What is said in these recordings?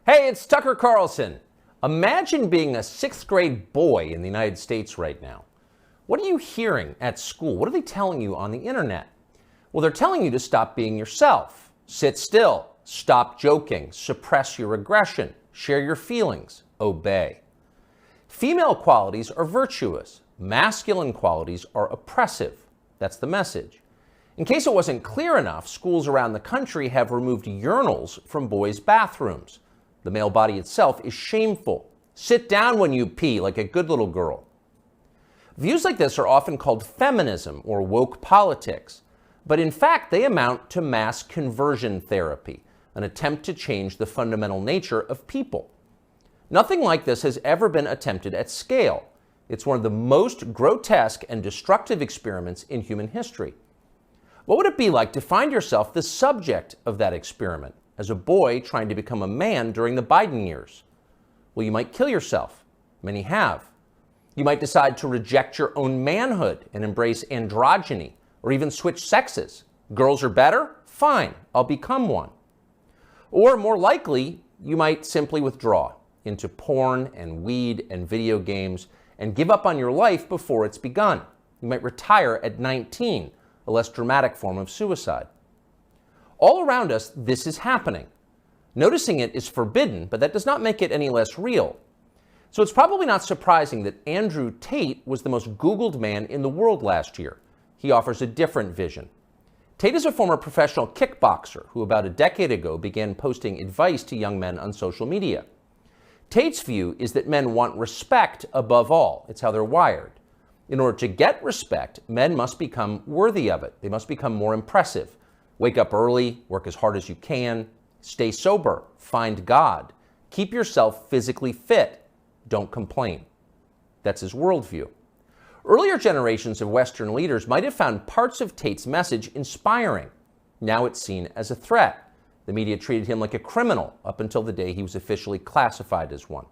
Hey, it's Tucker Carlson. Imagine being a sixth grade boy in the United States right now. What are you hearing at school? What are they telling you on the internet? Well, they're telling you to stop being yourself. Sit still. Stop joking. Suppress your aggression. Share your feelings. Obey. Female qualities are virtuous. Masculine qualities are oppressive. That's the message. In case it wasn't clear enough, schools around the country have removed urinals from boys' bathrooms. The male body itself is shameful. Sit down when you pee like a good little girl. Views like this are often called feminism or woke politics, but in fact they amount to mass conversion therapy, an attempt to change the fundamental nature of people. Nothing like this has ever been attempted at scale. It's one of the most grotesque and destructive experiments in human history. What would it be like to find yourself the subject of that experiment as a boy trying to become a man during the Biden years? Well, you might kill yourself. Many have. You might decide to reject your own manhood and embrace androgyny, or even switch sexes. Girls are better? Fine, I'll become one. Or more likely, you might simply withdraw into porn and weed and video games and give up on your life before it's begun. You might retire at 19, a less dramatic form of suicide. All around us, this is happening. Noticing it is forbidden, but that does not make it any less real. So it's probably not surprising that Andrew Tate was the most Googled man in the world last year. He offers a different vision. Tate is a former professional kickboxer who about a decade ago began posting advice to young men on social media. Tate's view is that men want respect above all. It's how they're wired. In order to get respect, men must become worthy of it. They must become more impressive. Wake up early, work as hard as you can, stay sober, find God, keep yourself physically fit, don't complain. That's his worldview. Earlier generations of Western leaders might have found parts of Tate's message inspiring. Now it's seen as a threat. The media treated him like a criminal up until the day he was officially classified as one.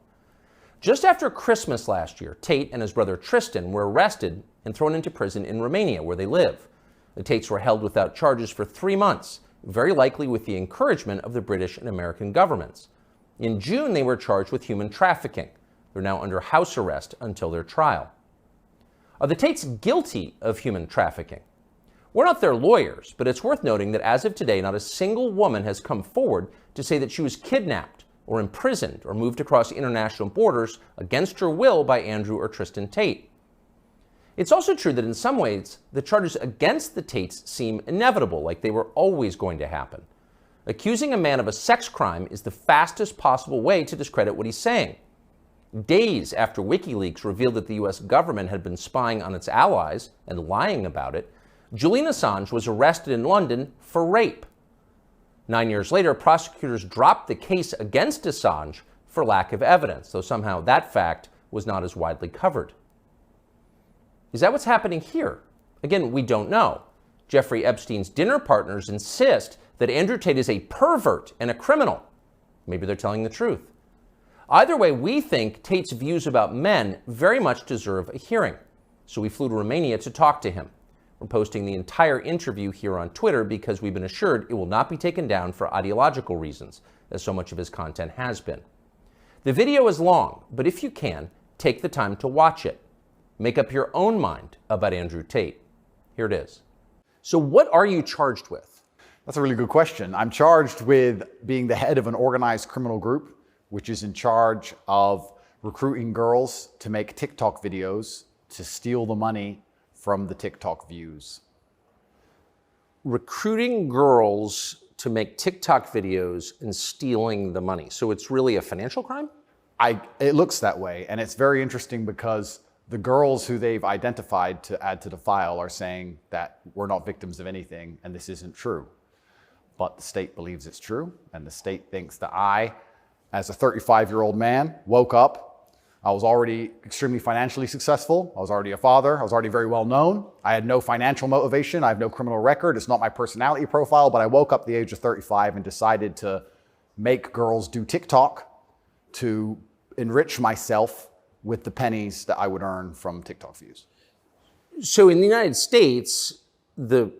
Just after Christmas last year, Tate and his brother Tristan were arrested and thrown into prison in Romania, where they live. The Tates were held without charges for 3 months, very likely with the encouragement of the British and American governments. In June, they were charged with human trafficking. They're now under house arrest until their trial. Are the Tates guilty of human trafficking? We're not their lawyers, but it's worth noting that as of today, not a single woman has come forward to say that she was kidnapped or imprisoned or moved across international borders against her will by Andrew or Tristan Tate. It's also true that in some ways, the charges against the Tates seem inevitable, like they were always going to happen. Accusing a man of a sex crime is the fastest possible way to discredit what he's saying. Days after WikiLeaks revealed that the US government had been spying on its allies and lying about it, Julian Assange was arrested in London for rape. 9 years later, prosecutors dropped the case against Assange for lack of evidence, though somehow that fact was not as widely covered. Is that what's happening here? Again, we don't know. Jeffrey Epstein's dinner partners insist that Andrew Tate is a pervert and a criminal. Maybe they're telling the truth. Either way, we think Tate's views about men very much deserve a hearing. So we flew to Romania to talk to him. We're posting the entire interview here on Twitter because we've been assured it will not be taken down for ideological reasons, as so much of his content has been. The video is long, but if you can, take the time to watch it. Make up your own mind about Andrew Tate. Here it is. So what are you charged with? That's a really good question. I'm charged with being the head of an organized criminal group, which is in charge of recruiting girls to make TikTok videos to steal the money from the TikTok views. Recruiting girls to make TikTok videos and stealing the money. So it's really a financial crime? It looks that way. And it's very interesting because the girls who they've identified to add to the file are saying that we're not victims of anything and this isn't true. But the state believes it's true, and the state thinks that I, as a 35-year-old man, woke up. I was already extremely financially successful. I was already a father. I was already very well known. I had no financial motivation. I have no criminal record. It's not my personality profile, but I woke up at the age of 35 and decided to make girls do TikTok to enrich myself with the pennies that I would earn from TikTok views. So in the United States,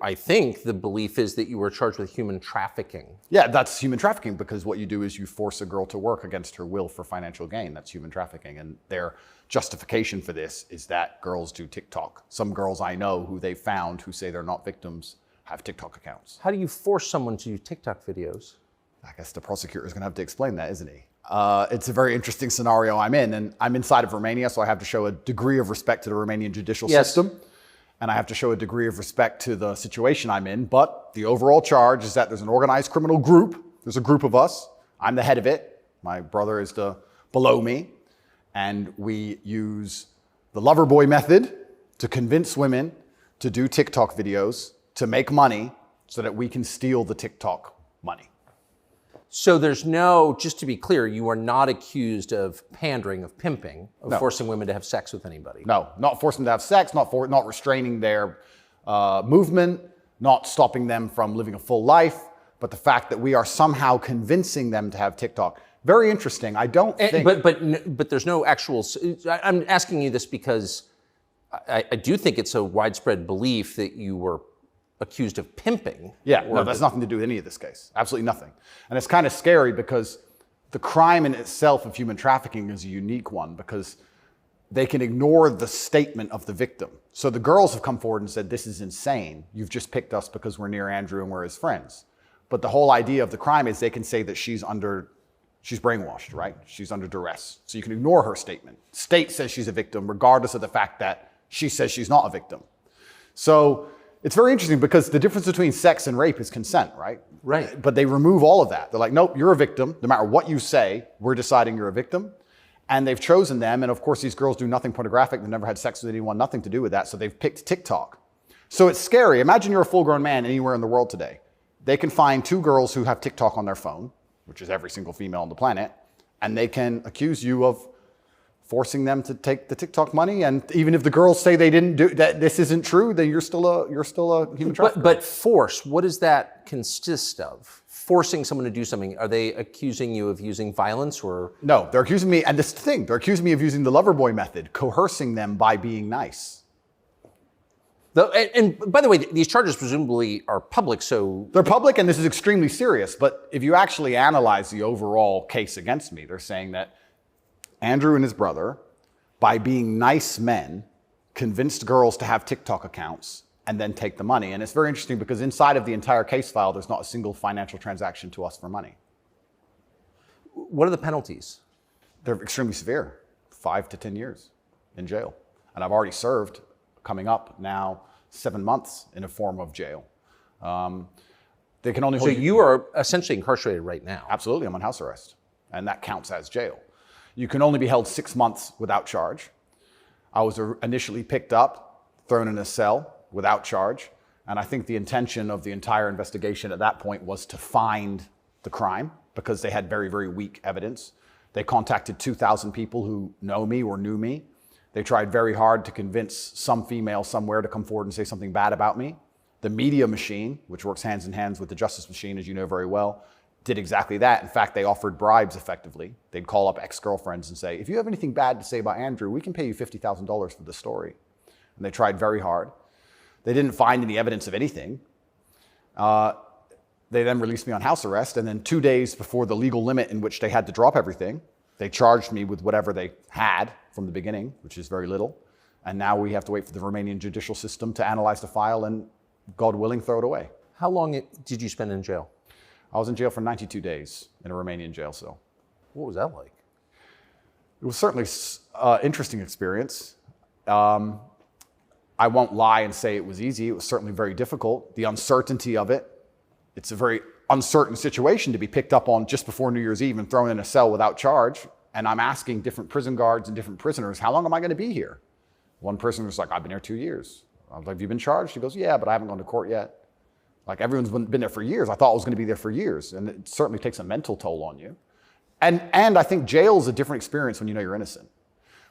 I think the belief is that you were charged with human trafficking. Yeah, that's human trafficking, because what you do is you force a girl to work against her will for financial gain. That's human trafficking. And their justification for this is that girls do TikTok. Some girls I know who they found who say they're not victims have TikTok accounts. How do you force someone to do TikTok videos? I guess the prosecutor is going to have to explain that, isn't he? It's a very interesting scenario I'm in, and I'm inside of Romania, so I have to show a degree of respect to the Romanian judicial system. And I have to show a degree of respect to the situation I'm in. But the overall charge is that there's an organized criminal group. There's a group of us. I'm the head of it. My brother is below me. And we use the lover boy method to convince women to do TikTok videos to make money so that we can steal the TikTok money. So there's no, just to be clear, you are not accused of pandering, of pimping, of forcing women to have sex with anybody. No, not forcing them to have sex, not restraining their movement, not stopping them from living a full life, but the fact that we are somehow convincing them to have TikTok. Very interesting. I don't think... But there's no actual... I'm asking you this because I do think it's a widespread belief that you were accused of pimping. Yeah, no, that's nothing to do with any of this case. Absolutely nothing. And it's kind of scary because the crime in itself of human trafficking is a unique one, because they can ignore the statement of the victim. So the girls have come forward and said, this is insane. You've just picked us because we're near Andrew and we're his friends. But the whole idea of the crime is they can say that she's brainwashed, right? She's under duress. So you can ignore her statement. State says she's a victim regardless of the fact that she says she's not a victim. So it's very interesting because the difference between sex and rape is consent, right? Right. But they remove all of that. They're like, nope, you're a victim. No matter what you say, we're deciding you're a victim. And they've chosen them. And of course, these girls do nothing pornographic. They've never had sex with anyone, nothing to do with that. So they've picked TikTok. So it's scary. Imagine you're a full-grown man anywhere in the world today. They can find two girls who have TikTok on their phone, which is every single female on the planet, and they can accuse you of forcing them to take the TikTok money. And even if the girls say they didn't do that, this isn't true, then you're still a human trafficker. But force, what does that consist of? Forcing someone to do something? Are they accusing you of using violence or? No, they're accusing me, and this is the thing, they're accusing me of using the lover boy method, coercing them by being nice. And by the way, these charges presumably are public, so... They're public, and this is extremely serious, but if you actually analyze the overall case against me, they're saying that Andrew and his brother, by being nice men, convinced girls to have TikTok accounts and then take the money. And it's very interesting because inside of the entire case file, there's not a single financial transaction to us for money. What are the penalties? They're extremely severe, 5 to 10 years in jail. And I've already served, coming up now, 7 months in a form of jail. They can only hold So you are essentially incarcerated right now? Absolutely, I'm on house arrest. And that counts as jail. You can only be held 6 months without charge. I was initially picked up, thrown in a cell without charge. And I think the intention of the entire investigation at that point was to find the crime because they had very, very weak evidence. They contacted 2,000 people who know me or knew me. They tried very hard to convince some female somewhere to come forward and say something bad about me. The media machine, which works hands in hands with the justice machine, as you know very well, did exactly that. In fact, they offered bribes effectively. They'd call up ex-girlfriends and say, if you have anything bad to say about Andrew, we can pay you $50,000 for the story. And they tried very hard. They didn't find any evidence of anything. They then released me on house arrest. And then 2 days before the legal limit in which they had to drop everything, they charged me with whatever they had from the beginning, which is very little. And now we have to wait for the Romanian judicial system to analyze the file and, God willing, throw it away. How long did you spend in jail? I was in jail for 92 days in a Romanian jail cell. What was that like? It was certainly an interesting experience. I won't lie and say it was easy. It was certainly very difficult. The uncertainty of it. It's a very uncertain situation to be picked up on just before New Year's Eve and thrown in a cell without charge. And I'm asking different prison guards and different prisoners, how long am I going to be here? One person was like, I've been here 2 years. I was like, have you been charged? He goes, yeah, but I haven't gone to court yet. Like, everyone's been there for years. I thought I was going to be there for years. And it certainly takes a mental toll on you. And I think jail is a different experience when you know you're innocent.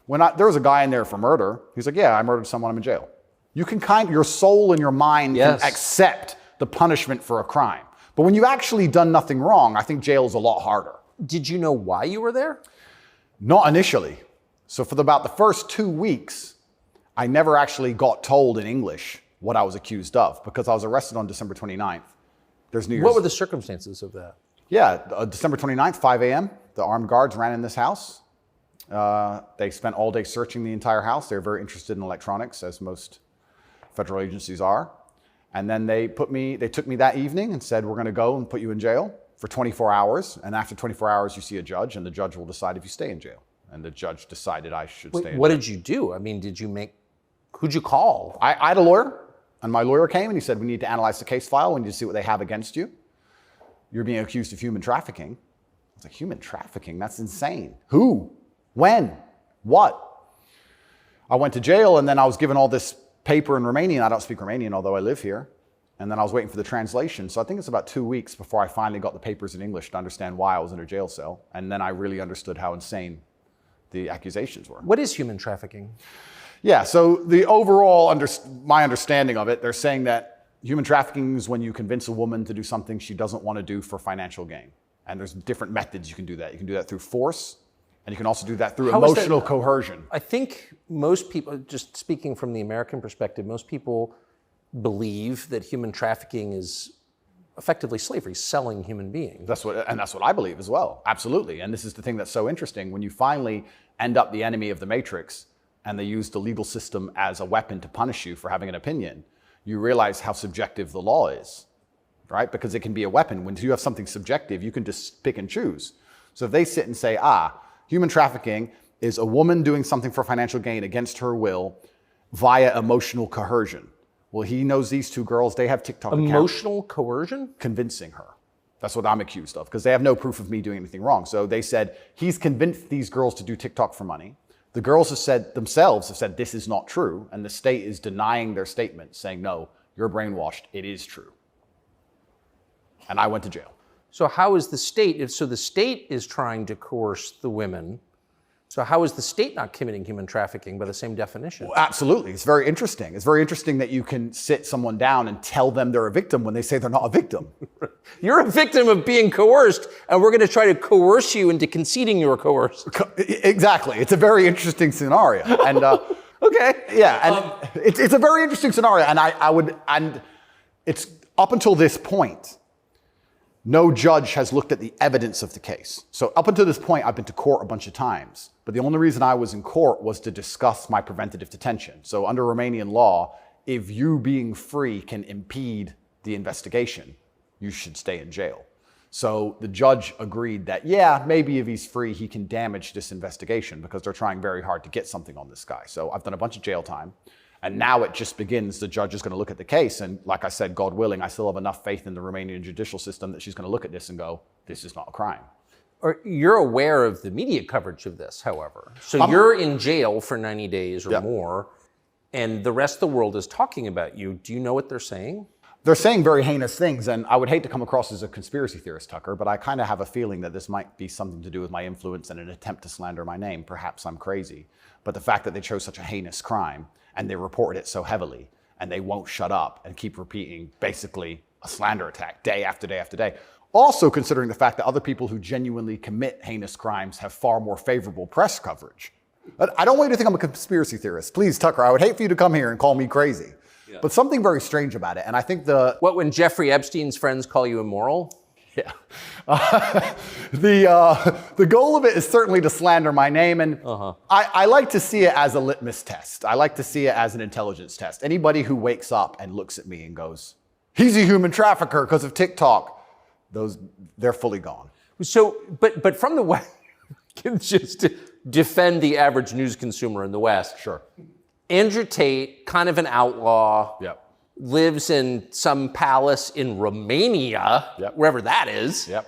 There was a guy in there for murder. He's like, yeah, I murdered someone, I'm in jail. You can your soul and your mind can accept the punishment for a crime. But when you've actually done nothing wrong, I think jail is a lot harder. Did you know why you were there? Not initially. So for about the first 2 weeks, I never actually got told in English what I was accused of, because I was arrested on December 29th. There's New Year's. What were the circumstances of that? Yeah, December 29th, 5 a.m., the armed guards ran in this house. They spent all day searching the entire house. They were very interested in electronics, as most federal agencies are. And then they took me that evening and said, we're going to go and put you in jail for 24 hours. And after 24 hours, you see a judge, and the judge will decide if you stay in jail. And the judge decided I should stay in jail. What did you do? I mean, who'd you call? I had a lawyer, and my lawyer came and he said, we need to analyze the case file. We need to see what they have against you. You're being accused of human trafficking. I was like, human trafficking? That's insane. Who? When? What? I went to jail, and then I was given all this paper in Romanian. I don't speak Romanian, although I live here. And then I was waiting for the translation. So I think it's about 2 weeks before I finally got the papers in English to understand why I was in a jail cell. And then I really understood how insane the accusations were. What is human trafficking? Yeah, so the overall, my understanding of it, they're saying that human trafficking is when you convince a woman to do something she doesn't want to do for financial gain. And there's different methods you can do that. You can do that through force, and you can also do that through emotional coercion. I think most people, just speaking from the American perspective, most people believe that human trafficking is effectively slavery, selling human beings. That's what I believe as well, absolutely. And this is the thing that's so interesting. When you finally end up the enemy of the matrix, and they use the legal system as a weapon to punish you for having an opinion, you realize how subjective the law is, right? Because it can be a weapon. When you have something subjective, you can just pick and choose. So if they sit and say, human trafficking is a woman doing something for financial gain against her will via emotional coercion. Well, he knows these two girls, they have TikTok accounts. Emotional coercion? Convincing her. That's what I'm accused of, because they have no proof of me doing anything wrong. So they said, he's convinced these girls to do TikTok for money. The girls have said this is not true, and the state is denying their statement, saying, no, you're brainwashed, it is true. And I went to jail. So how is the state, so the state is trying to coerce the women, so how is the state not committing human trafficking by the same definition? Well, absolutely, it's very interesting. It's very interesting that you can sit someone down and tell them they're a victim when they say they're not a victim. You're a victim of being coerced, and we're going to try to coerce you into conceding you were coerced. Exactly. It's a very interesting scenario. And okay. Yeah, and it's a very interesting scenario. And it's up until this point, no judge has looked at the evidence of the case. So up until this point, I've been to court a bunch of times. But the only reason I was in court was to discuss my preventative detention. So under Romanian law, if you being free can impede the investigation, you should stay in jail. So the judge agreed that, yeah, maybe if he's free, he can damage this investigation, because they're trying very hard to get something on this guy. So I've done a bunch of jail time. And now it just begins. The judge is going to look at the case. And like I said, God willing, I still have enough faith in the Romanian judicial system that she's going to look at this and go, this is not a crime. Or you're aware of the media coverage of this, however. So you're in jail for 90 days or more, and the rest of the world is talking about you. Do you know what they're saying? They're saying very heinous things, and I would hate to come across as a conspiracy theorist, Tucker, but I kind of have a feeling that this might be something to do with my influence and an attempt to slander my name. Perhaps I'm crazy. But the fact that they chose such a heinous crime, and they reported it so heavily, and they won't shut up and keep repeating basically a slander attack day after day after day. Also considering the fact that other people who genuinely commit heinous crimes have far more favorable press coverage. I don't want you to think I'm a conspiracy theorist. Please, Tucker, I would hate for you to come here and call me crazy. Yeah. But something very strange about it, and I think What, when Jeffrey Epstein's friends call you immoral? Yeah. The goal of it is certainly to slander my name, and I like to see it as a litmus test. I like to see it as an intelligence test. Anybody who wakes up and looks at me and goes, he's a human trafficker because of TikTok, they're fully gone. So, but from the West, just to defend the average news consumer in the West. Sure. Andrew Tate, kind of an outlaw. Yep. Lives in some palace in Romania, wherever that is. Yep.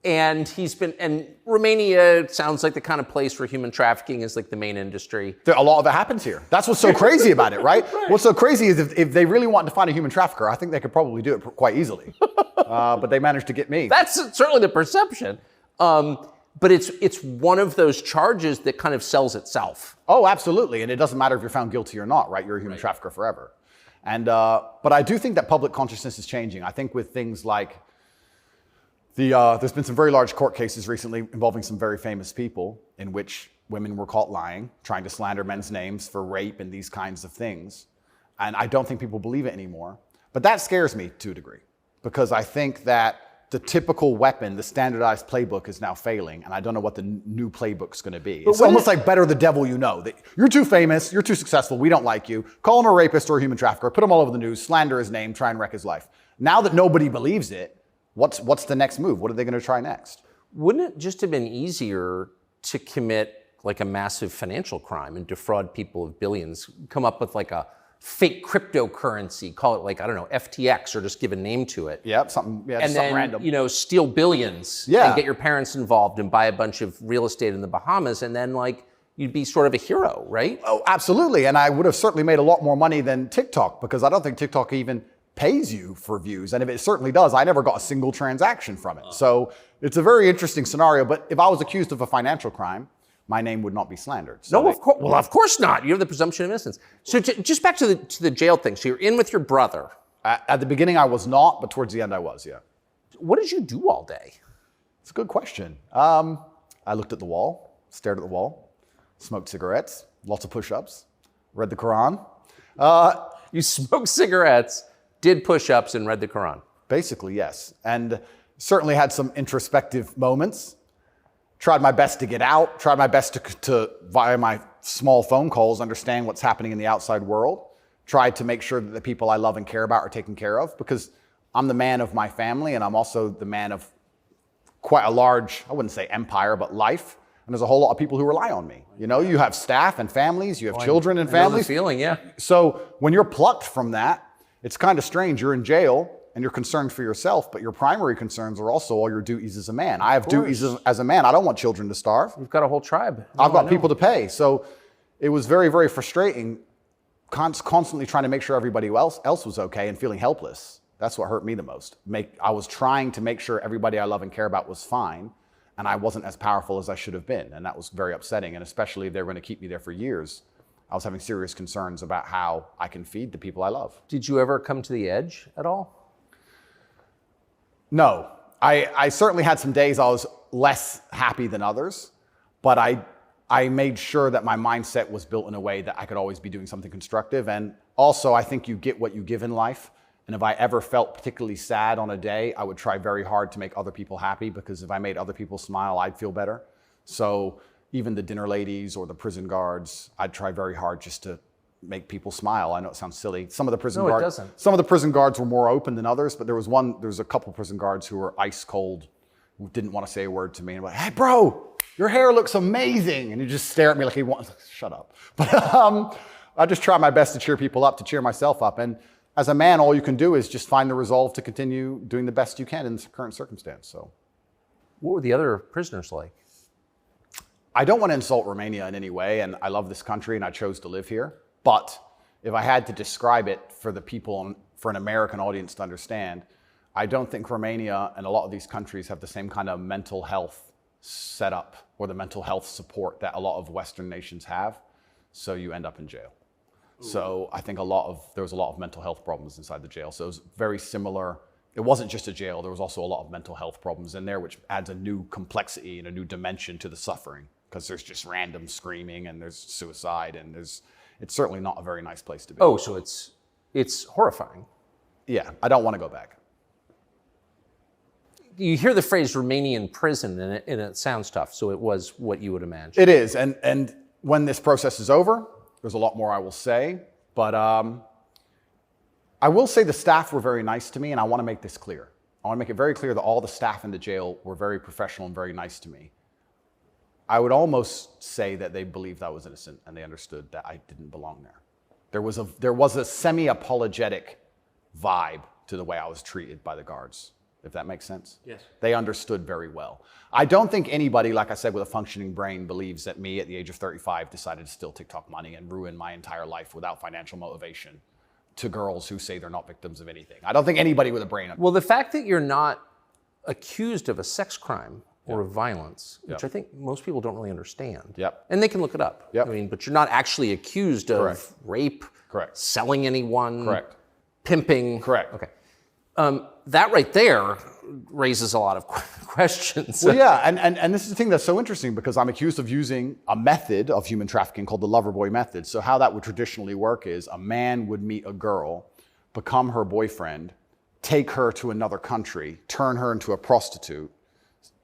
And Romania sounds like the kind of place where human trafficking is like the main industry. A lot of it happens here. That's what's so crazy about it, right? What's so crazy is if they really want to find a human trafficker, I think they could probably do it quite easily. But they managed to get me. That's certainly the perception. But it's one of those charges that kind of sells itself. Oh, absolutely. And it doesn't matter if you're found guilty or not, right? You're a human trafficker forever. And but I do think that public consciousness is changing. I think with things like there's been some very large court cases recently involving some very famous people in which women were caught lying, trying to slander men's names for rape and these kinds of things. And I don't think people believe it anymore. But that scares me to a degree, because I think that the typical weapon, the standardized playbook, is now failing, and I don't know what the new playbook's going to be. It's almost like better the devil you know. That you're too famous, you're too successful, we don't like you. Call him a rapist or a human trafficker, put him all over the news, slander his name, try and wreck his life. Now that nobody believes it, what's the next move? What are they going to try next? Wouldn't it just have been easier to commit like a massive financial crime and defraud people of billions, come up with like a fake cryptocurrency, call it like, I don't know, FTX, or just give a name to it. Yep, something random. You know, steal billions and get your parents involved and buy a bunch of real estate in the Bahamas, and then like you'd be sort of a hero, right? Oh, absolutely. And I would have certainly made a lot more money than TikTok, because I don't think TikTok even pays you for views. And if it certainly does, I never got a single transaction from it. So it's a very interesting scenario. But if I was accused of a financial crime, my name would not be slandered. So no, of course. Well, of course not. You have the presumption of innocence. So just back to the jail thing. So you're in with your brother. At the beginning, I was not, but towards the end, I was. Yeah. What did you do all day? It's a good question. I looked at the wall, stared at the wall, smoked cigarettes, lots of push-ups, read the Quran. You smoked cigarettes, did push-ups, and read the Quran. Basically, yes, and certainly had some introspective moments. Tried my best to get out, tried my best to, via my small phone calls, understand what's happening in the outside world. Tried to make sure that the people I love and care about are taken care of, because I'm the man of my family, and I'm also the man of quite a large, I wouldn't say empire, but life. And there's a whole lot of people who rely on me. You know, you have staff and families, you have children and families. I know the feeling, yeah. So when you're plucked from that, it's kind of strange. You're in jail, and you're concerned for yourself, but your primary concerns are also all your duties as a man. I have duties as a man. I don't want children to starve. You've got a whole tribe. I've got people to pay. So it was very, very frustrating, constantly trying to make sure everybody else was okay and feeling helpless. That's what hurt me the most. I was trying to make sure everybody I love and care about was fine, and I wasn't as powerful as I should have been. And that was very upsetting. And especially if they were going to keep me there for years, I was having serious concerns about how I can feed the people I love. Did you ever come to the edge at all? No, I certainly had some days I was less happy than others, but I made sure that my mindset was built in a way that I could always be doing something constructive. And also, I think you get what you give in life. And if I ever felt particularly sad on a day, I would try very hard to make other people happy, because if I made other people smile, I'd feel better. So even the dinner ladies or the prison guards, I'd try very hard just to make people smile. I know it sounds silly. Some of the prison guards, it doesn't. Some of the prison guards were more open than others, but there was a couple prison guards who were ice cold, who didn't want to say a word to me, and were like, "Hey, bro, your hair looks amazing," and he just stare at me like he wants. Shut up. But I just try my best to cheer people up, to cheer myself up, and as a man, all you can do is just find the resolve to continue doing the best you can in the current circumstance. So, what were the other prisoners like? I don't want to insult Romania in any way, and I love this country, and I chose to live here. But if I had to describe it for the people, for an American audience to understand, I don't think Romania and a lot of these countries have the same kind of mental health setup or the mental health support that a lot of Western nations have. So you end up in jail. So I think there was a lot of mental health problems inside the jail. So it was very similar. It wasn't just a jail. There was also a lot of mental health problems in there, which adds a new complexity and a new dimension to the suffering, because there's just random screaming and there's suicide and it's certainly not a very nice place to be. Oh, so it's horrifying. Yeah, I don't want to go back. You hear the phrase Romanian prison, and it sounds tough, so it was what you would imagine. It is, and when this process is over, there's a lot more I will say, but I will say the staff were very nice to me, and I want to make this clear. I want to make it very clear that all the staff in the jail were very professional and very nice to me. I would almost say that they believed I was innocent and they understood that I didn't belong there. There was a semi-apologetic vibe to the way I was treated by the guards, if that makes sense. Yes. They understood very well. I don't think anybody, like I said, with a functioning brain believes that me at the age of 35 decided to steal TikTok money and ruin my entire life without financial motivation to girls who say they're not victims of anything. I don't think anybody with a brain. Well, the fact that you're not accused of a sex crime or of violence, which I think most people don't really understand. Yep. And they can look it up. Yep. I mean, but you're not actually accused of rape, Correct. selling anyone, Correct. pimping. Correct. Okay. That right there raises a lot of questions. Well, yeah, and this is the thing that's so interesting because I'm accused of using a method of human trafficking called the lover boy method. So how that would traditionally work is a man would meet a girl, become her boyfriend, take her to another country, turn her into a prostitute,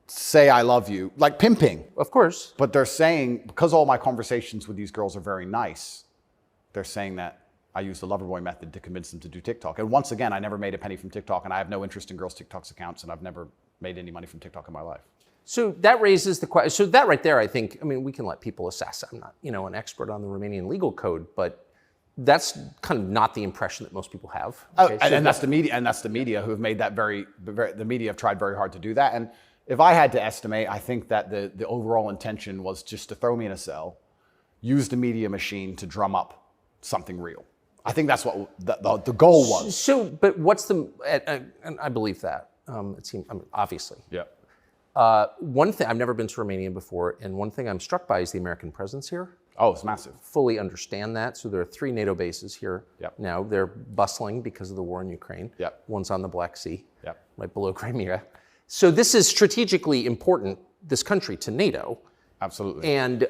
say I love you, like pimping. Of course. But they're saying, because all my conversations with these girls are very nice, they're saying that I use the lover boy method to convince them to do TikTok. And once again, I never made a penny from TikTok, and I have no interest in girls' TikTok's accounts, and I've never made any money from TikTok in my life. So that raises the question. So that right there, I think, I mean, we can let people assess. I'm not, an expert on the Romanian legal code, but that's kind of not the impression that most people have. Okay? And that's the media, who have made that the media have tried very hard to do that. And if I had to estimate, I think that the overall intention was just to throw me in a cell, use the media machine to drum up something real. I think that's what the goal was. So, but what's and I believe that. It seems, obviously. Yeah. One thing, I've never been to Romania before, and one thing I'm struck by is the American presence here. Oh, it's massive. Fully understand that. So there are 3 NATO bases here now. They're bustling because of the war in Ukraine. Yep. One's on the Black Sea, Yep. right below Crimea. So this is strategically important, this country, to NATO. Absolutely. And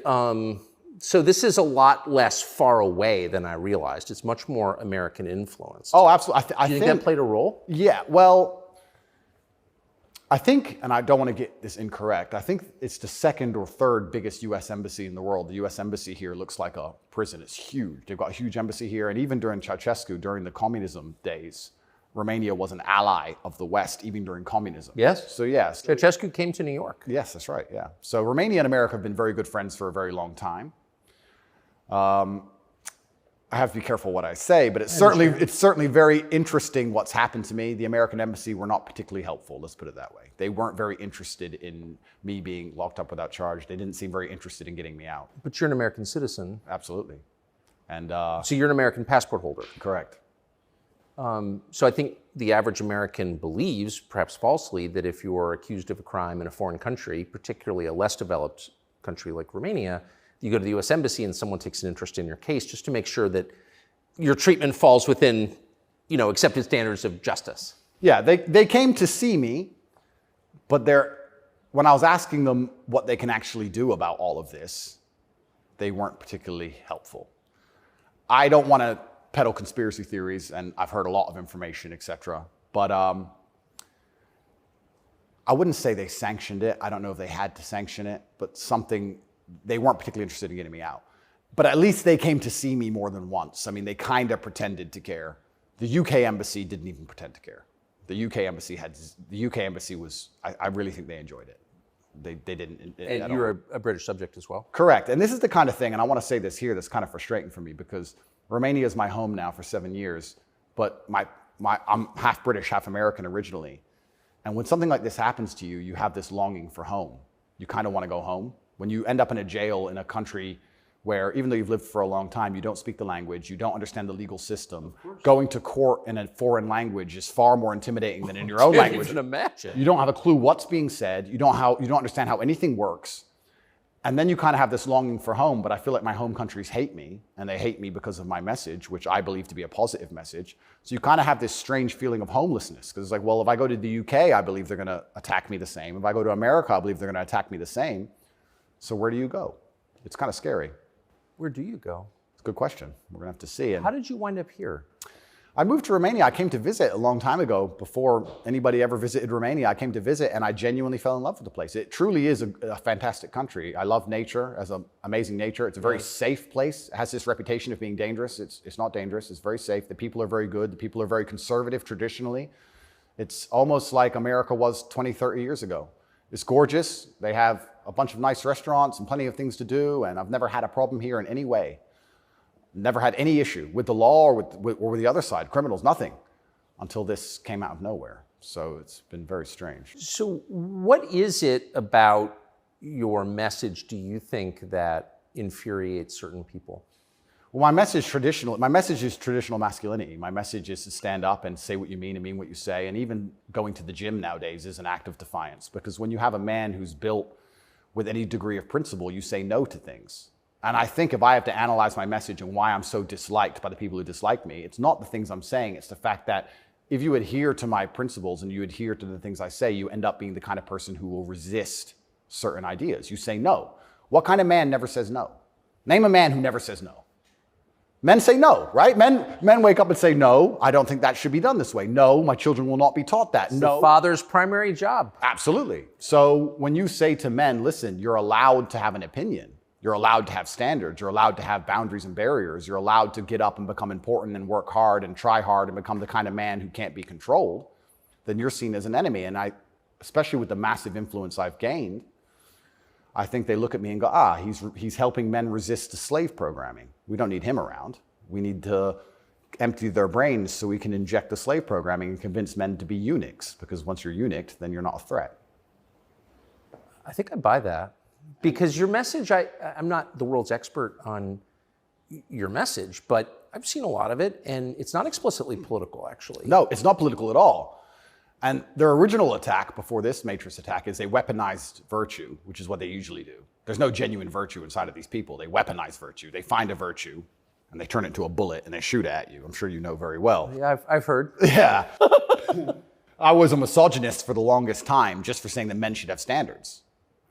so this is a lot less far away than I realized. It's much more American influence. Oh, absolutely. Do you think that played a role? Yeah, well, I think, and I don't want to get this incorrect, I think it's the 2nd or 3rd biggest U.S. embassy in the world. The U.S. embassy here looks like a prison. It's huge. They've got a huge embassy here. And even during Ceausescu, during the communism days, Romania was an ally of the West, even during communism. Yes. So yes. Ceausescu came to New York. Yes, that's right, yeah. So Romania and America have been very good friends for a very long time. I have to be careful what I say, but it's certainly very interesting what's happened to me. The American embassy were not particularly helpful, let's put it that way. They weren't very interested in me being locked up without charge. They didn't seem very interested in getting me out. But you're an American citizen. Absolutely. And so you're an American passport holder. Correct. So I think the average American believes, perhaps falsely, that if you're accused of a crime in a foreign country, particularly a less developed country like Romania, you go to the U.S. Embassy and someone takes an interest in your case just to make sure that your treatment falls within, accepted standards of justice. Yeah, they came to see me, but when I was asking them what they can actually do about all of this, they weren't particularly helpful. I don't want to peddle conspiracy theories, and I've heard a lot of information, etc. But I wouldn't say they sanctioned it. I don't know if they had to sanction it, but they weren't particularly interested in getting me out. But at least they came to see me more than once. I mean, they kind of pretended to care. The UK embassy didn't even pretend to care. The UK embassy was, I really think they enjoyed it. They didn't. And you're a British subject as well? Correct. And this is the kind of thing, and I want to say this here, that's kind of frustrating for me because Romania is my home now for 7 years, but I'm half British, half American originally. And when something like this happens to you, you have this longing for home. You kind of want to go home. When you end up in a jail in a country where, even though you've lived for a long time, you don't speak the language, you don't understand the legal system, going to court in a foreign language is far more intimidating than in your own language. I can imagine. You don't have a clue what's being said. You don't understand how anything works. And then you kind of have this longing for home, but I feel like my home countries hate me, and they hate me because of my message, which I believe to be a positive message. So you kind of have this strange feeling of homelessness, because it's like, well, if I go to the UK, I believe they're going to attack me the same. If I go to America, I believe they're going to attack me the same. So where do you go? It's kind of scary. Where do you go? It's a good question. We're going to have to see. How did you wind up here? I moved to Romania. I came to visit a long time ago. Before anybody ever visited Romania, I came to visit, and I genuinely fell in love with the place. It truly is a fantastic country. I love nature, as an amazing nature. It's a very safe place. It has this reputation of being dangerous. It's not dangerous. It's very safe. The people are very good. The people are very conservative traditionally. It's almost like America was 20, 30 years ago. It's gorgeous. They have a bunch of nice restaurants and plenty of things to do, and I've never had a problem here in any way. Never had any issue with the law or with the other side, criminals, nothing, until this came out of nowhere. So it's been very strange. So what is it about your message, do you think, that infuriates certain people? Well, my message is traditional masculinity. My message is to stand up and say what you mean and mean what you say. And even going to the gym nowadays is an act of defiance, because when you have a man who's built with any degree of principle, you say no to things. And I think if I have to analyze my message and why I'm so disliked by the people who dislike me, it's not the things I'm saying, it's the fact that if you adhere to my principles and you adhere to the things I say, you end up being the kind of person who will resist certain ideas. You say no. What kind of man never says no? Name a man who never says no. Men say no, right? Men wake up and say, no, I don't think that should be done this way. No, my children will not be taught that. It's no. the father's primary job. Absolutely. So when you say to men, listen, you're allowed to have an opinion. You're allowed to have standards. You're allowed to have boundaries and barriers. You're allowed to get up and become important and work hard and try hard and become the kind of man who can't be controlled, then you're seen as an enemy. And especially with the massive influence I've gained, I think they look at me and go, he's helping men resist the slave programming. We don't need him around. We need to empty their brains so we can inject the slave programming and convince men to be eunuchs, because once you're eunuched, then you're not a threat. I think I buy that. Because your message, I'm not the world's expert on your message, but I've seen a lot of it, and it's not explicitly political, actually. No, it's not political at all. And their original attack before this Matrix attack is they weaponized virtue, which is what they usually do. There's no genuine virtue inside of these people. They weaponize virtue. They find a virtue, and they turn it into a bullet, and they shoot at you. I'm sure you know very well. Yeah, I've heard. Yeah. I was a misogynist for the longest time just for saying that men should have standards.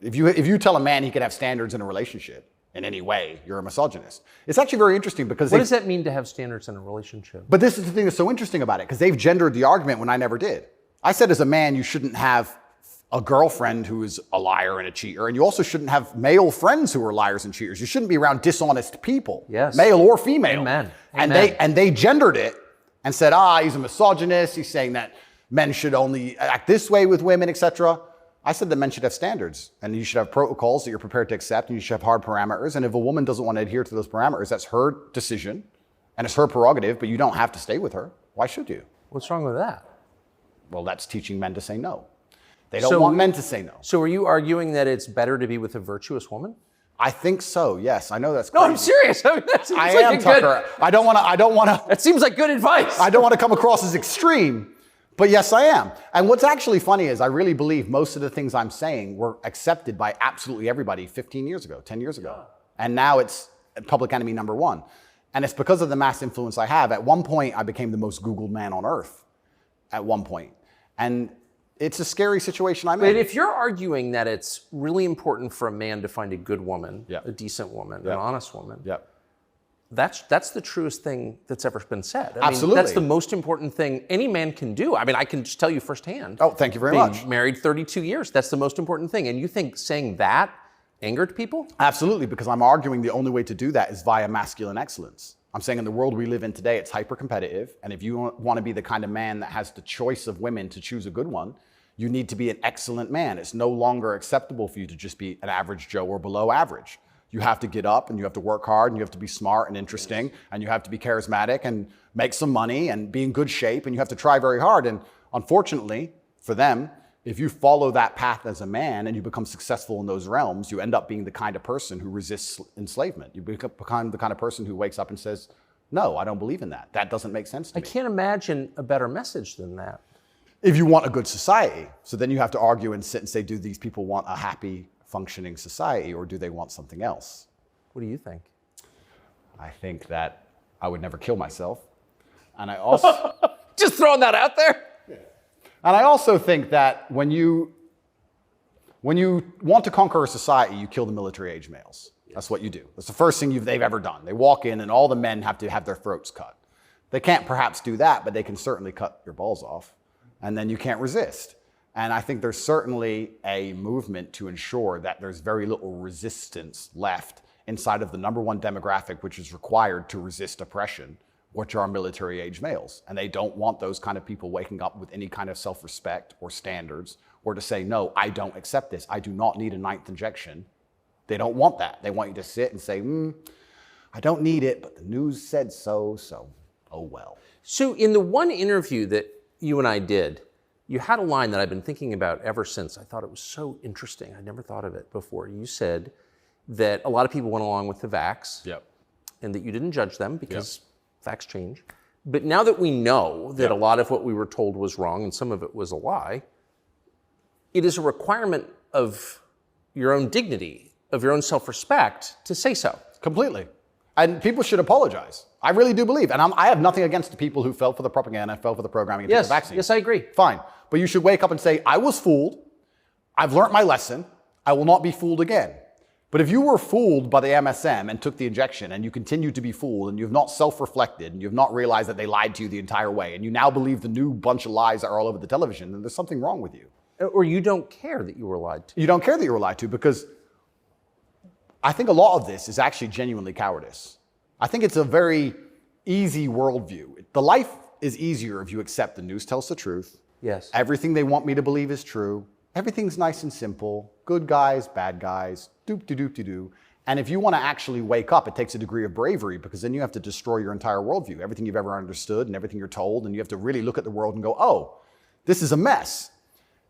If you tell a man he can have standards in a relationship in any way, you're a misogynist. It's actually very interesting because what does that mean to have standards in a relationship? But this is the thing that's so interesting about it, because they've gendered the argument when I never did. I said as a man, you shouldn't have a girlfriend who is a liar and a cheater, and you also shouldn't have male friends who are liars and cheaters. You shouldn't be around dishonest people, yes, male or female. Amen. And they gendered it and said, he's a misogynist. He's saying that men should only act this way with women, etc. I said that men should have standards, and you should have protocols that you're prepared to accept, and you should have hard parameters. And if a woman doesn't want to adhere to those parameters, that's her decision, and it's her prerogative, but you don't have to stay with her. Why should you? What's wrong with that? Well, that's teaching men to say no. They don't want men to say no. So are you arguing that it's better to be with a virtuous woman? I think so, yes. I know that's crazy. No, I'm serious. I mean, that seems I like am, Tucker. I don't want to. That seems like good advice. I don't want to come across as extreme. But yes, I am. And what's actually funny is I really believe most of the things I'm saying were accepted by absolutely everybody 15 years ago, 10 years ago. And now it's public enemy number one. And it's because of the mass influence I have. At one point, I became the most Googled man on earth. At one point. And it's a scary situation I'm in. But if you're arguing that it's really important for a man to find a good woman, a decent woman, an honest woman, that's the truest thing that's ever been said. I Absolutely. mean, that's the most important thing any man can do. I mean, I can just tell you firsthand. Oh, thank you very much. Married 32 years, that's the most important thing. And you think saying that angered people? Absolutely, because I'm arguing the only way to do that is via masculine excellence. I'm saying in the world we live in today, it's hyper-competitive. And if you want to be the kind of man that has the choice of women to choose a good one, you need to be an excellent man. It's no longer acceptable for you to just be an average Joe or below average. You have to get up and you have to work hard and you have to be smart and interesting and you have to be charismatic and make some money and be in good shape and you have to try very hard. And unfortunately for them, if you follow that path as a man and you become successful in those realms, you end up being the kind of person who resists enslavement. You become the kind of person who wakes up and says, no, I don't believe in that. That doesn't make sense to me. I can't imagine a better message than that. If you want a good society. So then you have to argue and sit and say, do these people want a happy, functioning society or do they want something else? What do you think? I think that I would never kill myself. And I also... Just throwing that out there? And I also think that when you want to conquer a society, you kill the military-age males. That's what you do. That's the first thing they've ever done. They walk in and all the men have to have their throats cut. They can't perhaps do that, but they can certainly cut your balls off. And then you can't resist. And I think there's certainly a movement to ensure that there's very little resistance left inside of the number one demographic which is required to resist oppression, which are military-age males. And they don't want those kind of people waking up with any kind of self-respect or standards or to say, no, I don't accept this. I do not need a ninth injection. They don't want that. They want you to sit and say, I don't need it, but the news said so, oh well. So in the one interview that you and I did, you had a line that I've been thinking about ever since. I thought it was so interesting. I never thought of it before. You said that a lot of people went along with the vax and that you didn't judge them because facts change. But now that we know that a lot of what we were told was wrong and some of it was a lie, it is a requirement of your own dignity, of your own self-respect to say so. Completely. And people should apologize. I really do believe. And I have nothing against the people who fell for the propaganda, fell for the programming, and took the vaccine. Yes, I agree. Fine. But you should wake up and say, I was fooled. I've learned my lesson. I will not be fooled again. But if you were fooled by the MSM and took the injection and you continue to be fooled and you've not self-reflected and you've not realized that they lied to you the entire way and you now believe the new bunch of lies that are all over the television, then there's something wrong with you. Or you don't care that you were lied to. You don't care that you were lied to because I think a lot of this is actually genuinely cowardice. I think it's a very easy worldview. The life is easier if you accept the news tells the truth. Yes. Everything they want me to believe is true. Everything's nice and simple. Good guys, bad guys, doop-de-doop-de-doo. And if you want to actually wake up, it takes a degree of bravery because then you have to destroy your entire worldview, everything you've ever understood and everything you're told, and you have to really look at the world and go, oh, this is a mess.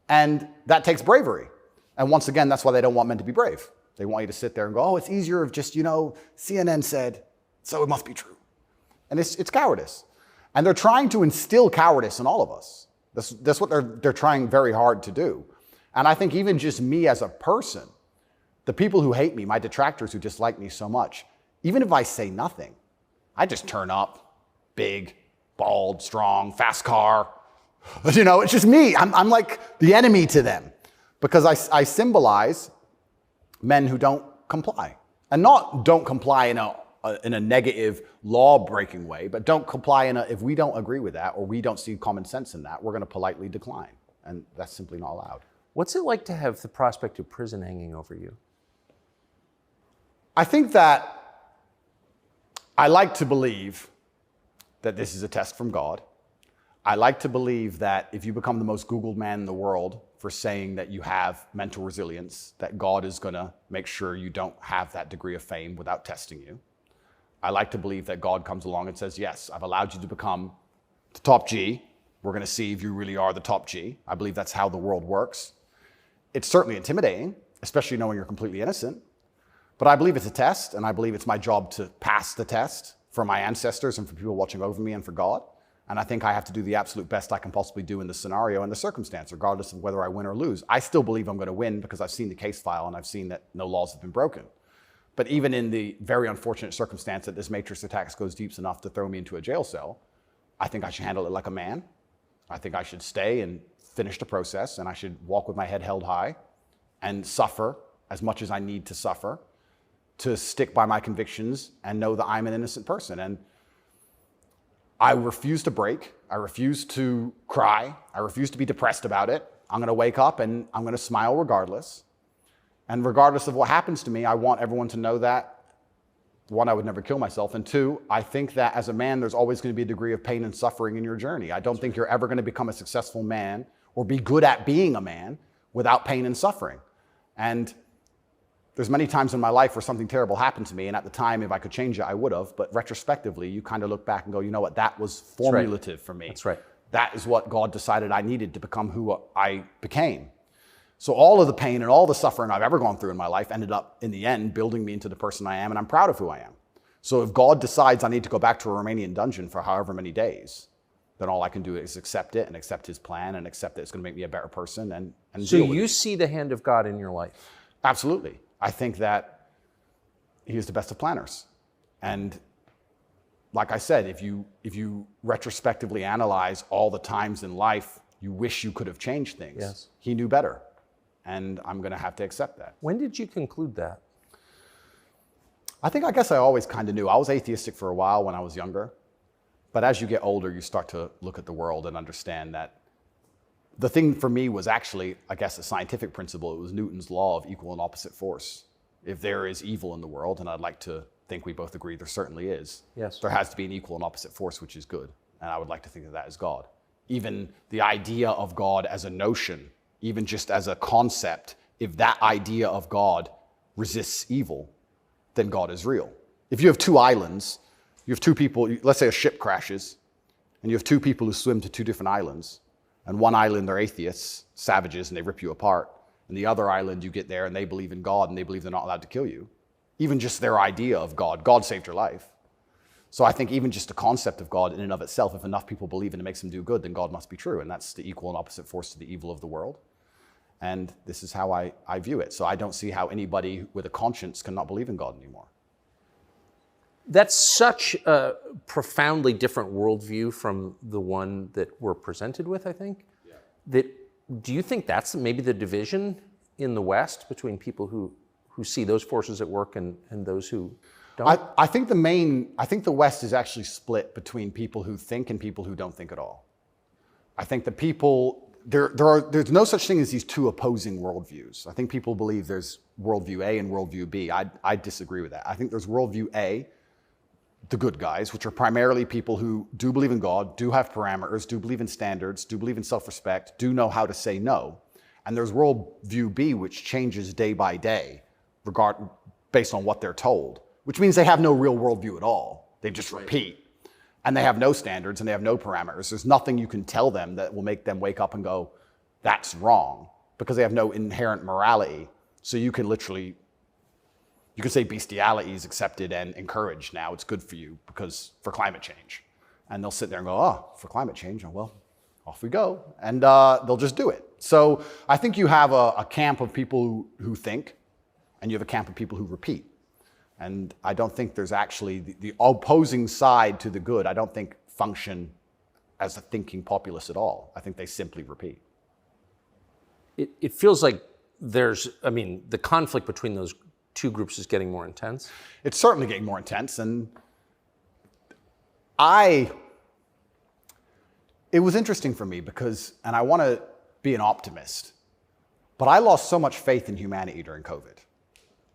And that takes bravery. And once again, that's why they don't want men to be brave. They want you to sit there and go, oh, it's easier if just, CNN said, so it must be true. And it's cowardice. And they're trying to instill cowardice in all of us. That's what they're trying very hard to do. And I think even just me as a person, the people who hate me, my detractors who dislike me so much, even if I say nothing, I just turn up, big, bald, strong, fast car. It's just me. I'm like the enemy to them because I symbolize men who don't comply. And not don't comply in a negative law-breaking way, but don't comply if we don't agree with that or we don't see common sense in that, we're going to politely decline. And that's simply not allowed. What's it like to have the prospect of prison hanging over you? I think that I like to believe that this is a test from God. I like to believe that if you become the most Googled man in the world for saying that you have mental resilience, that God is going to make sure you don't have that degree of fame without testing you. I like to believe that God comes along and says, yes, I've allowed you to become the top G. We're going to see if you really are the top G. I believe that's how the world works. It's certainly intimidating, especially knowing you're completely innocent. But I believe it's a test, and I believe it's my job to pass the test for my ancestors and for people watching over me and for God. And I think I have to do the absolute best I can possibly do in the scenario and the circumstance, regardless of whether I win or lose. I still believe I'm going to win because I've seen the case file and I've seen that no laws have been broken. But even in the very unfortunate circumstance that this matrix attack goes deep enough to throw me into a jail cell, I think I should handle it like a man. I think I should stay and finish the process, and I should walk with my head held high and suffer as much as I need to suffer to stick by my convictions and know that I'm an innocent person. And I refuse to break. I refuse to cry. I refuse to be depressed about it. I'm going to wake up and I'm going to smile regardless. And regardless of what happens to me, I want everyone to know that, one, I would never kill myself. And two, I think that as a man, there's always going to be a degree of pain and suffering in your journey. I don't think you're ever going to become a successful man or be good at being a man without pain and suffering. And there's many times in my life where something terrible happened to me, and at the time, if I could change it, I would have. But retrospectively, you kind of look back and go, you know what, that was formulative for me. That's right. That is what God decided I needed to become who I became. So all of the pain and all the suffering I've ever gone through in my life ended up, in the end, building me into the person I am, and I'm proud of who I am. So if God decides I need to go back to a Romanian dungeon for however many days, then all I can do is accept it and accept his plan and accept that it's going to make me a better person and so deal with you it. see the hand of God in your life? Absolutely. I think that he is the best of planners. And like I said, if you retrospectively analyze all the times in life you wish you could have changed things, yes, he knew better. And I'm going to have to accept that. When did you conclude that? I guess I always kind of knew. I was atheistic for a while when I was younger. But as you get older, you start to look at the world and understand that the thing for me was actually, I guess, a scientific principle. It was Newton's law of equal and opposite force. If there is evil in the world, and I'd like to think we both agree there certainly is, yes, there has to be an equal and opposite force, which is good. And I would like to think that that is God. Even the idea of God as a notion, even just as a concept, if that idea of God resists evil, then God is real. If you have two islands, you have two people, let's say a ship crashes, and you have two people who swim to two different islands, and one island they're atheists, savages, and they rip you apart, and the other island you get there and they believe in God and they believe they're not allowed to kill you. Even just their idea of God saved your life. So I think even just the concept of God in and of itself, if enough people believe and it makes them do good, then God must be true, and that's the equal and opposite force to the evil of the world. And this is how I view it. So I don't see how anybody with a conscience cannot believe in God anymore. That's such a profoundly different worldview from the one that we're presented with, I think. Yeah. Do you think that's maybe the division in the West between people who see those forces at work and those who don't? I think the West is actually split between people who think and people who don't think at all. I think the people, there's no such thing as these two opposing worldviews. I think people believe there's worldview A and worldview B. I disagree with that. I think there's worldview A, the good guys, which are primarily people who do believe in God, do have parameters, do believe in standards, do believe in self-respect, do know how to say no. And there's worldview B, which changes day by day, based on what they're told, which means they have no real worldview at all. They just repeat. And they have no standards and they have no parameters. There's nothing you can tell them that will make them wake up and go, that's wrong, because they have no inherent morality. So you can literally, you could say bestiality is accepted and encouraged now. It's good for you for climate change. And they'll sit there and go, oh, for climate change, oh, well, off we go. And they'll just do it. So I think you have a camp of people who think, and you have a camp of people who repeat. And I don't think there's actually the opposing side to the good, I don't think function as a thinking populace at all. I think they simply repeat. It feels like the conflict between those two groups is getting more intense. It's certainly getting more intense. And it was interesting for me because, and I want to be an optimist, but I lost so much faith in humanity during COVID.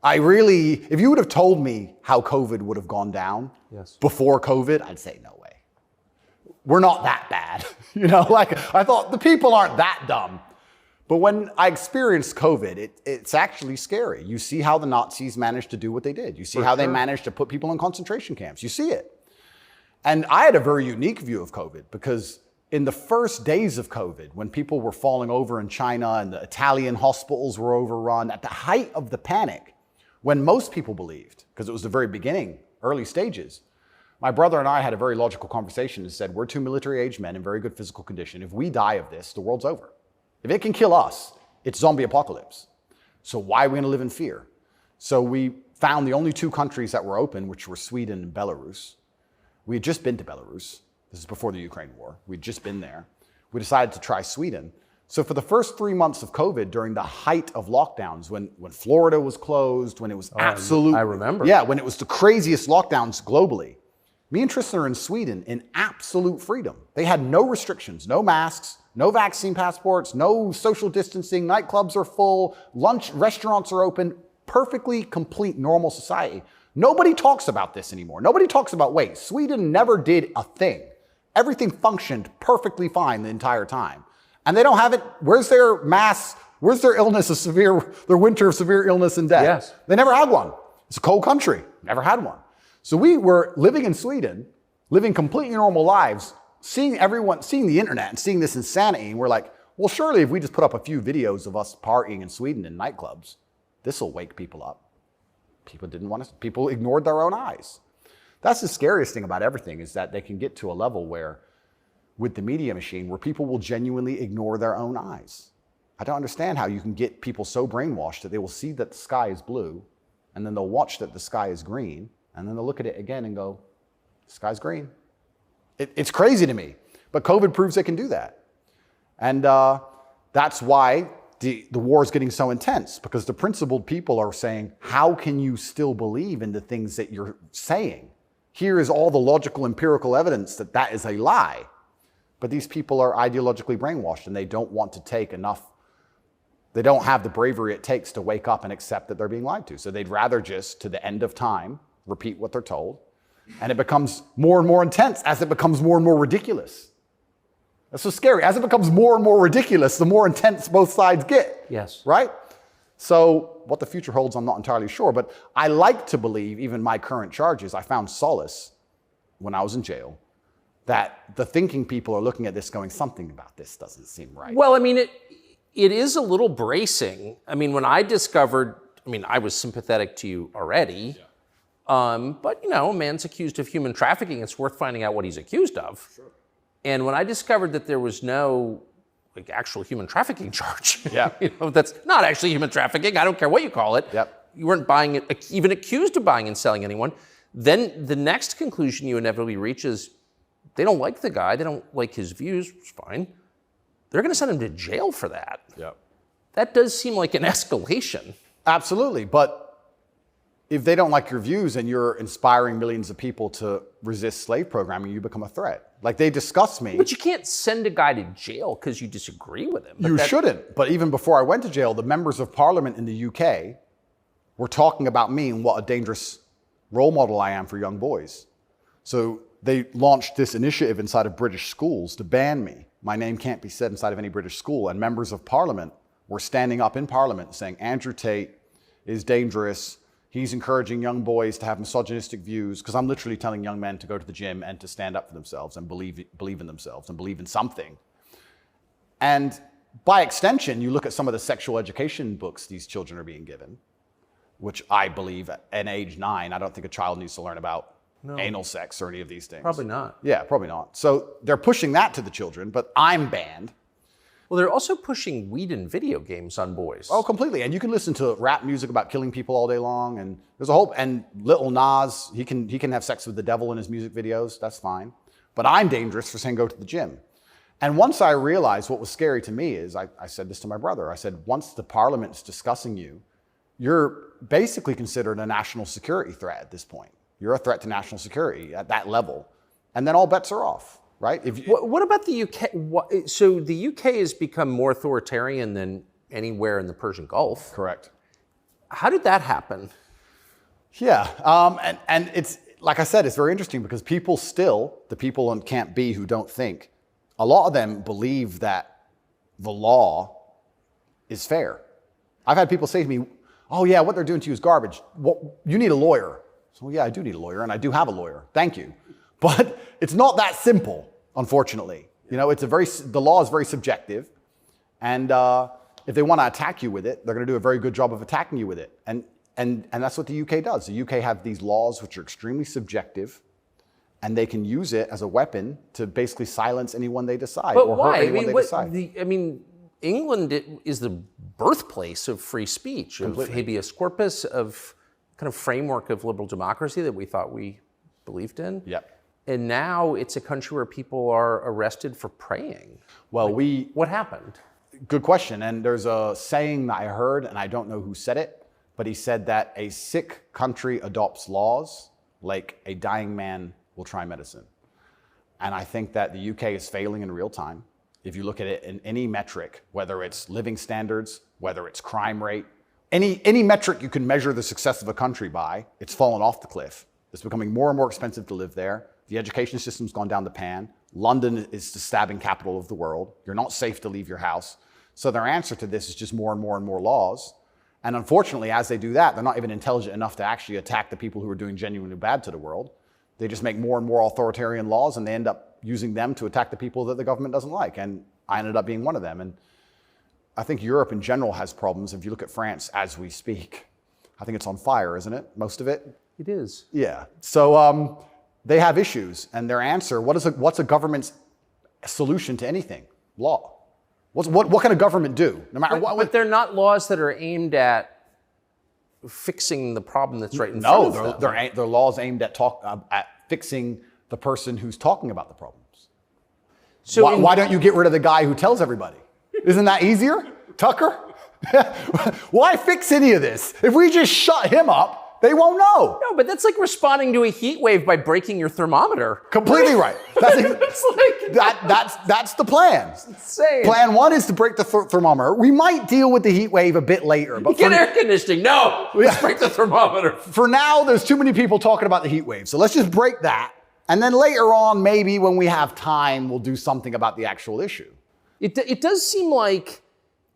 If you would have told me how COVID would have gone down before COVID, I'd say no way. We're not that bad. I thought the people aren't that dumb. But when I experienced COVID, it's actually scary. You see how the Nazis managed to do what they did. You see how they managed to put people in concentration camps. You see it. And I had a very unique view of COVID because in the first days of COVID, when people were falling over in China and the Italian hospitals were overrun, at the height of the panic, when most people believed, because it was the very beginning, early stages, my brother and I had a very logical conversation and said, we're two military-aged men in very good physical condition. If we die of this, the world's over. If it can kill us, it's zombie apocalypse. So why are we going to live in fear? So we found the only two countries that were open, which were Sweden and Belarus. We had just been to Belarus. This is before the Ukraine war. We'd just been there. We decided to try Sweden. So for the first 3 months of COVID, during the height of lockdowns, when Florida was closed, when it was I remember. Yeah, when it was the craziest lockdowns globally, me and Tristan are in Sweden in absolute freedom. They had no restrictions, no masks, no vaccine passports, no social distancing, nightclubs are full, restaurants are open, perfectly complete normal society. Nobody talks about this anymore. Nobody talks about, wait, Sweden never did a thing. Everything functioned perfectly fine the entire time. And they don't have it. Where's their illness of their winter of severe illness and death? Yes. They never had one. It's a cold country, never had one. So we were living in Sweden, living completely normal lives, seeing the internet and seeing this insanity. And we're like, well, surely if we just put up a few videos of us partying in Sweden in nightclubs, this will wake people up. People ignored their own eyes. That's the scariest thing about everything, is that they can get to a level where, with the media machine, where people will genuinely ignore their own eyes. I don't understand how you can get people so brainwashed that they will see that the sky is blue, and then they'll watch that the sky is green, and then they'll look at it again and go, the sky's green. It's crazy to me, but COVID proves they can do that. And that's why the war is getting so intense, because the principled people are saying, how can you still believe in the things that you're saying? Here is all the logical, empirical evidence that that is a lie. But these people are ideologically brainwashed, and they don't want to take enough. They don't have the bravery it takes to wake up and accept that they're being lied to. So they'd rather just, to the end of time, repeat what they're told. And it becomes more and more intense as it becomes more and more ridiculous. That's so scary. As it becomes more and more ridiculous, the more intense both sides get. Yes. Right? So what the future holds, I'm not entirely sure. But I like to believe, even my current charges, I found solace when I was in jail, that the thinking people are looking at this going, something about this doesn't seem right. Well, I mean, it is a little bracing. I mean, when I discovered, I was sympathetic to you already. Yeah. But, a man's accused of human trafficking. It's worth finding out what he's accused of. Sure. And when I discovered that there was no actual human trafficking charge, that's not actually human trafficking. I don't care what you call it. Yep. You weren't even accused of buying and selling anyone. Then the next conclusion you inevitably reach is they don't like the guy, they don't like his views, it's fine. They're going to send him to jail for that. Yep. That does seem like an escalation. Absolutely. But if they don't like your views and you're inspiring millions of people to resist slave programming, you become a threat. Like, they discuss me. But you can't send a guy to jail because you disagree with him. You shouldn't. But even before I went to jail, the members of parliament in the UK were talking about me and what a dangerous role model I am for young boys. So they launched this initiative inside of British schools to ban me. My name can't be said inside of any British school. And members of parliament were standing up in parliament saying, Andrew Tate is dangerous. He's encouraging young boys to have misogynistic views, because I'm literally telling young men to go to the gym and to stand up for themselves and believe in themselves and believe in something. And by extension, you look at some of the sexual education books these children are being given, which I believe at age 9, I don't think a child needs to learn about anal sex or any of these things. Probably not. Yeah, probably not. So they're pushing that to the children, but I'm banned. Well, they're also pushing weed and video games on boys. Oh, completely. And you can listen to rap music about killing people all day long. And there's a whole, and Lil Nas, he can have sex with the devil in his music videos. That's fine. But I'm dangerous for saying go to the gym. And once I realized what was scary to me is, I said this to my brother. I said, once the parliament's discussing you, you're basically considered a national security threat at this point. You're a threat to national security at that level. And then all bets are off. Right? What about the UK? So the UK has become more authoritarian than anywhere in the Persian Gulf. Correct. How did that happen? Yeah, and it's, like I said, it's very interesting because people still, the people in Camp B who don't think, a lot of them believe that the law is fair. I've had people say to me, oh yeah, what they're doing to you is garbage. You need a lawyer. So yeah, I do need a lawyer, and I do have a lawyer. Thank you. But it's not that simple, unfortunately. You know, the law is very subjective. And if they want to attack you with it, they're going to do a very good job of attacking you with it. And that's what the UK does. The UK have these laws which are extremely subjective, and they can use it as a weapon to basically silence anyone they decide. But or why? hurt anyone they decide. England is the birthplace of free speech, of habeas corpus, of kind of framework of liberal democracy that we thought we believed in. Yep. And now it's a country where people are arrested for praying. Well, what happened? Good question. And there's a saying that I heard, and I don't know who said it, but he said that a sick country adopts laws like a dying man will try medicine. And I think that the UK is failing in real time. If you look at it in any metric, whether it's living standards, whether it's crime rate, any metric you can measure the success of a country by, it's fallen off the cliff. It's becoming more and more expensive to live there. The education system's gone down the pan. London is the stabbing capital of the world. You're not safe to leave your house. So their answer to this is just more and more and more laws. And unfortunately, as they do that, they're not even intelligent enough to actually attack the people who are doing genuinely bad to the world. They just make more and more authoritarian laws, and they end up using them to attack the people that the government doesn't like. And I ended up being one of them. And I think Europe in general has problems. If you look at France as we speak, I think it's on fire, isn't it? Most of it? It is. Yeah. So they have issues, and their answer, what's a government's solution to anything? Law. What can a government do? No matter what. But they're not laws that are aimed at fixing the problem that's right in front of them. No, they're laws aimed at fixing the person who's talking about the problems. So why don't you get rid of the guy who tells everybody? Isn't that easier? Tucker? Why fix any of this? If we just shut him up, they won't know. No, but that's like responding to a heat wave by breaking your thermometer. Completely right. That's the plan. It's insane. Plan 1 is to break the thermometer. We might deal with the heat wave a bit later. But get air conditioning. No, let's break the thermometer. For now, there's too many people talking about the heat wave. So let's just break that. And then later on, maybe when we have time, we'll do something about the actual issue. It does seem like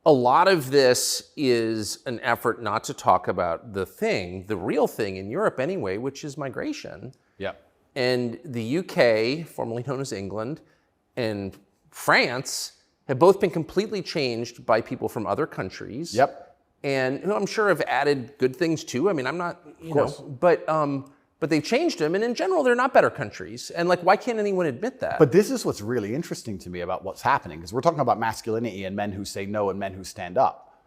a lot of this is an effort not to talk about the real thing in Europe anyway, which is migration. Yep. And the UK, formerly known as England, and France have both been completely changed by people from other countries. Yep. And who I'm sure have added good things too. I mean, I'm not, you know, but they've changed them, and in general, they're not better countries. And like, why can't anyone admit that? But this is what's really interesting to me about what's happening, because we're talking about masculinity and men who say no and men who stand up.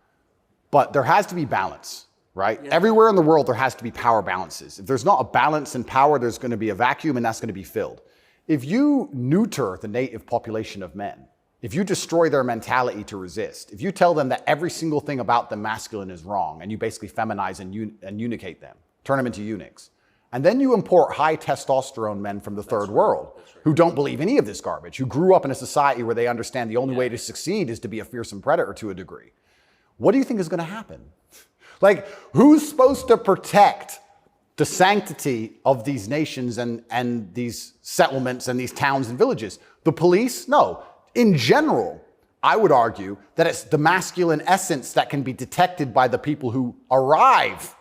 But there has to be balance. right? Yeah. Everywhere in the world, there has to be power balances. If there's not a balance in power, there's going to be a vacuum, and that's going to be filled. If you neuter the native population of men, if you destroy their mentality to resist, if you tell them that every single thing about them masculine is wrong, and you basically feminize and eunuchate them, turn them into eunuchs, and then you import high testosterone men from the third world who don't believe any of this garbage, who grew up in a society where they understand the only way to succeed is to be a fearsome predator to a degree. What do you think is going to happen? Like, who's supposed to protect the sanctity of these nations and these settlements and these towns and villages? The police? No. In general, I would argue that it's the masculine essence that can be detected by the people who arrive.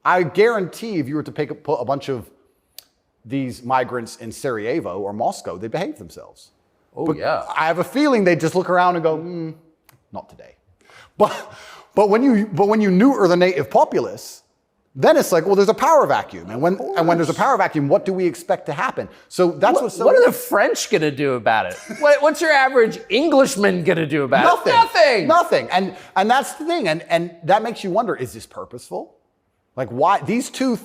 I guarantee if you were to put a bunch of these migrants in Sarajevo or Moscow, they behave themselves. Oh, but yeah. I have a feeling they just look around and go, not today. But when you neuter the native populace, then it's like, well, there's a power vacuum. And when there's a power vacuum, what do we expect to happen? So that's what are the French going to do about it? What's your average Englishman going to do about it? Nothing. And that's the thing. And that makes you wonder, is this purposeful? Like, why these two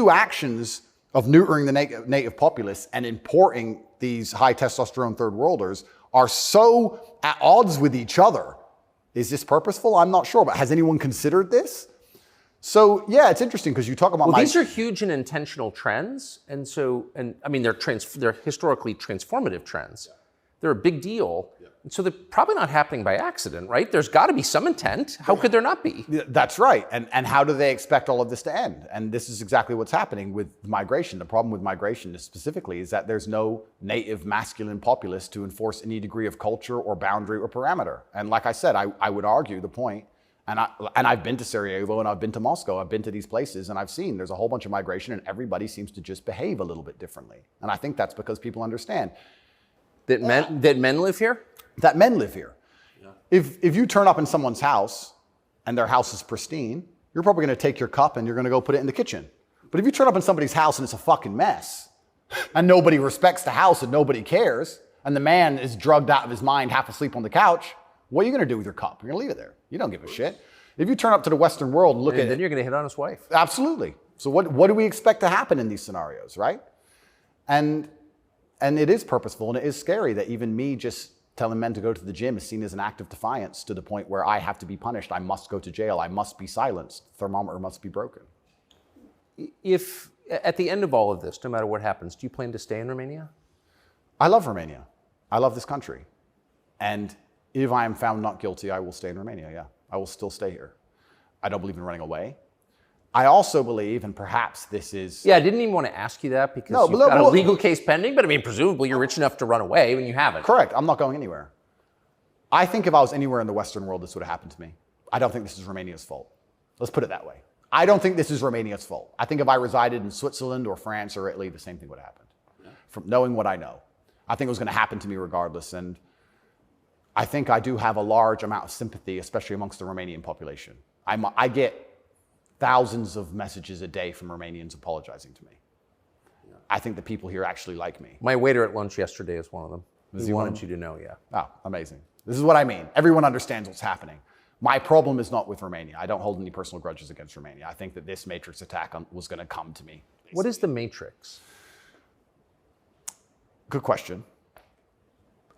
actions of neutering the native populace and importing these high testosterone third worlders are so at odds with each other. Is this purposeful? I'm not sure, but has anyone considered this? So yeah, it's interesting because you talk about these are huge and intentional trends, and I mean they're historically transformative trends. Yeah. They're a big deal, and so they're probably not happening by accident, right? There's got to be some intent. How could there not be? That's right. And how do they expect all of this to end? And this is exactly what's happening with migration. The problem with migration specifically is that there's no native masculine populace to enforce any degree of culture or boundary or parameter. And like I said, I would argue the point. And I've been to Sarajevo and I've been to Moscow. I've been to these places and I've seen there's a whole bunch of migration and everybody seems to just behave a little bit differently. And I think that's because people understand that men live here. That men live here. Yeah. If you turn up in someone's house and their house is pristine, you're probably going to take your cup and you're going to go put it in the kitchen. But if you turn up in somebody's house and it's a fucking mess, and nobody respects the house and nobody cares, and the man is drugged out of his mind, half asleep on the couch, what are you going to do with your cup? You're going to leave it there. You don't give a shit. If you turn up to the Western world and look at it, then you're going to hit on his wife. Absolutely. So what do we expect to happen in these scenarios, right? And it is purposeful and it is scary that even me just telling men to go to the gym is seen as an act of defiance to the point where I have to be punished. I must go to jail. I must be silenced. The thermometer must be broken. If at the end of all of this, no matter what happens, do you plan to stay in Romania? I love Romania. I love this country. And if I am found not guilty, I will stay in Romania, yeah. I will still stay here. I don't believe in running away. I also believe, and perhaps this is... Yeah, I didn't even want to ask you that because you've got a legal case pending, but I mean, presumably you're rich enough to run away when you haven't. Correct. I'm not going anywhere. I think if I was anywhere in the Western world, this would have happened to me. I don't think this is Romania's fault. Let's put it that way. I don't think this is Romania's fault. I think if I resided in Switzerland or France or Italy, the same thing would have happened. Yeah. From knowing what I know. I think it was going to happen to me regardless, and I think I do have a large amount of sympathy, especially amongst the Romanian population. I get thousands of messages a day from Romanians apologizing to me. Yeah. I think the people here actually like me. My waiter at lunch yesterday is one of them. He wanted you to know, yeah. Oh, amazing. This is what I mean. Everyone understands what's happening. My problem is not with Romania. I don't hold any personal grudges against Romania. I think that this Matrix attack was going to come to me. Basically. What is the Matrix? Good question.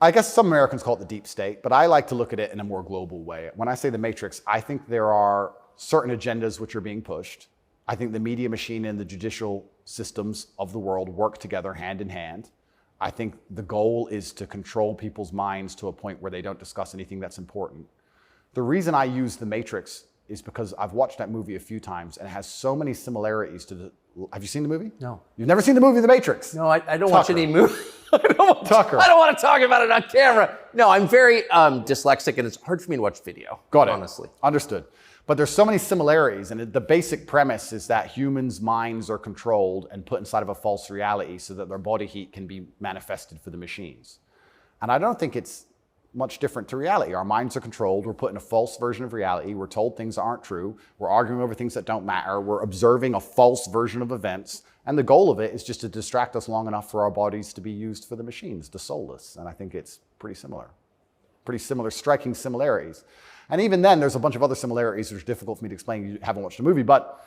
I guess some Americans call it the deep state, but I like to look at it in a more global way. When I say the Matrix, I think there are certain agendas which are being pushed. I think the media machine and the judicial systems of the world work together hand in hand. I think the goal is to control people's minds to a point where they don't discuss anything that's important. The reason I use the Matrix is because I've watched that movie a few times and it has so many similarities to the... Have you seen the movie? No. You've never seen the movie The Matrix? No, I don't watch any movie. I don't want to talk about it on camera. No, I'm very dyslexic and it's hard for me to watch video. Got it. Honestly. Understood. But there's so many similarities, and the basic premise is that humans' minds are controlled and put inside of a false reality so that their body heat can be manifested for the machines. And I don't think it's much different to reality. Our minds are controlled. We're put in a false version of reality. We're told things aren't true. We're arguing over things that don't matter. We're observing a false version of events. And the goal of it is just to distract us long enough for our bodies to be used for the machines, the soulless. And I think it's pretty similar, striking similarities. And even then, there's a bunch of other similarities which are difficult for me to explain. You haven't watched the movie, but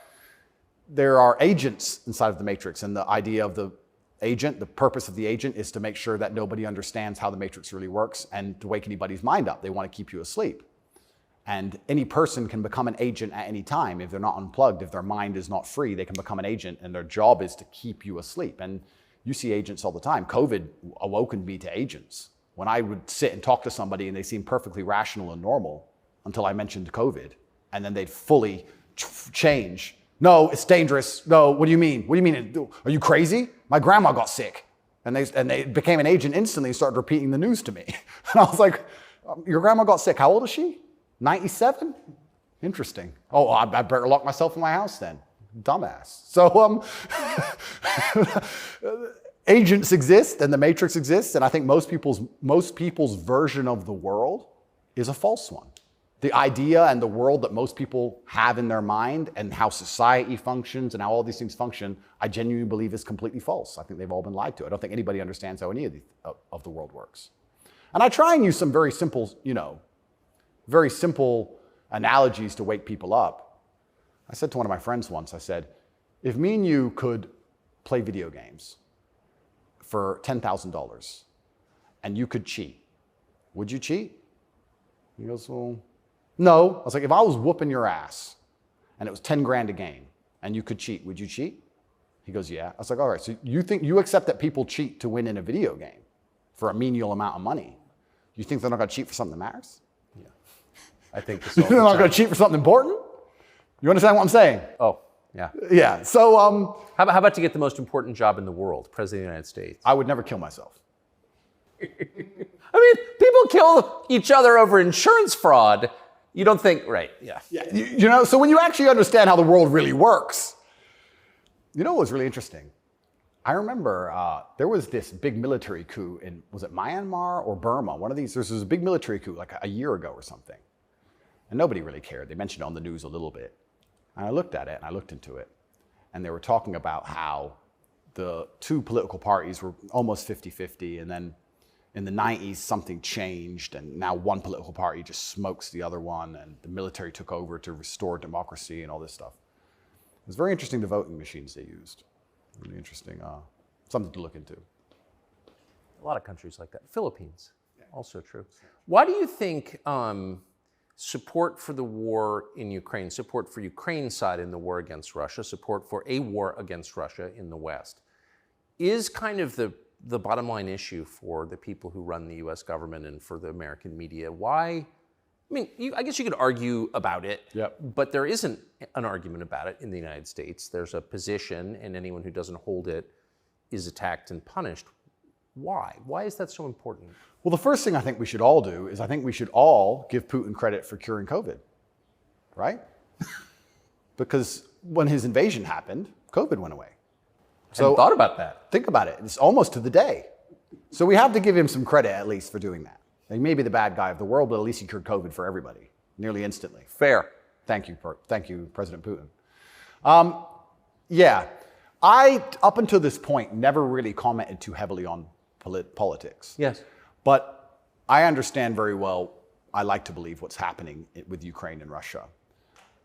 there are agents inside of the Matrix, and the idea of the agent, the purpose of the agent is to make sure that nobody understands how the Matrix really works and to wake anybody's mind up. They want to keep you asleep. And any person can become an agent at any time. If they're not unplugged, if their mind is not free, they can become an agent, and their job is to keep you asleep. And you see agents all the time. COVID awoken me to agents. When I would sit and talk to somebody and they seemed perfectly rational and normal until I mentioned COVID, and then they'd fully change. No, it's dangerous. No, what do you mean? What do you mean? Are you crazy? My grandma got sick. And they became an agent instantly and started repeating the news to me. And I was like, your grandma got sick. How old is she? 97? Interesting. Oh, I better lock myself in my house then. Dumbass. So agents exist and the Matrix exists, and I think most people's version of the world is a false one. The idea and the world that most people have in their mind and how society functions and how all these things function, I genuinely believe is completely false. I think they've all been lied to. I don't think anybody understands how any of the world works. And I try and use some very simple, very simple analogies to wake people up. I said to one of my friends once, I said, if me and you could play video games for $10,000 and you could cheat, would you cheat? He goes, well, no. I was like, if I was whooping your ass and it was 10 grand a game and you could cheat, would you cheat? He goes, yeah. I was like, all right, so you accept that people cheat to win in a video game for a menial amount of money. You think they're not going to cheat for something that matters? Yeah. I think this they're not going to cheat for something important? You understand what I'm saying? Oh, yeah. Yeah. So, how about to get the most important job in the world, President of the United States? I would never kill myself. I mean, people kill each other over insurance fraud. You don't think, right? Yeah. Yeah. So when you actually understand how the world really works, what was really interesting? I remember there was this big military coup in, was it Myanmar or Burma? One of these, there was a big military coup like a year ago or something. And nobody really cared. They mentioned it on the news a little bit. And I looked at it and I looked into it. And they were talking about how the two political parties were almost 50-50. And then in the 90s, something changed. And now one political party just smokes the other one. And the military took over to restore democracy and all this stuff. It was very interesting, the voting machines they used. Really interesting, something to look into. A lot of countries like that. Philippines, also true. Why do you think support for the war in Ukraine, support for Ukraine's side in the war against Russia, support for a war against Russia in the West, is kind of the bottom line issue for the people who run the US government and for the American media? Why? I mean, I guess you could argue about it, but there isn't an argument about it in the United States. There's a position, and anyone who doesn't hold it is attacked and punished. Why? Why is that so important? Well, the first thing I think we should all do is I think we should all give Putin credit for curing COVID, right? Because when his invasion happened, COVID went away. So thought about that. Think about it. It's almost to the day. So we have to give him some credit at least for doing that. He may be the bad guy of the world, but at least he cured COVID for everybody, nearly instantly. Fair. Thank you, President Putin. I, up until this point, never really commented too heavily on politics. Yes. But I understand very well, I like to believe what's happening with Ukraine and Russia.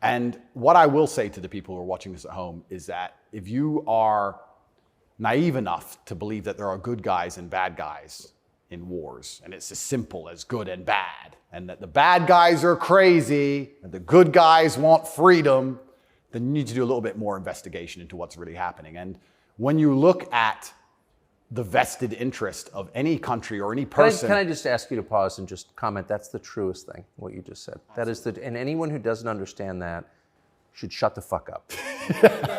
And what I will say to the people who are watching this at home is that if you are naive enough to believe that there are good guys and bad guys in wars, and it's as simple as good and bad, and that the bad guys are crazy and the good guys want freedom, then you need to do a little bit more investigation into what's really happening. And when you look at the vested interest of any country or any person... Can I just ask you to pause and just comment? That's the truest thing, what you just said. That is and anyone who doesn't understand that should shut the fuck up.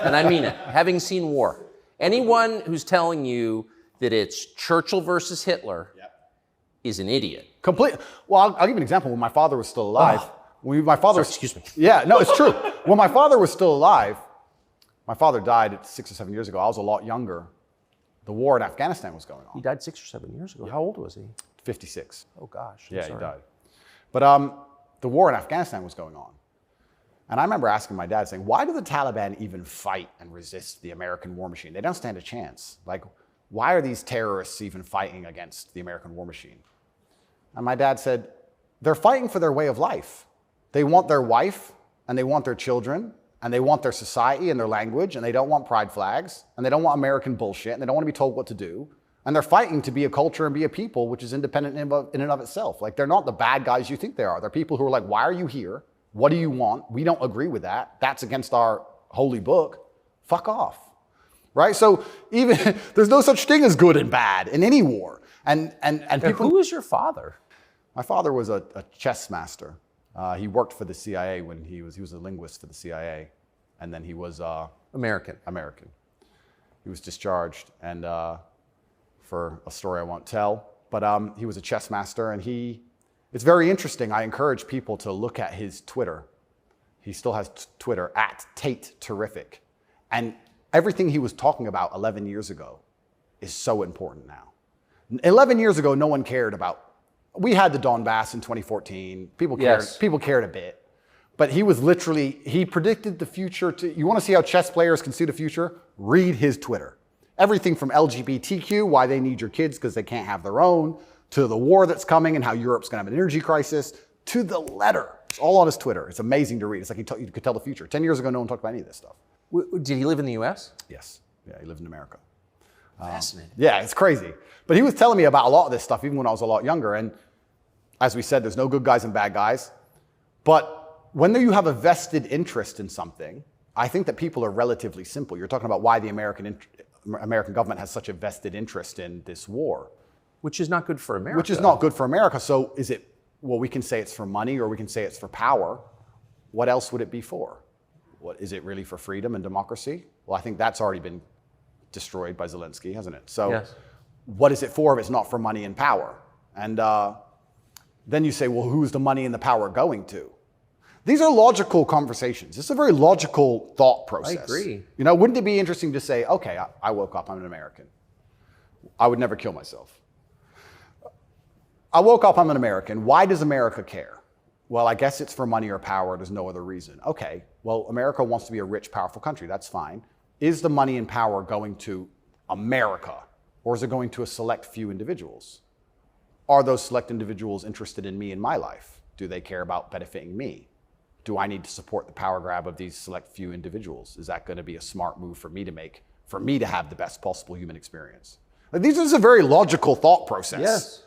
And I mean it. Having seen war, anyone who's telling you that it's Churchill versus Hitler is an idiot. Well, I'll give you an example. When my father was still alive, Excuse me. Yeah, no, it's true. When my father was still alive, my father died 6 or 7 years ago. I was a lot younger. The war in Afghanistan was going on. He died 6 or 7 years ago. How old was he? 56. Oh gosh. Yeah, he died. But the war in Afghanistan was going on. And I remember asking my dad, saying, why do the Taliban even fight and resist the American war machine? They don't stand a chance. Like, why are these terrorists even fighting against the American war machine? And my dad said, they're fighting for their way of life. They want their wife, and they want their children, and they want their society and their language, and they don't want pride flags, and they don't want American bullshit, and they don't want to be told what to do. And they're fighting to be a culture and be a people which is independent in and of itself. Like, they're not the bad guys you think they are. They're people who are like, why are you here? What do you want? We don't agree with that. That's against our holy book. Fuck off. Right? So even there's no such thing as good and bad in any war. And people. Who is your father? My father was a chess master. He worked for the CIA when he was a linguist for the CIA, and then he was American. He was discharged, and for a story I won't tell, but he was a chess master, and it's very interesting. I encourage people to look at his Twitter. He still has Twitter at Tate Terrific, and everything he was talking about 11 years ago is so important now. 11 years ago, no one cared about. We had the Donbass in 2014. People cared. Yes. People cared a bit. But he predicted the future. You want to see how chess players can see the future? Read his Twitter. Everything from LGBTQ, why they need your kids because they can't have their own, to the war that's coming and how Europe's going to have an energy crisis, to the letter. It's all on his Twitter. It's amazing to read. It's like you could tell the future. 10 years ago, no one talked about any of this stuff. Did he live in the U.S.? Yes. Yeah, he lived in America. Fascinating. Yeah, it's crazy. But he was telling me about a lot of this stuff even when I was a lot younger. And as we said, there's no good guys and bad guys. But when you have a vested interest in something, I think that people are relatively simple. You're talking about why the American government has such a vested interest in this war. Which is not good for America. Which is not good for America. So is it, well, we can say it's for money or we can say it's for power. What else would it be for? What, is it really for freedom and democracy? Well, I think that's already been destroyed by Zelensky, hasn't it? So yes. What is it for if it's not for money and power? And then you say, well, who's the money and the power going to? These are logical conversations. It's a very logical thought process. I agree. You know, wouldn't it be interesting to say, okay, I woke up, I'm an American. I would never kill myself. I woke up, I'm an American. Why does America care? Well, I guess it's for money or power. There's no other reason. Okay, well, America wants to be a rich, powerful country. That's fine. Is the money and power going to America, or is it going to a select few individuals? Are those select individuals interested in me and my life? Do they care about benefiting me? Do I need to support the power grab of these select few individuals? Is that going to be a smart move for me to make, for me to have the best possible human experience? Like, this is a very logical thought process. Yes.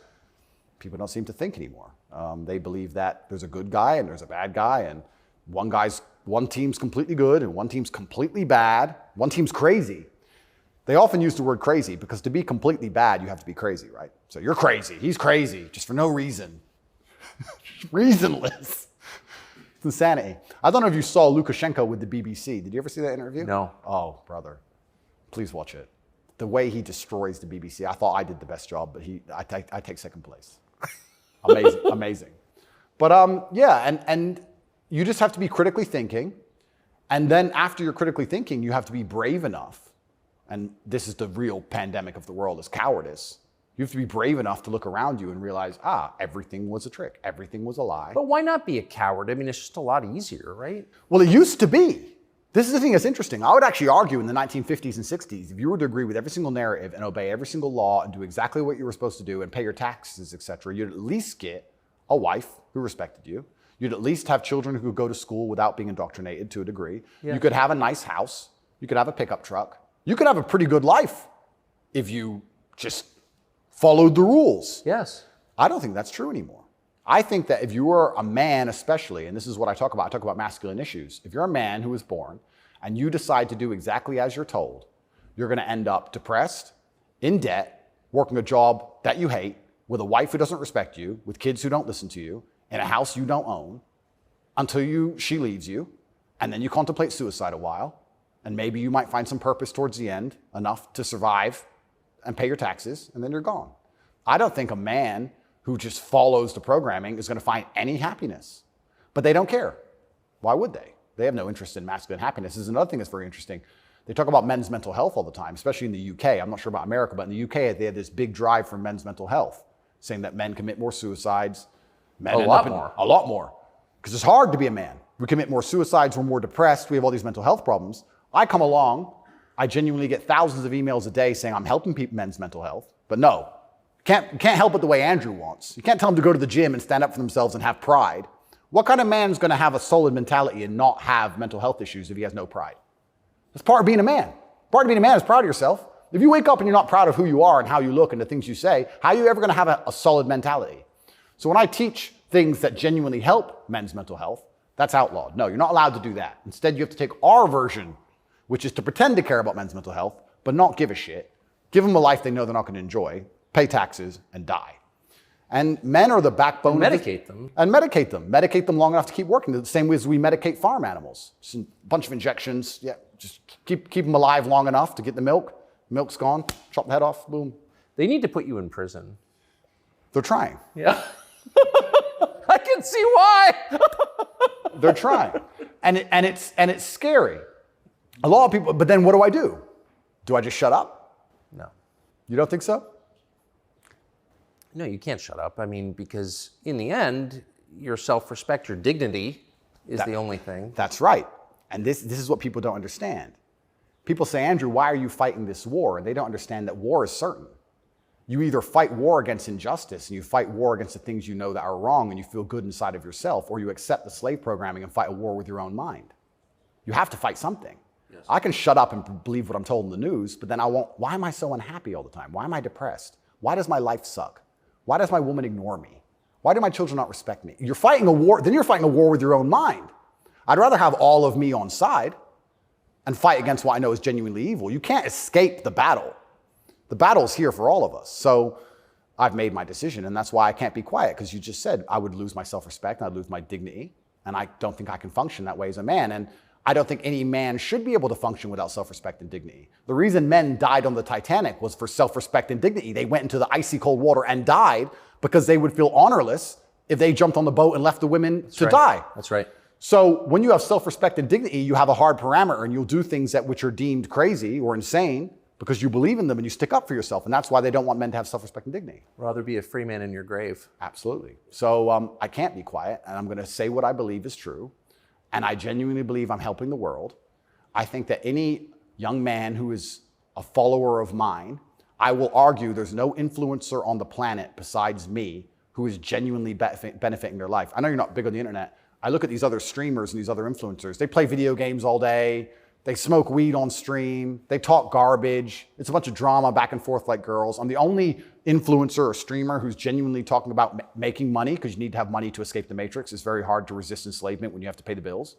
People don't seem to think anymore. They believe that there's a good guy and there's a bad guy, and one team's completely good and one team's completely bad. One team's crazy. They often use the word crazy because to be completely bad, you have to be crazy, right? So you're crazy, he's crazy, just for no reason. Reasonless. It's insanity. I don't know if you saw Lukashenko with the BBC. Did you ever see that interview? No. Oh, brother. Please watch it. The way he destroys the BBC. I thought I did the best job, but I take second place. Amazing, amazing. But yeah, and you just have to be critically thinking. And then after you're critically thinking, you have to be brave enough. And this is the real pandemic of the world, is cowardice. You have to be brave enough to look around you and realize, everything was a trick. Everything was a lie. But why not be a coward? I mean, it's just a lot easier, right? Well, it used to be. This is the thing that's interesting. I would actually argue in the 1950s and 60s, if you were to agree with every single narrative and obey every single law and do exactly what you were supposed to do and pay your taxes, etc., you'd at least get a wife who respected you. You'd at least have children who could go to school without being indoctrinated to a degree. Yes. You could have a nice house. You could have a pickup truck. You could have a pretty good life if you just followed the rules. Yes. I don't think that's true anymore. I think that if you are a man especially, and this is what I talk about masculine issues. If you're a man who was born and you decide to do exactly as you're told, you're going to end up depressed, in debt, working a job that you hate, with a wife who doesn't respect you, with kids who don't listen to you, in a house you don't own, until she leaves you, and then you contemplate suicide a while, and maybe you might find some purpose towards the end, enough to survive and pay your taxes, and then you're gone. I don't think a man who just follows the programming is going to find any happiness. But they don't care. Why would they? They have no interest in masculine happiness. This is another thing that's very interesting. They talk about men's mental health all the time, especially in the UK. I'm not sure about America, but in the UK, they had this big drive for men's mental health, saying that men commit more suicides. A lot more. Because it's hard to be a man. We commit more suicides, we're more depressed, we have all these mental health problems. I come along, I genuinely get thousands of emails a day saying I'm helping men's mental health, but you can't help it the way Andrew wants. You can't tell them to go to the gym and stand up for themselves and have pride. What kind of man's going to have a solid mentality and not have mental health issues if he has no pride? That's part of being a man. Part of being a man is proud of yourself. If you wake up and you're not proud of who you are and how you look and the things you say, how are you ever going to have a solid mentality? So when I teach things that genuinely help men's mental health, that's outlawed. No, you're not allowed to do that. Instead, you have to take our version, which is to pretend to care about men's mental health, but not give a shit. Give them a life they know they're not going to enjoy, pay taxes, and die. And men are the backbone. And medicate them. And medicate them. Medicate them long enough to keep working. The same way as we medicate farm animals. Just a bunch of injections. Yeah, just keep them alive long enough to get the milk. Milk's gone. Chop the head off. Boom. They need to put you in prison. They're trying. Yeah. I can see why. They're trying. And it's scary. A lot of people, but then what do? Do I just shut up? No. You don't think so? No, you can't shut up. I mean, because in the end, your self-respect, your dignity is the only thing. That's right. And this is what people don't understand. People say, Andrew, why are you fighting this war? And they don't understand that war is certain. You either fight war against injustice and you fight war against the things you know that are wrong and you feel good inside of yourself, or you accept the slave programming and fight a war with your own mind. You have to fight something. Yes. I can shut up and believe what I'm told in the news, but then why am I so unhappy all the time? Why am I depressed? Why does my life suck? Why does my woman ignore me? Why do my children not respect me? You're fighting a war, then you're fighting a war with your own mind. I'd rather have all of me on side and fight against what I know is genuinely evil. You can't escape the battle. The battle's here for all of us. So I've made my decision, and that's why I can't be quiet, because you just said I would lose my self-respect, and I'd lose my dignity, and I don't think I can function that way as a man. And I don't think any man should be able to function without self-respect and dignity. The reason men died on the Titanic was for self-respect and dignity. They went into the icy cold water and died because they would feel honorless if they jumped on the boat and left the women to die. That's right. So when you have self-respect and dignity, you have a hard parameter, and you'll do things which are deemed crazy or insane because you believe in them and you stick up for yourself. And that's why they don't want men to have self-respect and dignity. Rather be a free man in your grave. Absolutely. So I can't be quiet, and I'm going to say what I believe is true. And I genuinely believe I'm helping the world. I think that any young man who is a follower of mine, I will argue there's no influencer on the planet besides me who is genuinely benefiting their life. I know you're not big on the internet. I look at these other streamers and these other influencers. They play video games all day. They smoke weed on stream. They talk garbage. It's a bunch of drama back and forth like girls. I'm the only influencer or streamer who's genuinely talking about making money, because you need to have money to escape the matrix. It's very hard to resist enslavement when you have to pay the bills.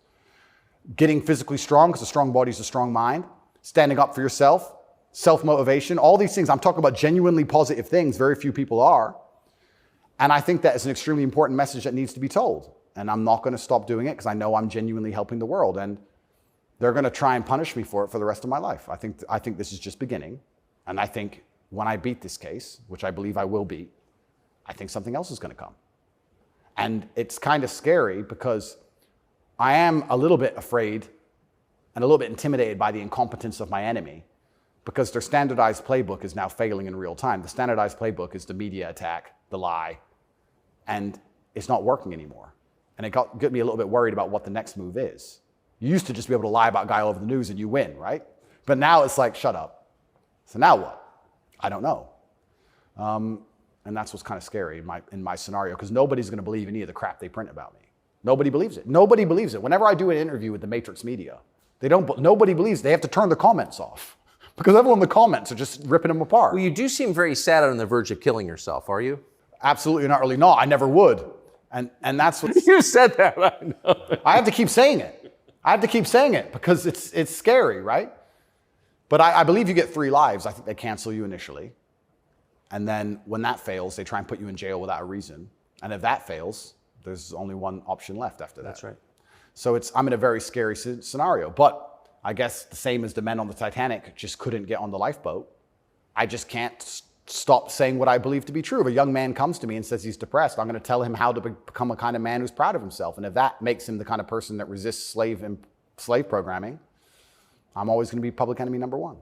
Getting physically strong, because a strong body is a strong mind. Standing up for yourself. Self-motivation. All these things. I'm talking about genuinely positive things. Very few people are. And I think that is an extremely important message that needs to be told. And I'm not going to stop doing it because I know I'm genuinely helping the world. And they're going to try and punish me for it for the rest of my life. I think this is just beginning. And I think when I beat this case, which I believe I will beat, I think something else is going to come. And it's kind of scary because I am a little bit afraid and a little bit intimidated by the incompetence of my enemy, because their standardized playbook is now failing in real time. The standardized playbook is the media attack, the lie, and it's not working anymore. And it got me a little bit worried about what the next move is. You used to just be able to lie about a guy all over the news and you win, right? But now it's like, shut up. So now what? I don't know. And that's what's kind of scary in my scenario, because nobody's going to believe any of the crap they print about me. Nobody believes it. Nobody believes it. Whenever I do an interview with the Matrix media, nobody believes it. They have to turn the comments off because everyone in the comments are just ripping them apart. Well, you do seem very sad on the verge of killing yourself, are you? Absolutely not, really not. I never would. And that's what you said that. I know. I have to keep saying it. I have to keep saying it because it's scary, right? But I believe you get 3 lives. I think they cancel you initially. And then when that fails, they try and put you in jail without a reason. And if that fails, there's only one option left after that. That's right. So I'm in a very scary scenario. But I guess the same as the men on the Titanic just couldn't get on the lifeboat. I just can't stop saying what I believe to be true. If a young man comes to me and says he's depressed, I'm going to tell him how to become a kind of man who's proud of himself. And if that makes him the kind of person that resists slave programming, I'm always going to be public enemy number 1.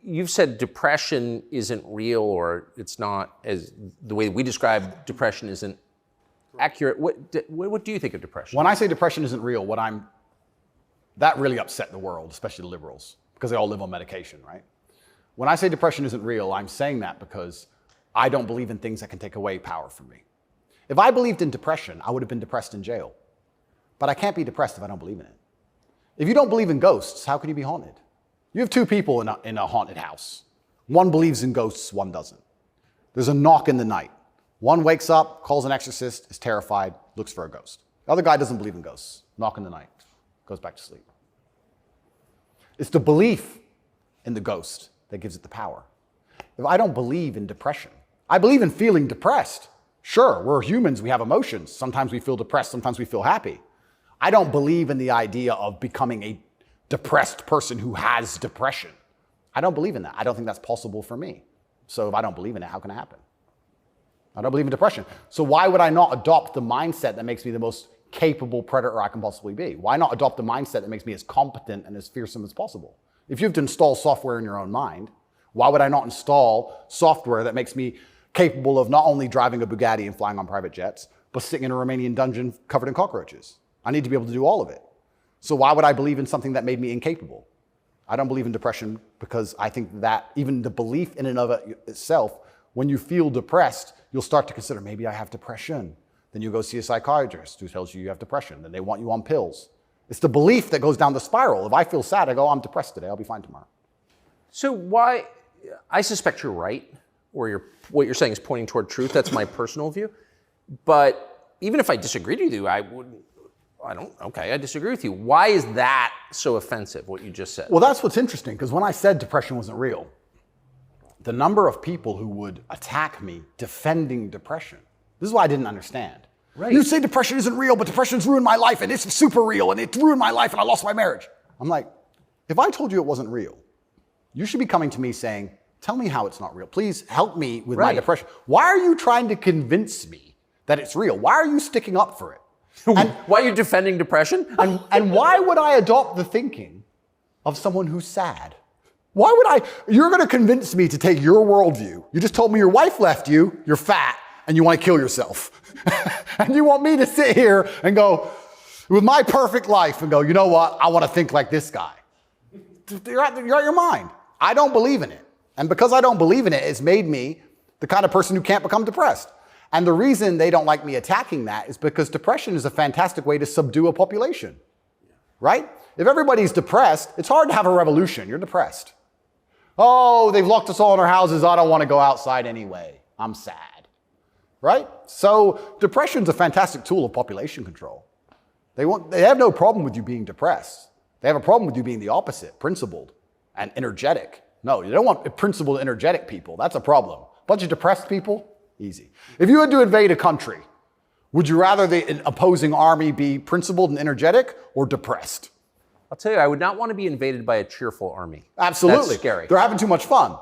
You've said depression isn't real, or it's not, as the way we describe depression isn't accurate. What do you think of depression? When I say depression isn't real, that really upset the world, especially the liberals, because they all live on medication, right? When I say depression isn't real, I'm saying that because I don't believe in things that can take away power from me. If I believed in depression, I would have been depressed in jail. But I can't be depressed if I don't believe in it. If you don't believe in ghosts, how can you be haunted? You have two people in a haunted house. One believes in ghosts, one doesn't. There's a knock in the night. One wakes up, calls an exorcist, is terrified, looks for a ghost. The other guy doesn't believe in ghosts. Knock in the night, goes back to sleep. It's the belief in the ghost that gives it the power. If I don't believe in depression, I believe in feeling depressed. Sure, we're humans, we have emotions. Sometimes we feel depressed, sometimes we feel happy. I don't believe in the idea of becoming a depressed person who has depression. I don't believe in that. I don't think that's possible for me. So if I don't believe in it, how can it happen? I don't believe in depression. So why would I not adopt the mindset that makes me the most capable predator I can possibly be? Why not adopt the mindset that makes me as competent and as fearsome as possible? If you have to install software in your own mind, why would I not install software that makes me capable of not only driving a Bugatti and flying on private jets, but sitting in a Romanian dungeon covered in cockroaches? I need to be able to do all of it. So why would I believe in something that made me incapable? I don't believe in depression because I think that even the belief in and of itself, when you feel depressed, you'll start to consider, maybe I have depression. Then you go see a psychiatrist who tells you you have depression. Then they want you on pills. It's the belief that goes down the spiral. If I feel sad, I go, I'm depressed today. I'll be fine tomorrow. So why, I suspect you're right, or what you're saying is pointing toward truth. That's my personal view. But even if I disagreed with you, I disagree with you. Why is that so offensive, what you just said? Well, that's what's interesting, because when I said depression wasn't real, the number of people who would attack me defending depression, this is what I didn't understand. Right. You say depression isn't real, but depression's ruined my life, and it's super real, and it ruined my life, and I lost my marriage. I'm like, if I told you it wasn't real, you should be coming to me saying, tell me how it's not real. Please help me with my depression. Why are you trying to convince me that it's real? Why are you sticking up for it? And why are you defending depression? And why would I adopt the thinking of someone who's sad? Why would you're going to convince me to take your worldview. You just told me your wife left you, you're fat, and you want to kill yourself. And you want me to sit here and go, with my perfect life, and go, you know what, I want to think like this guy. You're out your mind. I don't believe in it. And because I don't believe in it, it's made me the kind of person who can't become depressed. And the reason they don't like me attacking that is because depression is a fantastic way to subdue a population, right? If everybody's depressed, it's hard to have a revolution. You're depressed. Oh, they've locked us all in our houses. I don't want to go outside anyway. I'm sad, right? So depression's a fantastic tool of population control. They have no problem with you being depressed. They have a problem with you being the opposite, principled and energetic. No, you don't want principled, energetic people. That's a problem. A bunch of depressed people, easy. If you had to invade a country, would you rather the opposing army be principled and energetic or depressed? I'll tell you, I would not want to be invaded by a cheerful army. Absolutely. That's scary. They're having too much fun,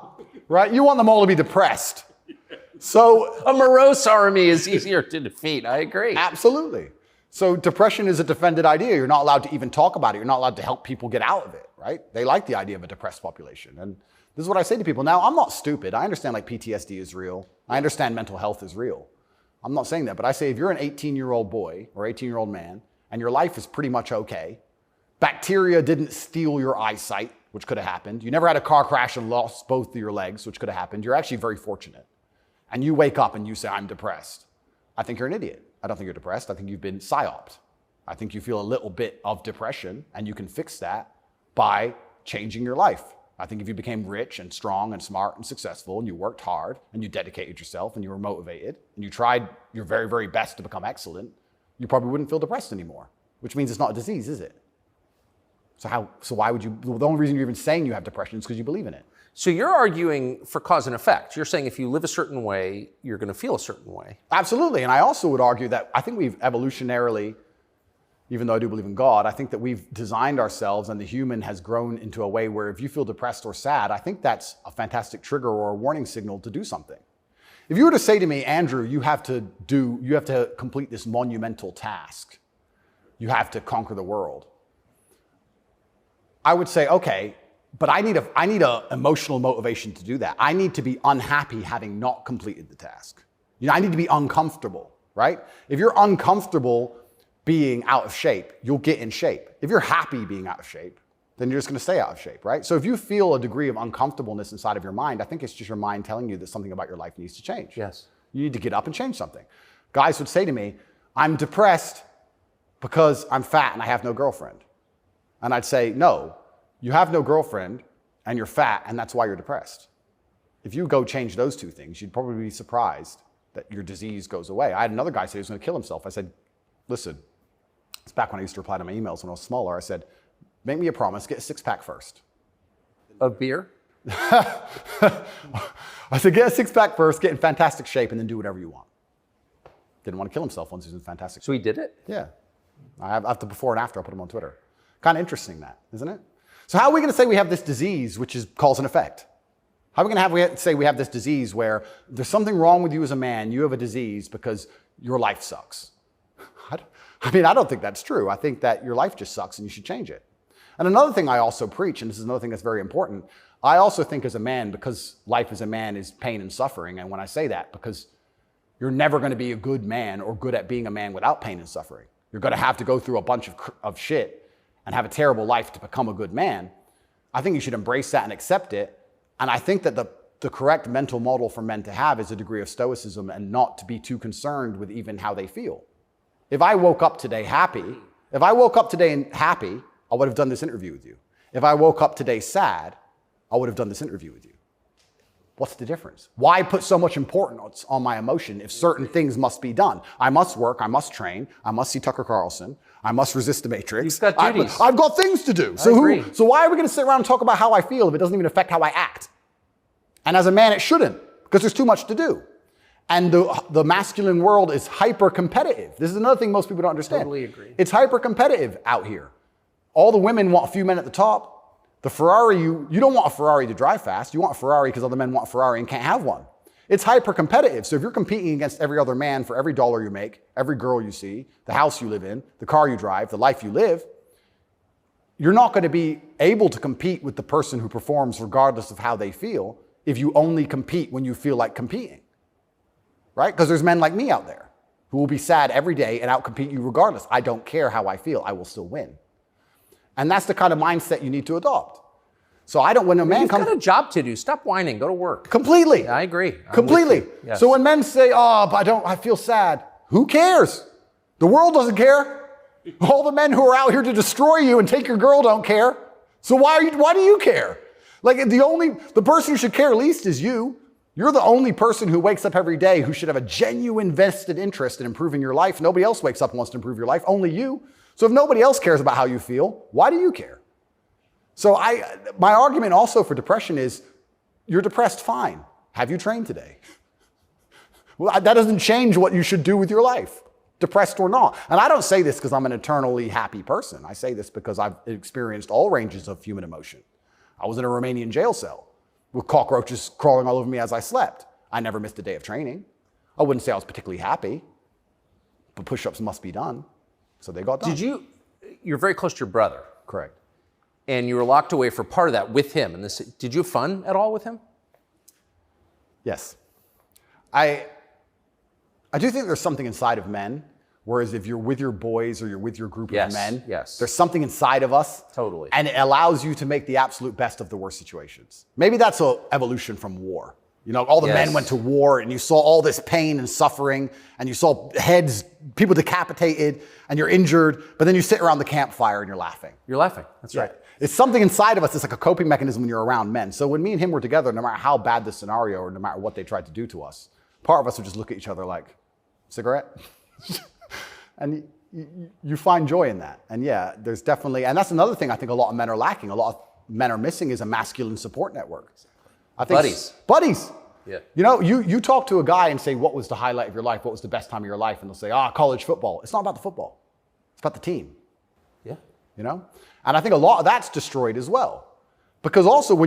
right? You want them all to be depressed. So a morose army is easier to defeat. I agree. Absolutely. So depression is a defended idea. You're not allowed to even talk about it. You're not allowed to help people get out of it, right? They like the idea of a depressed population. And this is what I say to people. Now, I'm not stupid. I understand like PTSD is real. I understand mental health is real. I'm not saying that, but I say if you're an 18-year-old boy or 18-year-old man and your life is pretty much okay, bacteria didn't steal your eyesight, which could have happened. You never had a car crash and lost both of your legs, which could have happened. You're actually very fortunate. And you wake up and you say, I'm depressed. I think you're an idiot. I don't think you're depressed. I think you've been psyoped. I think you feel a little bit of depression and you can fix that by changing your life. I think if you became rich and strong and smart and successful and you worked hard and you dedicated yourself and you were motivated and you tried your very, very best to become excellent, you probably wouldn't feel depressed anymore, which means it's not a disease, is it? So why would you, the only reason you're even saying you have depression is because you believe in it. So you're arguing for cause and effect. You're saying if you live a certain way, you're going to feel a certain way. Absolutely. And I also would argue that I think we've evolutionarily, even though I do believe in God, I think that we've designed ourselves and the human has grown into a way where if you feel depressed or sad, I think that's a fantastic trigger or a warning signal to do something. If you were to say to me, Andrew, you have to complete this monumental task. You have to conquer the world. I would say, okay, but I need a emotional motivation to do that. I need to be unhappy having not completed the task. I need to be uncomfortable, right? If you're uncomfortable being out of shape, you'll get in shape. If you're happy being out of shape, then you're just going to stay out of shape, right? So if you feel a degree of uncomfortableness inside of your mind, I think it's just your mind telling you that something about your life needs to change. Yes. You need to get up and change something. Guys would say to me, I'm depressed because I'm fat and I have no girlfriend. And I'd say, no, you have no girlfriend and you're fat and that's why you're depressed. If you go change those two things, you'd probably be surprised that your disease goes away. I had another guy say he was going to kill himself. I said, listen, it's back when I used to reply to my emails when I was smaller. I said, make me a promise, get a six-pack first. Of beer? I said, get a six-pack first, get in fantastic shape, and then do whatever you want. Didn't want to kill himself once he was in fantastic shape. So he did it? Yeah. I have the before and after. I'll put them on Twitter. Kind of interesting that, isn't it? So how are we going to say we have this disease, which is cause and effect? How are we going to say we have this disease where there's something wrong with you as a man, you have a disease because your life sucks? I don't think that's true. I think that your life just sucks and you should change it. And another thing I also preach, and this is another thing that's very important, I also think as a man, because life as a man is pain and suffering, and when I say that, because you're never going to be a good man or good at being a man without pain and suffering. You're going to have to go through a bunch of shit and have a terrible life to become a good man. I think you should embrace that and accept it. And I think that the correct mental model for men to have is a degree of stoicism and not to be too concerned with even how they feel. If I woke up today happy, I would have done this interview with you. If I woke up today sad, I would have done this interview with you. What's the difference? Why put so much importance on my emotion if certain things must be done? I must work, I must train, I must see Tucker Carlson, I must resist the Matrix. You've got duties. I've got things to do. So why are we going to sit around and talk about how I feel if it doesn't even affect how I act? And as a man, it shouldn't, because there's too much to do. And the masculine world is hyper-competitive. This is another thing most people don't understand. Totally agree. It's hyper-competitive out here. All the women want a few men at the top. The Ferrari, you don't want a Ferrari to drive fast. You want a Ferrari because other men want a Ferrari and can't have one. It's hyper-competitive. So if you're competing against every other man for every dollar you make, every girl you see, the house you live in, the car you drive, the life you live, you're not going to be able to compete with the person who performs regardless of how they feel if you only compete when you feel like competing. Right? Because there's men like me out there who will be sad every day and outcompete you regardless. I don't care how I feel. I will still win. And that's the kind of mindset you need to adopt. So when a man comes... You've got a job to do. Stop whining. Go to work. Completely. Yeah, I agree. Completely. Yes. So when men say, but I feel sad. Who cares? The world doesn't care. All the men who are out here to destroy you and take your girl don't care. So why do you care? Like the person who should care least is you. You're the only person who wakes up every day who should have a genuine vested interest in improving your life. Nobody else wakes up and wants to improve your life, only you. So if nobody else cares about how you feel, why do you care? So my argument also for depression is, you're depressed, fine. Have you trained today? Well, that doesn't change what you should do with your life, depressed or not. And I don't say this because I'm an eternally happy person. I say this because I've experienced all ranges of human emotion. I was in a Romanian jail cell with cockroaches crawling all over me as I slept. I never missed a day of training. I wouldn't say I was particularly happy, but push-ups must be done. So they got done. You're very close to your brother. Correct. And you were locked away for part of that with him. And did you have fun at all with him? Yes. I do think there's something inside of men, whereas if you're with your boys or you're with your group of men, there's something inside of us. Totally. And it allows you to make the absolute best of the worst situations. Maybe that's an evolution from war. You know, all the men went to war and you saw all this pain and suffering and you saw heads, people decapitated and you're injured, but then you sit around the campfire and you're laughing. You're laughing. That's right. It's something inside of us. It's like a coping mechanism when you're around men. So when me and him were together, no matter how bad the scenario or no matter what they tried to do to us, part of us would just look at each other like, cigarette? And you find joy in that. And yeah, there's definitely, and that's another thing I think a lot of men are lacking. A lot of men are missing is a masculine support network. I think buddies. Yeah. You know, you talk to a guy and say, what was the highlight of your life? What was the best time of your life? And they'll say, college football. It's not about the football. It's about the team. Yeah. You know? And I think a lot of that's destroyed as well. Because also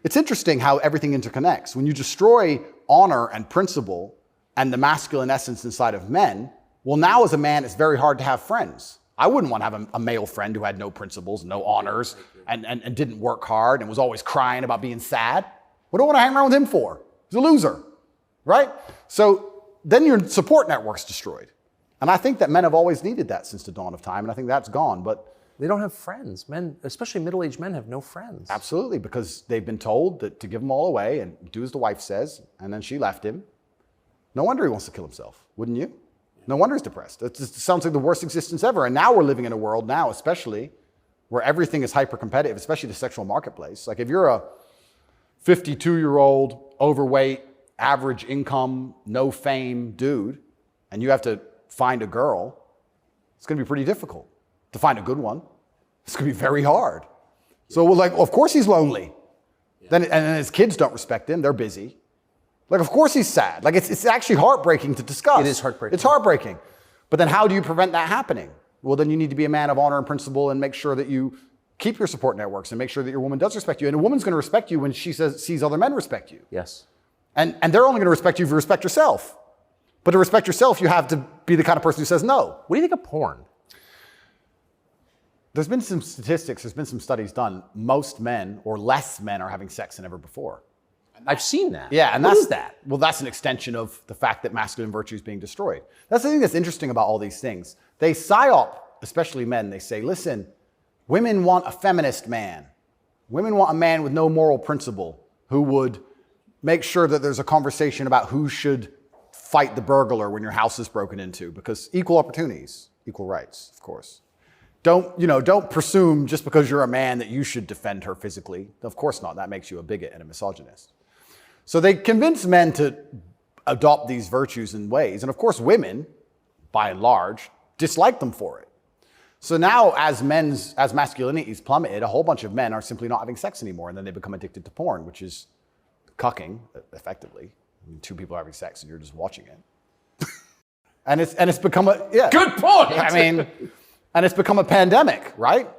it's interesting how everything interconnects. When you destroy honor and principle and the masculine essence inside of men, well, now as a man, it's very hard to have friends. I wouldn't want to have a male friend who had no principles, no honors, and didn't work hard and was always crying about being sad. What do I want to hang around with him for? He's a loser, right? So then your support network's destroyed. And I think that men have always needed that since the dawn of time, and I think that's gone. But they don't have friends. Men, especially middle-aged men, have no friends. Absolutely, because they've been told that to give them all away and do as the wife says, and then she left him. No wonder he wants to kill himself, wouldn't you? No wonder he's depressed. It sounds like the worst existence ever. And now we're living in a world now, especially, where everything is hyper-competitive, especially the sexual marketplace. Like if you're a 52-year-old, overweight, average income, no fame dude, and you have to find a girl, it's going to be pretty difficult to find a good one. It's going to be very hard. So we're like, of course he's lonely. Yeah. And his kids don't respect him. They're busy. Like, of course he's sad. Like, it's actually heartbreaking to discuss. It is heartbreaking. It's heartbreaking. But then how do you prevent that happening? Well, then you need to be a man of honor and principle and make sure that you keep your support networks and make sure that your woman does respect you. And a woman's going to respect you when she sees other men respect you. Yes. And they're only going to respect you if you respect yourself. But to respect yourself, you have to be the kind of person who says no. What do you think of porn? There's been some statistics, there's been some studies done. Most men or less men are having sex than ever before. I've seen that. Yeah, and what is that? Well, that's an extension of the fact that masculine virtue is being destroyed. That's the thing that's interesting about all these things. They psyop, especially men, they say, listen, women want a feminist man. Women want a man with no moral principle who would make sure that there's a conversation about who should fight the burglar when your house is broken into, because equal opportunities, equal rights, of course. Don't presume just because you're a man that you should defend her physically. Of course not. That makes you a bigot and a misogynist. So they convince men to adopt these virtues in ways. And of course, women, by and large, dislike them for it. So now as masculinity is plummeted, a whole bunch of men are simply not having sex anymore. And then they become addicted to porn, which is cucking, effectively. I mean, two people are having sex and you're just watching it. and it's become a, yeah. Good point. I mean, and it's become a pandemic, right?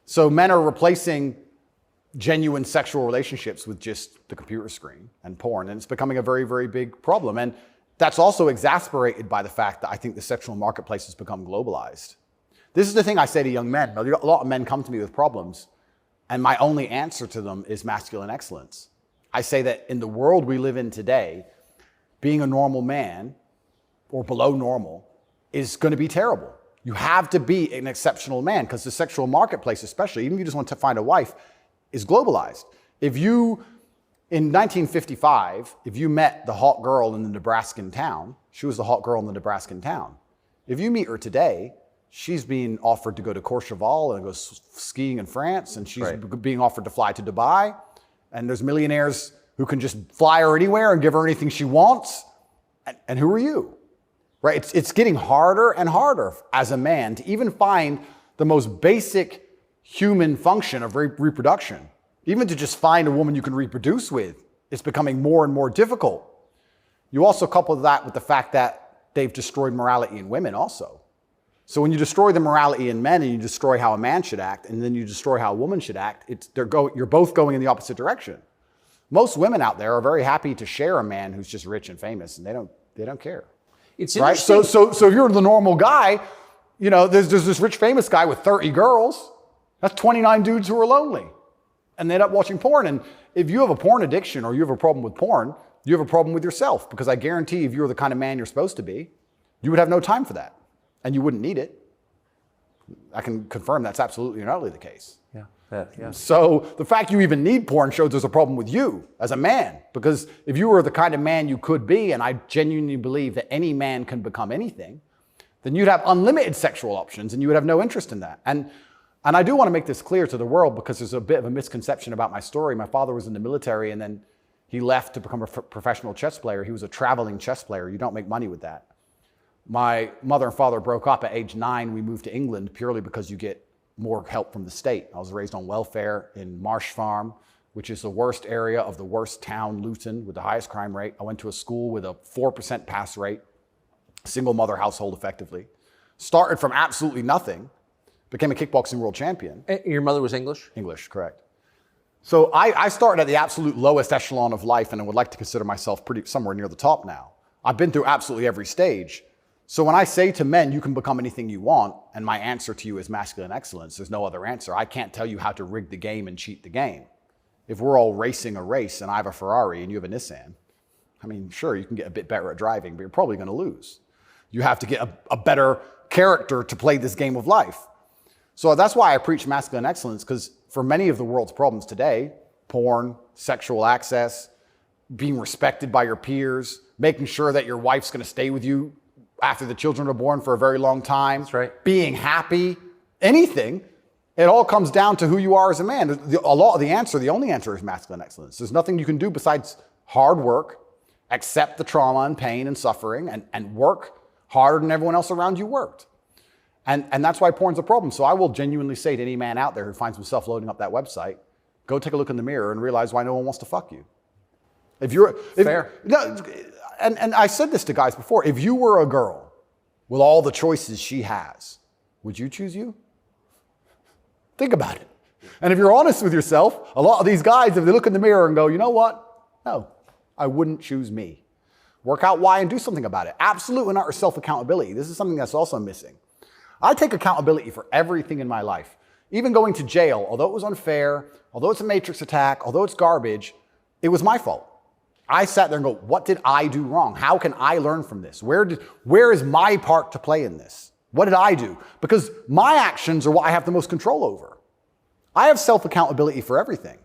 So men are replacing genuine sexual relationships with just the computer screen and porn. And it's becoming a very, very big problem. And that's also exasperated by the fact that I think the sexual marketplace has become globalized. This is the thing I say to young men. A lot of men come to me with problems, and my only answer to them is masculine excellence. I say that in the world we live in today, being a normal man or below normal is going to be terrible. You have to be an exceptional man because the sexual marketplace, especially, even if you just want to find a wife, is globalized. If you, in 1955, if you met the hot girl in the Nebraskan town, she was the hot girl in the Nebraskan town. If you meet her today, she's being offered to go to Courchevel and go skiing in France, and she's being offered to fly to Dubai. And there's millionaires who can just fly her anywhere and give her anything she wants. And who are you? Right? It's getting harder and harder as a man to even find the most basic human function of reproduction. Even to just find a woman you can reproduce with, it's becoming more and more difficult. You also couple that with the fact that they've destroyed morality in women also. So when you destroy the morality in men and you destroy how a man should act, and then you destroy how a woman should act, you're both going in the opposite direction. Most women out there are very happy to share a man who's just rich and famous, and they don't care. It's right. So if you're the normal guy, there's this rich famous guy with 30 girls. That's 29 dudes who are lonely, and they end up watching porn. And if you have a porn addiction or you have a problem with porn, you have a problem with yourself, because I guarantee if you were the kind of man you're supposed to be, you would have no time for that, and you wouldn't need it. I can confirm that's absolutely and utterly the case. Yeah. So the fact you even need porn shows there's a problem with you as a man, because if you were the kind of man you could be, and I genuinely believe that any man can become anything, then you'd have unlimited sexual options and you would have no interest in that. And I do want to make this clear to the world, because there's a bit of a misconception about my story. My father was in the military and then he left to become a professional chess player. He was a traveling chess player. You don't make money with that. My mother and father broke up at age 9. We moved to England purely because you get more help from the state. I was raised on welfare in Marsh Farm, which is the worst area of the worst town, Luton, with the highest crime rate. I went to a school with a 4% pass rate, single mother household effectively. Started from absolutely nothing, became a kickboxing world champion. Your mother was English? English, correct. So I started at the absolute lowest echelon of life, and I would like to consider myself somewhere near the top now. I've been through absolutely every stage. So when I say to men, you can become anything you want, and my answer to you is masculine excellence, there's no other answer. I can't tell you how to rig the game and cheat the game. If we're all racing a race and I have a Ferrari and you have a Nissan, I mean, sure, you can get a bit better at driving, but you're probably going to lose. You have to get a better character to play this game of life. So that's why I preach masculine excellence, because for many of the world's problems today, porn, sexual access, being respected by your peers, making sure that your wife's going to stay with you after the children are born for a very long time. That's right. Being happy, anything. It all comes down to who you are as a man. The only answer is masculine excellence. There's nothing you can do besides hard work, accept the trauma and pain and suffering, and work harder than everyone else around you worked. And that's why porn's a problem. So I will genuinely say to any man out there who finds himself loading up that website, go take a look in the mirror and realize why no one wants to fuck you. Fair. No, and I said this to guys before. If you were a girl with all the choices she has, would you choose you? Think about it. And if you're honest with yourself, a lot of these guys, if they look in the mirror and go, you know what? No, I wouldn't choose me. Work out why and do something about it. Absolute and utter self-accountability. This is something that's also missing. I take accountability for everything in my life. Even going to jail, although it was unfair, although it's a matrix attack, although it's garbage, it was my fault. I sat there and go, what did I do wrong? How can I learn from this? Where is my part to play in this? What did I do? Because my actions are what I have the most control over. I have self-accountability for everything.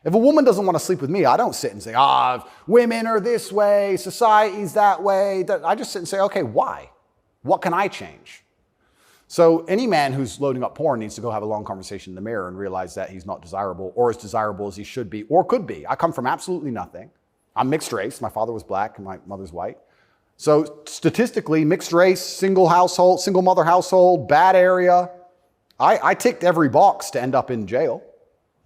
If a woman doesn't want to sleep with me, I don't sit and say, women are this way, society's that way. I just sit and say, okay, why? What can I change? So any man who's loading up porn needs to go have a long conversation in the mirror and realize that he's not desirable or as desirable as he should be or could be. I come from absolutely nothing. I'm mixed race. My father was black and my mother's white. So statistically, mixed race, single mother household, bad area. I ticked every box to end up in jail.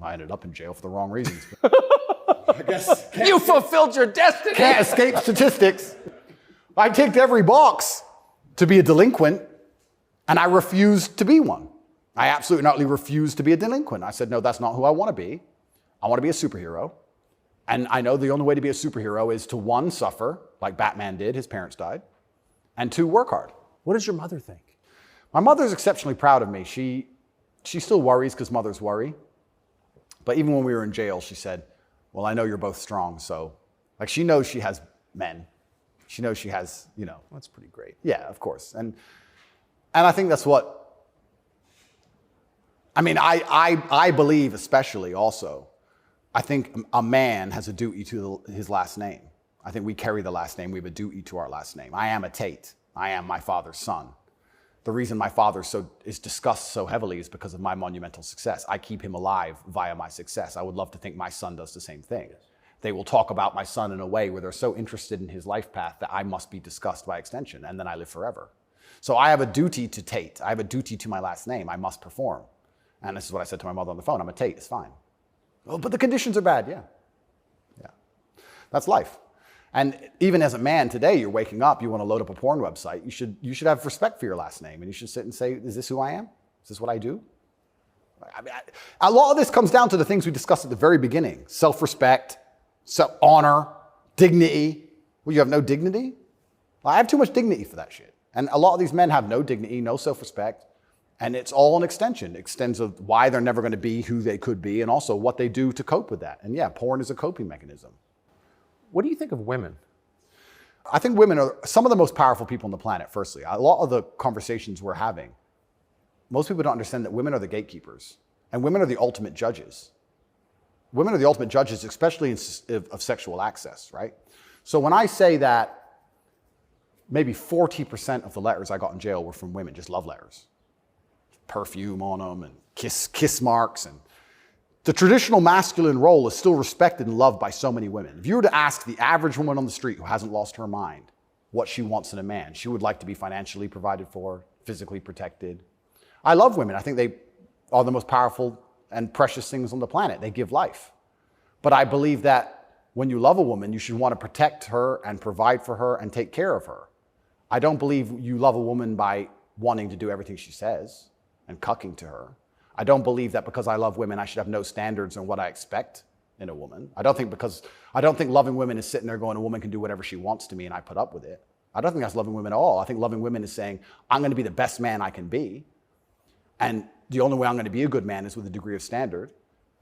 I ended up in jail for the wrong reasons. I guess You fulfilled your destiny. can't escape statistics. I ticked every box to be a delinquent, and I refused to be one. I absolutely not refused to be a delinquent. I said, no, that's not who I want to be. I want to be a superhero. And I know the only way to be a superhero is to, one, suffer, like Batman did, his parents died, and two, work hard. What does your mother think? My mother's exceptionally proud of me. She still worries because mothers worry. But even when we were in jail, she said, well, I know you're both strong. So, like, she knows she has men. She knows she has, That's pretty great. Yeah, of course. And I think that's what, I believe especially also, I think a man has a duty to his last name. I think we carry the last name. We have a duty to our last name. I am a Tate. I am my father's son. The reason my father is discussed so heavily is because of my monumental success. I keep him alive via my success. I would love to think my son does the same thing. Yes. They will talk about my son in a way where they're so interested in his life path that I must be discussed by extension, and then I live forever. So I have a duty to Tate. I have a duty to my last name. I must perform. And this is what I said to my mother on the phone. I'm a Tate. It's fine. Oh, but the conditions are bad. Yeah. That's life. And even as a man today, you're waking up, you want to load up a porn website. You should have respect for your last name, and you should sit and say, is this who I am? Is this what I do? A lot of this comes down to the things we discussed at the very beginning. Self-respect, honor, dignity. Well, you have no dignity? Well, I have too much dignity for that shit. And a lot of these men have no dignity, no self-respect, and it's all an extension. It extends of why they're never going to be who they could be, and also what they do to cope with that. And yeah, porn is a coping mechanism. What do you think of women? I think women are some of the most powerful people on the planet, firstly. A lot of the conversations we're having, most people don't understand that women are the gatekeepers, and women are the ultimate judges. Women are the ultimate judges, especially of sexual access, right? So when I say that maybe 40% of the letters I got in jail were from women, just love letters. Perfume on them and kiss marks. And the traditional masculine role is still respected and loved by so many women. If you were to ask the average woman on the street who hasn't lost her mind what she wants in a man, she would like to be financially provided for, physically protected. I love women. I think they are the most powerful and precious things on the planet. They give life. But I believe that when you love a woman, you should want to protect her and provide for her and take care of her. I don't believe you love a woman by wanting to do everything she says and cucking to her. I don't believe that because I love women, I should have no standards on what I expect in a woman. I don't think loving women is sitting there going, a woman can do whatever she wants to me and I put up with it. I don't think that's loving women at all. I think loving women is saying, I'm going to be the best man I can be. And the only way I'm going to be a good man is with a degree of standard.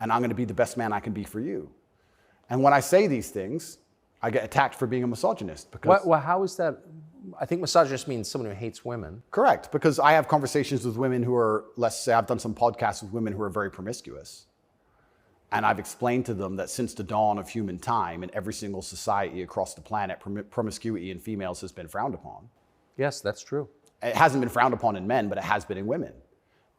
And I'm going to be the best man I can be for you. And when I say these things, I get attacked for being a misogynist. Because Well, how is that? I think misogynist means someone who hates women. Correct, because I have conversations with women who are, let's say I've done some podcasts with women who are very promiscuous. And I've explained to them that since the dawn of human time in every single society across the planet, promiscuity in females has been frowned upon. Yes, that's true. It hasn't been frowned upon in men, but it has been in women.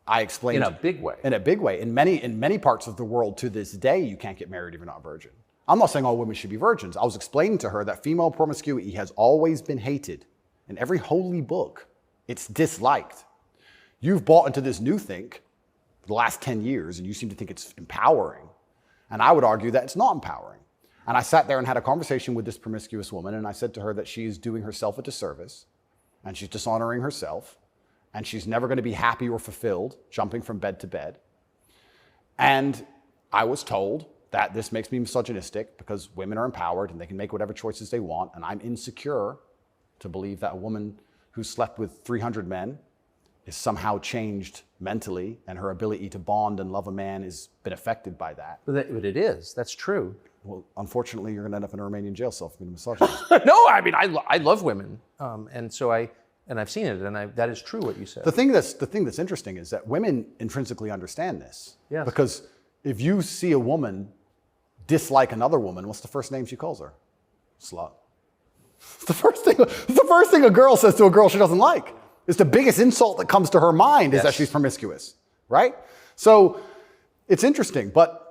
I explained In a big way. In a big way. In many parts of the world to this day, you can't get married if you're not a virgin. I'm not saying all women should be virgins. I was explaining to her that female promiscuity has always been hated. In every holy book, it's disliked. You've bought into this new thing for the last 10 years, and you seem to think it's empowering. And I would argue that it's not empowering. And I sat there and had a conversation with this promiscuous woman, and I said to her that she is doing herself a disservice, and she's dishonoring herself, and she's never going to be happy or fulfilled jumping from bed to bed. And I was told that this makes me misogynistic because women are empowered and they can make whatever choices they want, and I'm insecure to believe that a woman who slept with 300 men is somehow changed mentally and her ability to bond and love a man has been affected by that. But it is. That's true. Well, unfortunately, you're going to end up in a Romanian jail cell for being a misogynist. No, I mean, I love women. And so I've seen it, and that is true what you said. The thing that's interesting is that women intrinsically understand this. Yes. Because if you see a woman dislike another woman, what's the first name she calls her? Slut. It's the first thing a girl says to a girl she doesn't like. It's the biggest insult that comes to her mind is that she's promiscuous, right? So it's interesting, but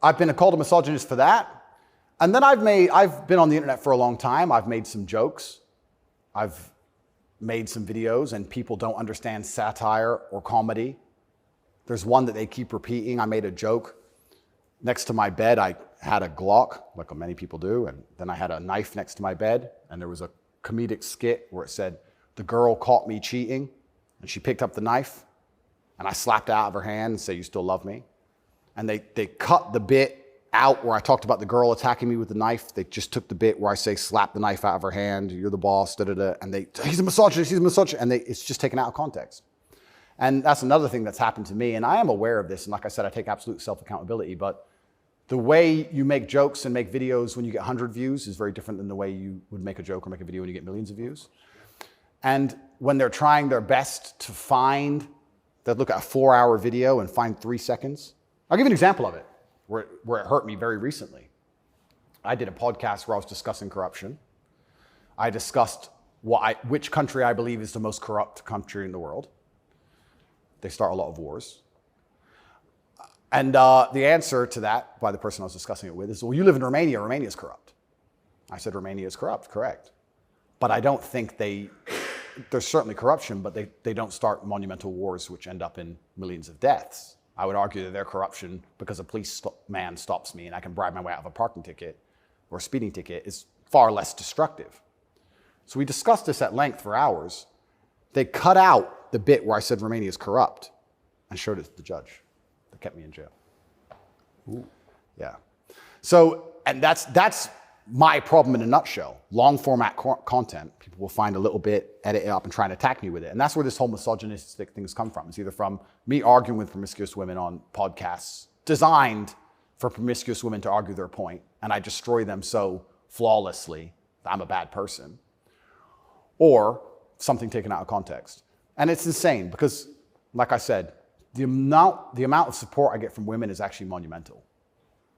I've been called a misogynist for that. And then I've been on the internet for a long time. I've made some jokes. I've made some videos, and people don't understand satire or comedy. There's one that they keep repeating. I made a joke. Next to my bed, I had a Glock, like many people do, and then I had a knife next to my bed, and there was a comedic skit where it said, "The girl caught me cheating, and she picked up the knife, and I slapped it out of her hand and said, 'You still love me?'" And they cut the bit out where I talked about the girl attacking me with the knife. They just took the bit where I say, "Slap the knife out of her hand, you're the boss, da-da-da," and he's a misogynist, and it's just taken out of context. And that's another thing that's happened to me, and I am aware of this, and like I said, I take absolute self-accountability, but the way you make jokes and make videos when you get 100 views is very different than the way you would make a joke or make a video when you get millions of views. And when they're trying their best to they'll look at a 4-hour video and find 3 seconds. I'll give you an example of it, where it hurt me very recently. I did a podcast where I was discussing corruption. I discussed which country I believe is the most corrupt country in the world. They start a lot of wars. And the answer to that by the person I was discussing it with is, well, you live in Romania. Romania is corrupt. I said, Romania is corrupt, correct. But I don't think there's certainly corruption, but they don't start monumental wars which end up in millions of deaths. I would argue that their corruption, because a policeman stops me and I can bribe my way out of a parking ticket or a speeding ticket, is far less destructive. So we discussed this at length for hours. They cut out the bit where I said Romania is corrupt and showed it to the judge. That kept me in jail. Ooh. Yeah. So, and that's my problem in a nutshell. Long format content, people will find a little bit, edit it up, and try and attack me with it. And that's where this whole misogynistic things come from. It's either from me arguing with promiscuous women on podcasts designed for promiscuous women to argue their point, and I destroy them so flawlessly that I'm a bad person, or something taken out of context. And it's insane because, like I said, the amount of support I get from women is actually monumental.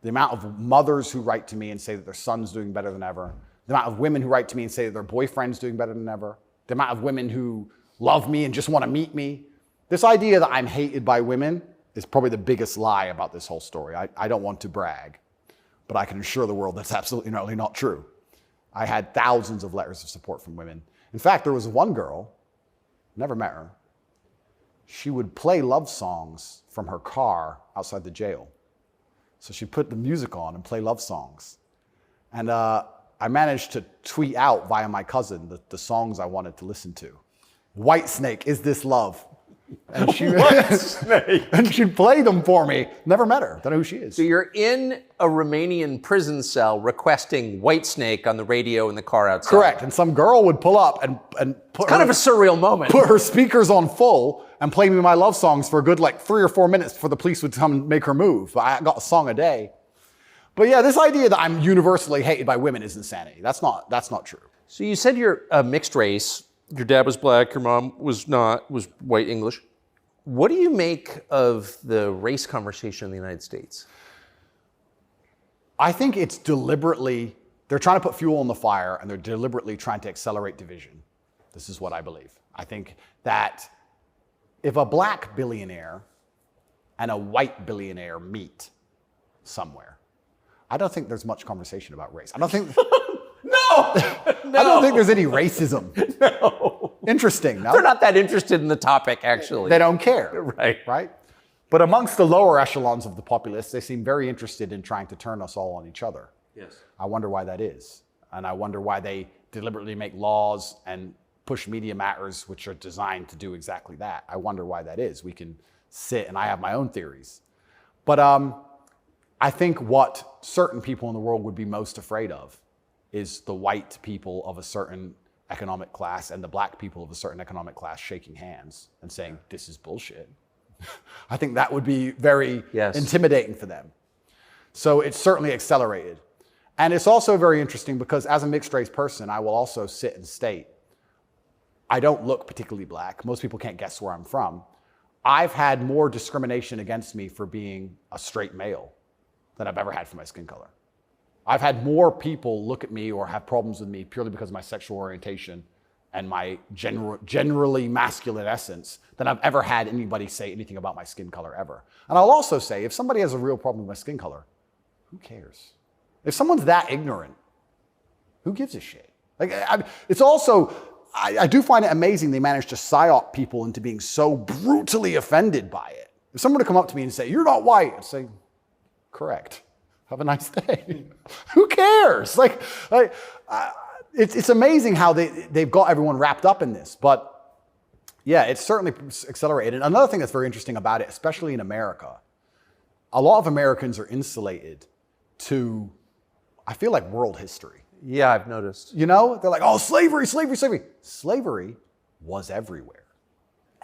The amount of mothers who write to me and say that their son's doing better than ever. The amount of women who write to me and say that their boyfriend's doing better than ever. The amount of women who love me and just want to meet me. This idea that I'm hated by women is probably the biggest lie about this whole story. I don't want to brag, but I can assure the world that's absolutely not true. I had thousands of letters of support from women. In fact, there was one girl, never met her. She would play love songs from her car outside the jail. So she'd put the music on and play love songs. And I managed to tweet out via my cousin the songs I wanted to listen to. Whitesnake, Is This Love? And and she'd play them for me. Never met her. Don't know who she is. So you're in a Romanian prison cell requesting Whitesnake on the radio in the car outside. Correct. And some girl would pull up and put kind of a surreal moment. Put her speakers on full and play me my love songs for a good 3 or 4 minutes before the police would come and make her move. I got a song a day. But yeah, this idea that I'm universally hated by women is insanity. That's not true. So you said you're a mixed race. Your dad was black, your mom was white English. What do you make of the race conversation in the United States? I think it's they're trying to put fuel on the fire, and they're deliberately trying to accelerate division. This is what I believe. I think that if a black billionaire and a white billionaire meet somewhere, I don't think there's much conversation about race. I don't think... No! I don't think there's any racism. No. Interesting, no? They're not that interested in the topic, actually. They don't care. Right. Right? But amongst the lower echelons of the populace, they seem very interested in trying to turn us all on each other. Yes. I wonder why that is. And I wonder why they deliberately make laws and push media matters which are designed to do exactly that. I wonder why that is. We can sit, and I have my own theories. But I think what certain people in the world would be most afraid of is the white people of a certain economic class and the black people of a certain economic class shaking hands and saying, this is bullshit. I think that would be very intimidating for them. So it's certainly accelerated. And it's also very interesting because as a mixed race person, I will also sit and state, I don't look particularly black. Most people can't guess where I'm from. I've had more discrimination against me for being a straight male than I've ever had for my skin color. I've had more people look at me or have problems with me purely because of my sexual orientation and my generally masculine essence than I've ever had anybody say anything about my skin color ever. And I'll also say, if somebody has a real problem with my skin color, who cares? If someone's that ignorant, who gives a shit? Like, it's also, I do find it amazing they manage to psyop people into being so brutally offended by it. If someone were to come up to me and say, you're not white, I'd say, correct. Have a nice day. Who cares? It's amazing how they've got everyone wrapped up in this. But yeah, it's certainly accelerated. Another thing that's very interesting about it, especially in America, a lot of Americans are insulated to, I feel like, world history. Yeah, I've noticed. You know, they're like, oh, slavery, slavery, slavery. Slavery was everywhere.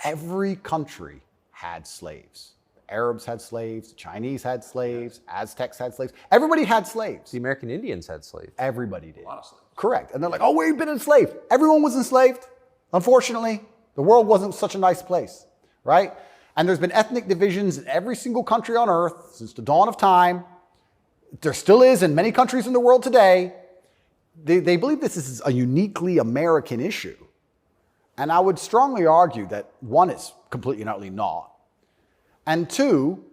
Every country had slaves. Arabs had slaves, the Chinese had slaves, Aztecs had slaves. Everybody had slaves. The American Indians had slaves. Everybody did. A lot of slaves. Correct. And they're like, oh, we've been enslaved. Everyone was enslaved. Unfortunately, the world wasn't such a nice place, right? And there's been ethnic divisions in every single country on earth since the dawn of time. There still is in many countries in the world today. They believe this is a uniquely American issue. And I would strongly argue that, one, it's completely and utterly not. And two,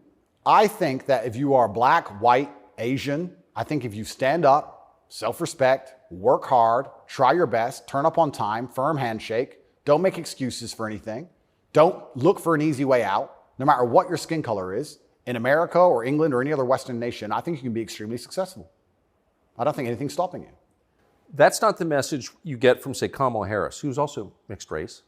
I think that if you are black, white, Asian, I think if you stand up, self-respect, work hard, try your best, turn up on time, firm handshake, don't make excuses for anything, don't look for an easy way out, no matter what your skin color is, in America or England or any other Western nation, I think you can be extremely successful. I don't think anything's stopping you. That's not the message you get from, say, Kamala Harris, who's also mixed race.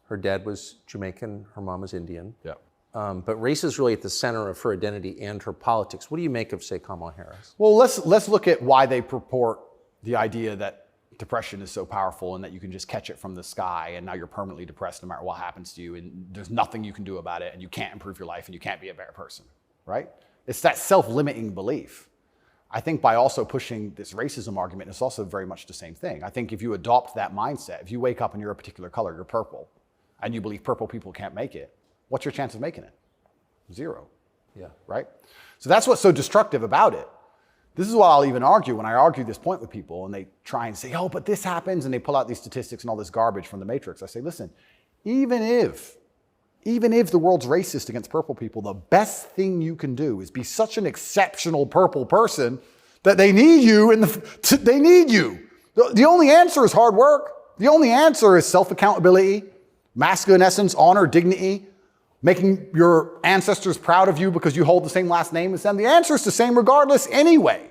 Her dad was Jamaican, her mom was Indian. Yeah. But race is really at the center of her identity and her politics. What do you make of, say, Kamala Harris? Well, let's look at why they purport the idea that depression is so powerful and that you can just catch it from the sky and now you're permanently depressed no matter what happens to you and there's nothing you can do about it and you can't improve your life and you can't be a better person, right? It's that self-limiting belief. I think by also pushing this racism argument, it's also very much the same thing. I think if you adopt that mindset, if you wake up and you're a particular color, you're purple, and you believe purple people can't make it, what's your chance of making it? Zero. Yeah. Right? So that's what's so destructive about it. This is what I'll even argue when I argue this point with people and they try and say, oh, but this happens, and they pull out these statistics and all this garbage from the Matrix. I say, listen, even if the world's racist against purple people, the best thing you can do is be such an exceptional purple person that they need you they need you. The only answer is hard work. The only answer is self-accountability, masculine essence, honor, dignity, making your ancestors proud of you because you hold the same last name as them. The answer is the same regardless anyway.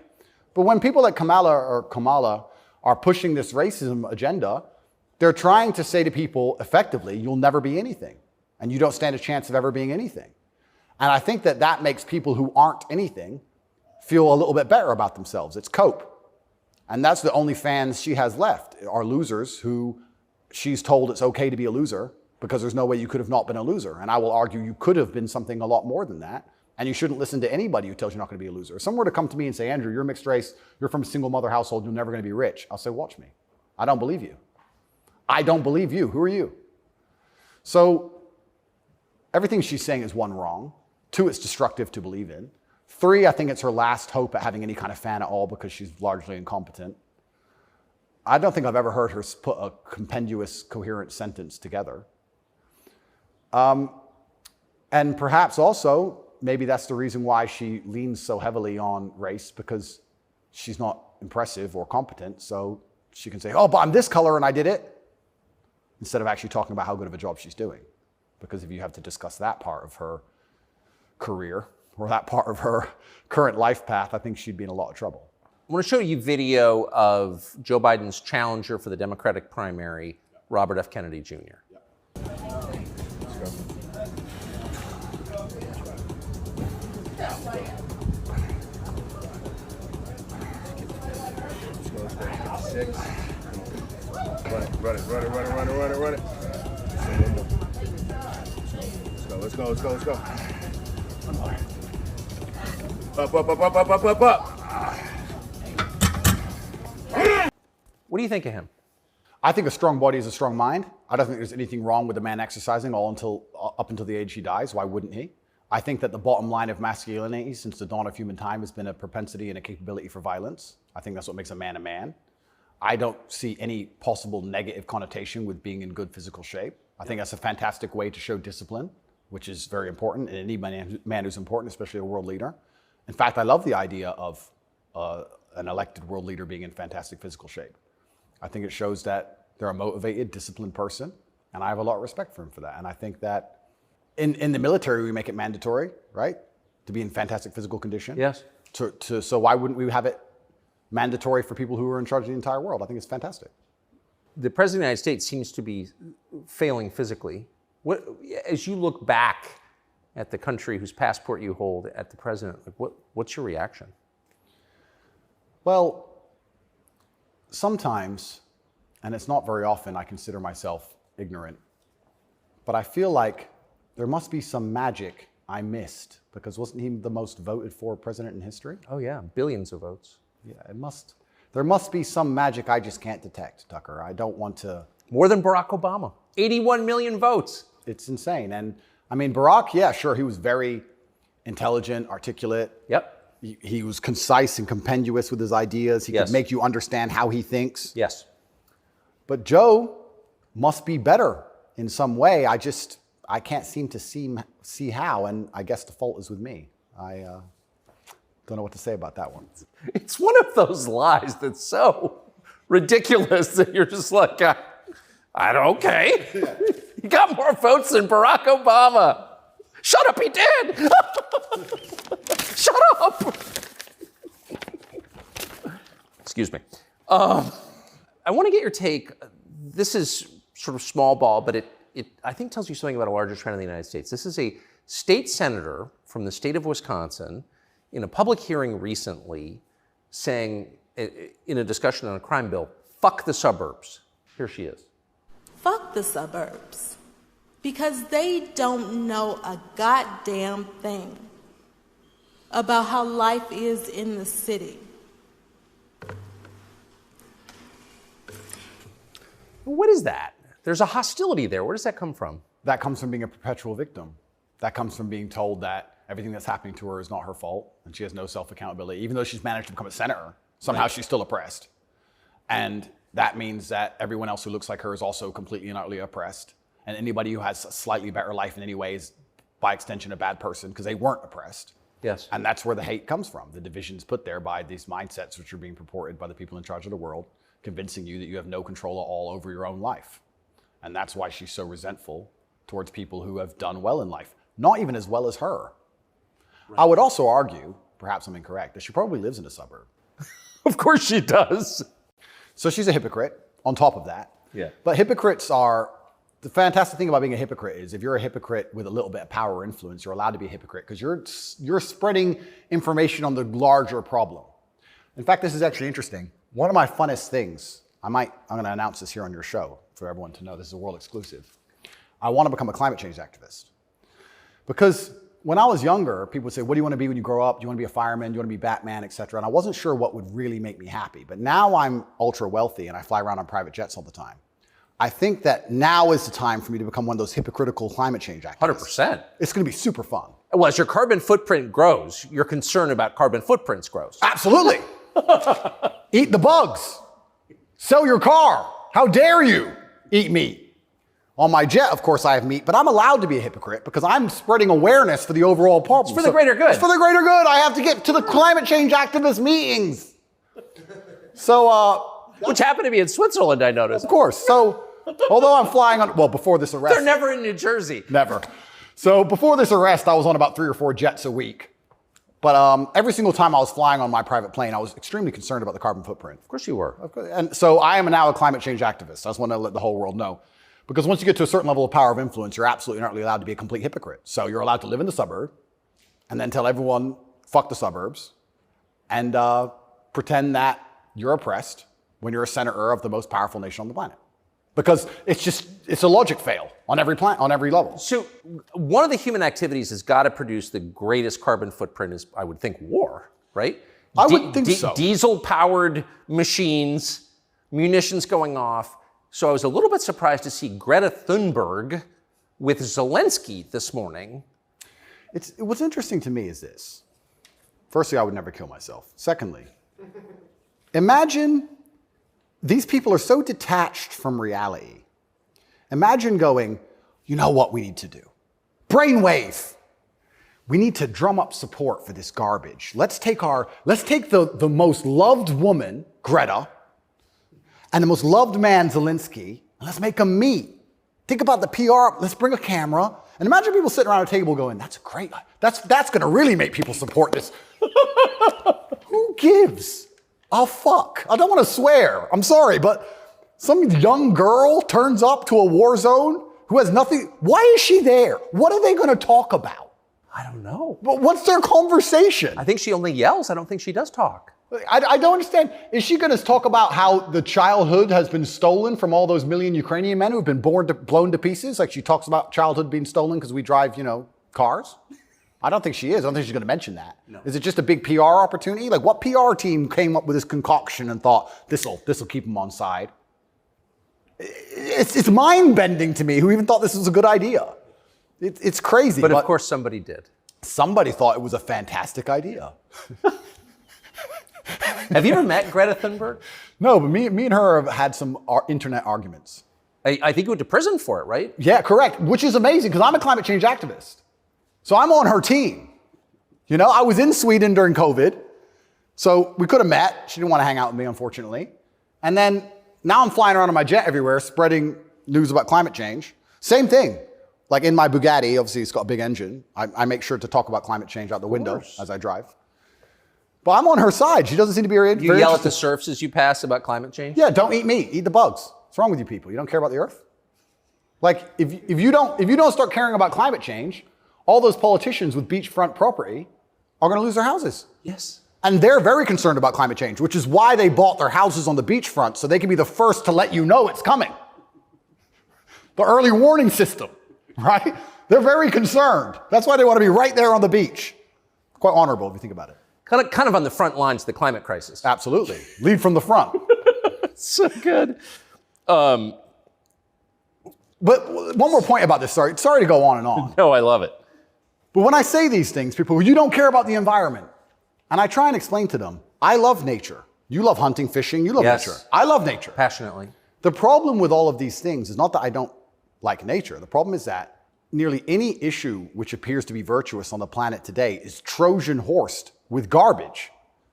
But when people like Kamala are pushing this racism agenda, they're trying to say to people effectively, you'll never be anything. And you don't stand a chance of ever being anything. And I think that makes people who aren't anything feel a little bit better about themselves. It's cope. And that's the only fans she has left, are losers who she's told it's okay to be a loser because there's no way you could have not been a loser. And I will argue you could have been something a lot more than that. And you shouldn't listen to anybody who tells you not going to be a loser. If someone were to come to me and say, Andrew, you're mixed race, you're from a single mother household, you're never going to be rich. I'll say, watch me. I don't believe you. I don't believe you. Who are you? So everything she's saying is, one, wrong. Two, it's destructive to believe in. Three, I think it's her last hope at having any kind of fan at all because she's largely incompetent. I don't think I've ever heard her put a compendious, coherent sentence together. And perhaps also, maybe that's the reason why she leans so heavily on race, because she's not impressive or competent. So she can say, oh, but I'm this color and I did it, instead of actually talking about how good of a job she's doing. Because if you have to discuss that part of her career or that part of her current life path, I think she'd be in a lot of trouble. I want to show you video of Joe Biden's challenger for the Democratic primary, Robert F. Kennedy Jr. Run it. Let's go. Up. What do you think of him? I think a strong body is a strong mind. I don't think there's anything wrong with a man exercising up until the age he dies. Why wouldn't he? I think that the bottom line of masculinity since the dawn of human time has been a propensity and a capability for violence. I think that's what makes a man a man. I don't see any possible negative connotation with being in good physical shape. I think that's a fantastic way to show discipline, which is very important, and any man who's important, especially a world leader. In fact, I love the idea of an elected world leader being in fantastic physical shape. I think it shows that they're a motivated, disciplined person, and I have a lot of respect for him for that. And I think that in the military, we make it mandatory, right, to be in fantastic physical condition. Yes. So why wouldn't we have it mandatory for people who are in charge of the entire world? I think it's fantastic. The President of the United States seems to be failing physically. As you look back at the country whose passport you hold, at the president, what's your reaction? Well, sometimes, and it's not very often, I consider myself ignorant, but I feel like there must be some magic I missed, because wasn't he the most voted for president in history? Oh yeah, billions of votes. Yeah, there must be some magic I just can't detect, Tucker. I don't want to. More than Barack Obama. 81 million votes. It's insane. And I mean, Barack, yeah, sure, he was very intelligent, articulate. Yep. He was concise and compendious with his ideas. He could make you understand how he thinks. Yes. But Joe must be better in some way. I can't seem to see how, and I guess the fault is with me. I don't know what to say about that one. It's one of those lies that's so ridiculous that you're just like, okay. He got more votes than Barack Obama. Shut up, he did. Shut up. Excuse me. I want to get your take. This is sort of small ball, but it I think tells you something about a larger trend in the United States. This is a state senator from the state of Wisconsin in a public hearing recently saying, in a discussion on a crime bill, fuck the suburbs. Here she is. Fuck the suburbs. Because they don't know a goddamn thing about how life is in the city. What is that? There's a hostility there. Where does that come from? That comes from being a perpetual victim. That comes from being told that everything that's happening to her is not her fault and she has no self-accountability. Even though she's managed to become a senator, somehow she's still oppressed. And that means that everyone else who looks like her is also completely and utterly oppressed. And anybody who has a slightly better life in any way is, by extension, a bad person because they weren't oppressed. Yes. And that's where the hate comes from. The division's put there by these mindsets which are being purported by the people in charge of the world, convincing you that you have no control at all over your own life. And that's why she's so resentful towards people who have done well in life, not even as well as her. Right. I would also argue, perhaps I'm incorrect, that she probably lives in a suburb. Of course she does. So she's a hypocrite on top of that. Yeah. But hypocrites are, the fantastic thing about being a hypocrite is if you're a hypocrite with a little bit of power or influence, you're allowed to be a hypocrite because you're spreading information on the larger problem. In fact, this is actually interesting. One of my funnest things, I'm going to announce this here on your show for everyone to know, this is a world exclusive. I want to become a climate change activist. Because when I was younger, people would say, what do you want to be when you grow up? Do you want to be a fireman? Do you want to be Batman, et cetera? And I wasn't sure what would really make me happy. But now I'm ultra wealthy and I fly around on private jets all the time. I think that now is the time for me to become one of those hypocritical climate change activists. 100%. It's going to be super fun. Well, as your carbon footprint grows, your concern about carbon footprints grows. Absolutely. Eat the bugs. Sell your car. How dare you eat meat? On my jet, of course, I have meat, but I'm allowed to be a hypocrite because I'm spreading awareness for the overall problem. It's for the greater good. It's for the greater good. I have to get to the climate change activist meetings. So, Which happened to be in Switzerland, I noticed. of course. So, although I'm flying on, well, before this arrest. They're never in New Jersey. Never. So before this arrest, I was on about 3 or 4 jets a week. But every single time I was flying on my private plane, I was extremely concerned about the carbon footprint. Of course you were. And so I am now a climate change activist. I just want to let the whole world know. Because once you get to a certain level of power of influence, you're absolutely not really allowed to be a complete hypocrite. So you're allowed to live in the suburb and then tell everyone, fuck the suburbs, and pretend that you're oppressed when you're a senator of the most powerful nation on the planet. Because it's a logic fail on every level. So one of the human activities has got to produce the greatest carbon footprint is, I would think, war, right? I would think so. Diesel-powered machines, munitions going off. So I was a little bit surprised to see Greta Thunberg with Zelensky this morning. What's interesting to me is this. Firstly, I would never kill myself. Secondly, imagine these people are so detached from reality. Imagine going, you know what we need to do? Brainwave. We need to drum up support for this garbage. Let's take the most loved woman, Greta, and the most loved man, Zelensky, and let's make them meet. Think about the PR. Let's bring a camera. And imagine people sitting around a table going, that's great. That's going to really make people support this. Who gives a fuck? I don't want to swear. I'm sorry, but some young girl turns up to a war zone who has nothing. Why is she there? What are they going to talk about? I don't know. But what's their conversation? I think she only yells. I don't think she does talk. I don't understand. Is she going to talk about how the childhood has been stolen from all those million Ukrainian men who've been blown to pieces? Like she talks about childhood being stolen because we drive, cars? I don't think she is. I don't think she's going to mention that. No. Is it just a big PR opportunity? Like what PR team came up with this concoction and thought, this'll keep them on side? It's mind-bending to me who even thought this was a good idea. It's crazy. But of course somebody did. Somebody thought it was a fantastic idea. Have you ever met Greta Thunberg? No, but me and her have had some internet arguments. I think you went to prison for it, right? Yeah, correct. Which is amazing because I'm a climate change activist. So I'm on her team. I was in Sweden during COVID. So we could have met. She didn't want to hang out with me, unfortunately. And then now I'm flying around on my jet everywhere, spreading news about climate change. Same thing. Like in my Bugatti, obviously it's got a big engine. I make sure to talk about climate change out the window as I drive. But I'm on her side. She doesn't seem to be very interested. You yell at the serfs as you pass about climate change? Yeah, don't eat meat. Eat the bugs. What's wrong with you people? You don't care about the earth? Like, if you don't start caring about climate change, all those politicians with beachfront property are going to lose their houses. Yes. And they're very concerned about climate change, which is why they bought their houses on the beachfront, so they can be the first to let you know it's coming. The early warning system, right? They're very concerned. That's why they want to be right there on the beach. Quite honorable if you think about it. Kind of on the front lines of the climate crisis. Absolutely. Lead from the front. So good. But one more point about this. Sorry to go on and on. No, I love it. But when I say these things, people, you don't care about the environment. And I try and explain to them, I love nature. You love hunting, fishing, you love nature. I love nature. Passionately. The problem with all of these things is not that I don't like nature. The problem is that nearly any issue which appears to be virtuous on the planet today is Trojan horsed with garbage.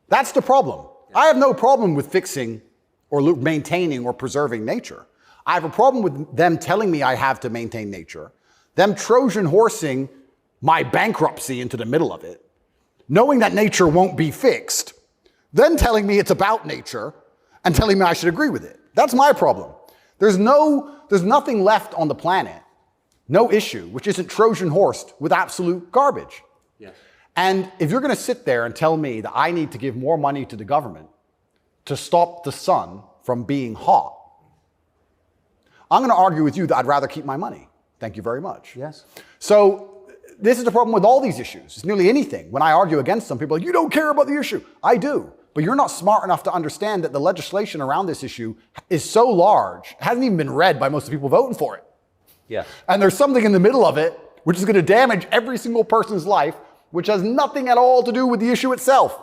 That's the problem. I have no problem with fixing or maintaining or preserving nature. I have a problem with them telling me I have to maintain nature, them Trojan horsing my bankruptcy into the middle of it, knowing that nature won't be fixed, then telling me it's about nature and telling me I should agree with it. That's my problem. There's nothing left on the planet, no issue, which isn't Trojan horsed with absolute garbage. Yes. And if you're going to sit there and tell me that I need to give more money to the government to stop the sun from being hot, I'm going to argue with you that I'd rather keep my money. Thank you very much. Yes. So this is the problem with all these issues. It's nearly anything. When I argue against them, people are like, you don't care about the issue. I do. But you're not smart enough to understand that the legislation around this issue is so large, it hasn't even been read by most of the people voting for it. Yeah. And there's something in the middle of it which is going to damage every single person's life, which has nothing at all to do with the issue itself.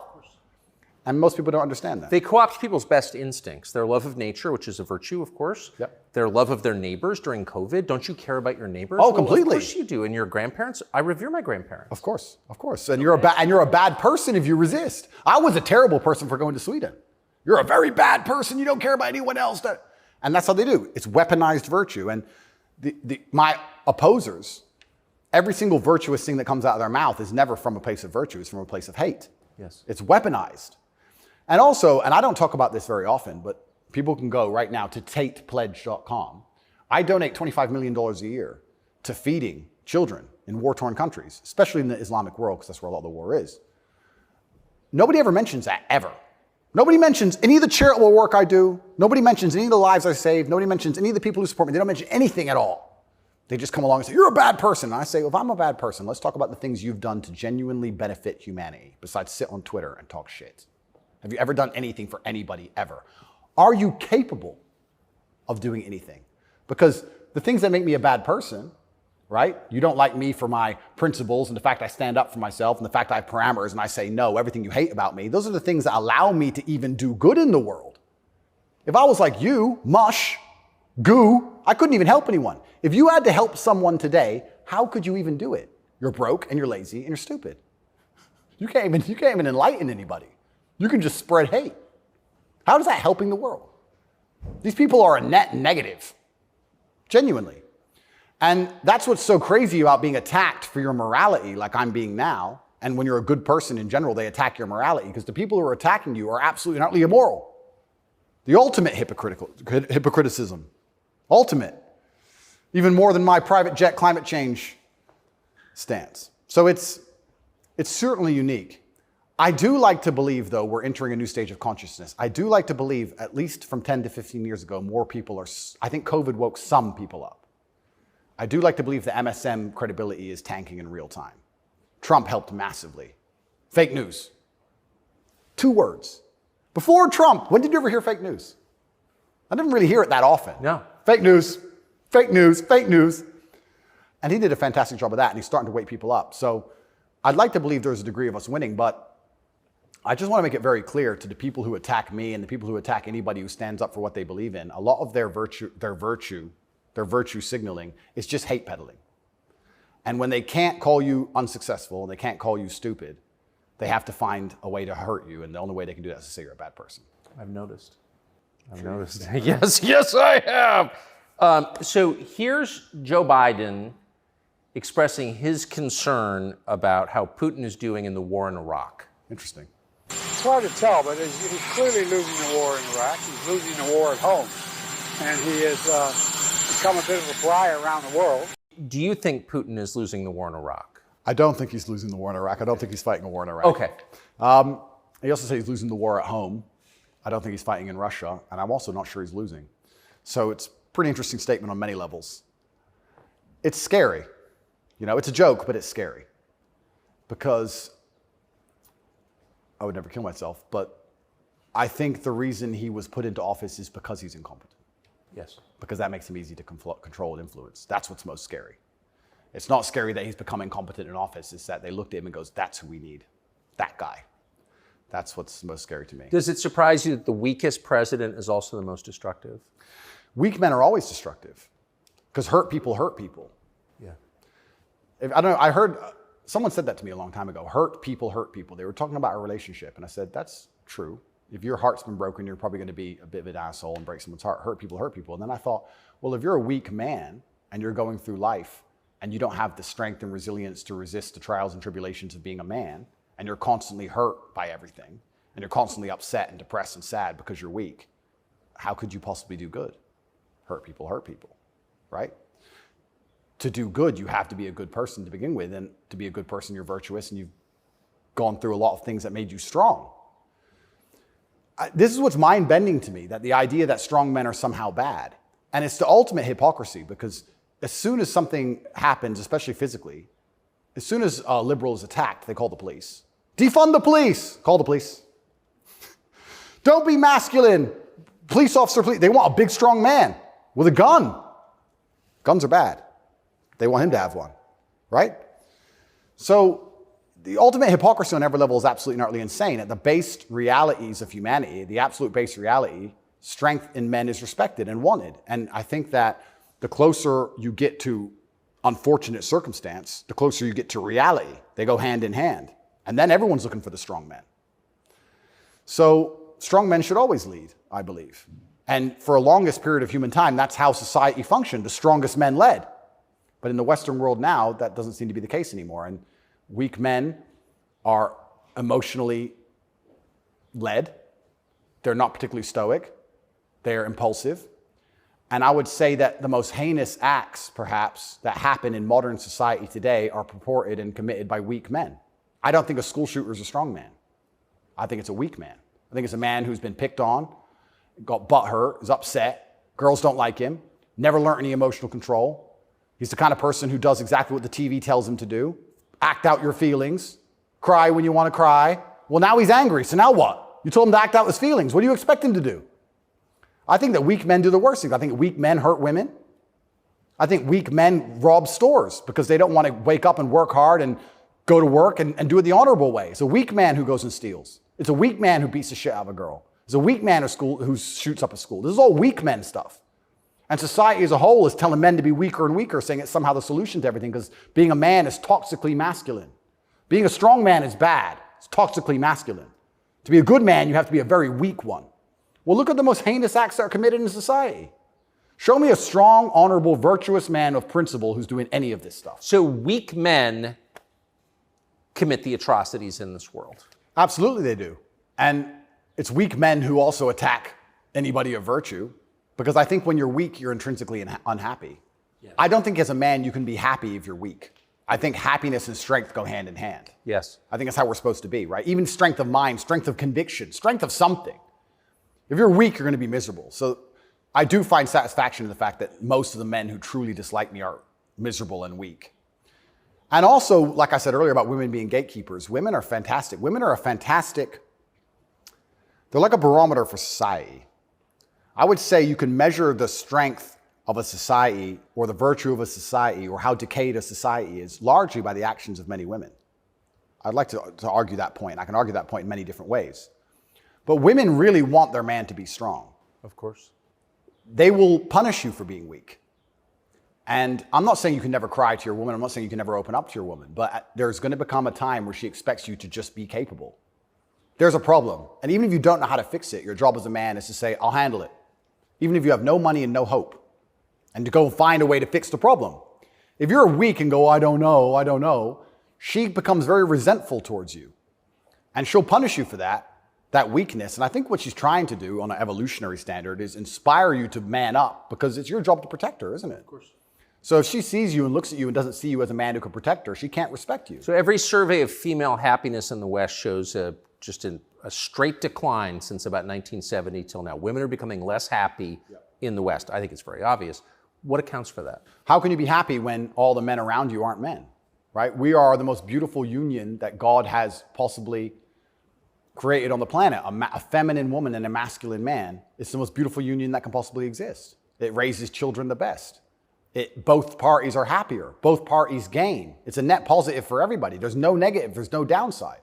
And most people don't understand that. They co-opt people's best instincts, their love of nature, which is a virtue, of course. Yep. Their love of their neighbors during COVID. Don't you care about your neighbors? Oh, Well, completely. of course you do. And your grandparents? I revere my grandparents. Of course. And you're a bad person if you resist. I was a terrible person for going to Sweden. You're a very bad person. You don't care about anyone else. And that's how they do. It's weaponized virtue. And my opposers, every single virtuous thing that comes out of their mouth is never from a place of virtue. It's from a place of hate. Yes. It's weaponized. And also, and I don't talk about this very often, but people can go right now to tatepledge.com. I donate $25 million a year to feeding children in war-torn countries, especially in the Islamic world, because that's where a lot of the war is. Nobody ever mentions that, ever. Nobody mentions any of the charitable work I do. Nobody mentions any of the lives I save. Nobody mentions any of the people who support me. They don't mention anything at all. They just come along and say, you're a bad person. And I say, well, if I'm a bad person, let's talk about the things you've done to genuinely benefit humanity, besides sit on Twitter and talk shit. Have you ever done anything for anybody ever? Are you capable of doing anything? Because the things that make me a bad person, right? You don't like me for my principles and the fact I stand up for myself and the fact I have parameters and I say no, everything you hate about me. Those are the things that allow me to even do good in the world. If I was like you, mush, goo, I couldn't even help anyone. If you had to help someone today, how could you even do it? You're broke and you're lazy and you're stupid. You can't even enlighten anybody. You can just spread hate. How is that helping the world? These people are a net negative, genuinely. And that's what's so crazy about being attacked for your morality like I'm being now. And when you're a good person in general, they attack your morality because the people who are attacking you are absolutely and utterly immoral. The ultimate hypocriticism. Ultimate. Even more than my private jet climate change stance. So it's certainly unique. I do like to believe, though, we're entering a new stage of consciousness. I do like to believe, at least from 10 to 15 years ago, more people are, I think COVID woke some people up. I do like to believe the MSM credibility is tanking in real time. Trump helped massively. Fake news. 2 words. Before Trump, when did you ever hear fake news? I didn't really hear it that often. No. Fake news, fake news, fake news. And he did a fantastic job of that, and he's starting to wake people up. So I'd like to believe there's a degree of us winning, but I just want to make it very clear to the people who attack me and the people who attack anybody who stands up for what they believe in, a lot of their virtue signaling is just hate peddling. And when they can't call you unsuccessful and they can't call you stupid, they have to find a way to hurt you. And the only way they can do that is to say you're a bad person. I've noticed. Yes, I have. So here's Joe Biden expressing his concern about how Putin is doing in the war in Iraq. Interesting. It's hard to tell, but he's clearly losing the war in Iraq. He's losing the war at home. And he has become a bit of a fly around the world. Do you think Putin is losing the war in Iraq? I don't think he's losing the war in Iraq. I don't think he's fighting a war in Iraq. Okay. He also said he's losing the war at home. I don't think he's fighting in Russia, and I'm also not sure he's losing. So it's a pretty interesting statement on many levels. It's scary. You know, it's a joke, but it's scary. Because I would never kill myself, but I think the reason he was put into office is because he's incompetent. Yes. Because that makes him easy to control and influence. That's what's most scary. It's not scary that he's become incompetent in office. It's that they looked at him and goes, that's who we need. That guy. That's what's most scary to me. Does it surprise you that the weakest president is also the most destructive? Weak men are always destructive because hurt people hurt people. Yeah. I don't know, I heard, someone said that to me a long time ago, hurt people hurt people. They were talking about a relationship and I said, that's true. If your heart's been broken, you're probably going to be a bit of an asshole and break someone's heart. Hurt people hurt people. And then I thought, well, if you're a weak man and you're going through life and you don't have the strength and resilience to resist the trials and tribulations of being a man, and you're constantly hurt by everything, and you're constantly upset and depressed and sad because you're weak, how could you possibly do good? Hurt people, right? To do good, you have to be a good person to begin with, and to be a good person, you're virtuous, and you've gone through a lot of things that made you strong. This is what's mind-bending to me, that the idea that strong men are somehow bad. And it's the ultimate hypocrisy, because as soon as something happens, especially physically, as soon as a liberal is attacked, they call the police. Defund the police! Call the police. Don't be masculine. Police officer, they want a big, strong man with a gun. Guns are bad. They want him to have one, right? So The ultimate hypocrisy on every level is absolutely and utterly insane. At the base realities of humanity, the absolute base reality, strength in men is respected and wanted. And I think that the closer you get to unfortunate circumstance, the closer you get to reality. They go hand in hand. And then everyone's looking for the strong men. So strong men should always lead, I believe. And for a longest period of human time, that's how society functioned. The strongest men led. But in the Western world now, that doesn't seem to be the case anymore. And weak men are emotionally led. They're not particularly stoic. They're impulsive. And I would say that the most heinous acts, perhaps, that happen in modern society today are purported and committed by weak men. I don't think a school shooter is a strong man. I think it's a weak man. I think it's a man who's been picked on, got butthurt, is upset, girls don't like him, never learned any emotional control. He's the kind of person who does exactly what the TV tells him to do. Act out your feelings, cry when you want to cry. Well, now he's angry, so now what? You told him to act out his feelings. What do you expect him to do? I think that weak men do the worst things. I think weak men hurt women. I think weak men rob stores because they don't want to wake up and work hard and go to work and do it the honorable way. It's a weak man who goes and steals. It's a weak man who beats the shit out of a girl. It's a weak man who shoots up a school. This is all weak men stuff. And society as a whole is telling men to be weaker and weaker, saying it's somehow the solution to everything because being a man is toxically masculine. Being a strong man is bad. It's toxically masculine. To be a good man, you have to be a very weak one. Well, look at the most heinous acts that are committed in society. Show me a strong, honorable, virtuous man of principle who's doing any of this stuff. So weak men commit the atrocities in this world. Absolutely they do. And it's weak men who also attack anybody of virtue because I think when you're weak, you're intrinsically unhappy. Yes. I don't think as a man you can be happy if you're weak. I think happiness and strength go hand in hand. Yes. I think that's how we're supposed to be, right? Even strength of mind, strength of conviction, strength of something. If you're weak, you're going to be miserable. So I do find satisfaction in the fact that most of the men who truly dislike me are miserable and weak. And also, like I said earlier about women being gatekeepers, women are fantastic. Women are they're like a barometer for society. I would say you can measure the strength of a society or the virtue of a society or how decayed a society is largely by the actions of many women. I'd like to argue that point. I can argue that point in many different ways. But women really want their man to be strong. Of course. They will punish you for being weak. And I'm not saying you can never cry to your woman. I'm not saying you can never open up to your woman. But there's going to become a time where she expects you to just be capable. There's a problem. And even if you don't know how to fix it, your job as a man is to say, I'll handle it. Even if you have no money and no hope. And to go find a way to fix the problem. If you're weak and go, I don't know, she becomes very resentful towards you. And she'll punish you for that weakness. And I think what she's trying to do on an evolutionary standard is inspire you to man up because it's your job to protect her, isn't it? Of course. So if she sees you and looks at you and doesn't see you as a man who can protect her, she can't respect you. So every survey of female happiness in the West shows just a straight decline since about 1970 till now. Women are becoming less happy in the West. I think it's very obvious. What accounts for that? How can you be happy when all the men around you aren't men, right? We are the most beautiful union that God has possibly created on the planet, a feminine woman and a masculine man. It's the most beautiful union that can possibly exist. It raises children the best. Both parties are happier. Both parties gain. It's a net positive for everybody. There's no negative. There's no downside.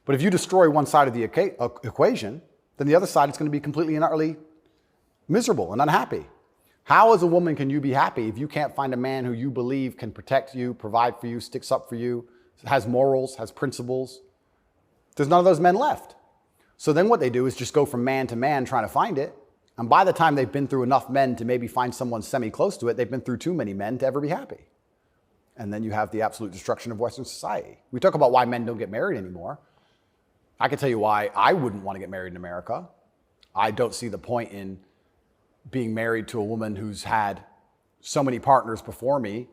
But if you destroy one side of the equation, then the other side is going to be completely and utterly miserable and unhappy. How as a woman can you be happy if you can't find a man who you believe can protect you, provide for you, sticks up for you, has morals, has principles? There's none of those men left. So then what they do is just go from man to man trying to find it. And by the time they've been through enough men to maybe find someone semi-close to it, they've been through too many men to ever be happy. And then you have the absolute destruction of Western society. We talk about why men don't get married anymore. I can tell you why I wouldn't want to get married in America. I don't see the point in being married to a woman who's had so many partners before me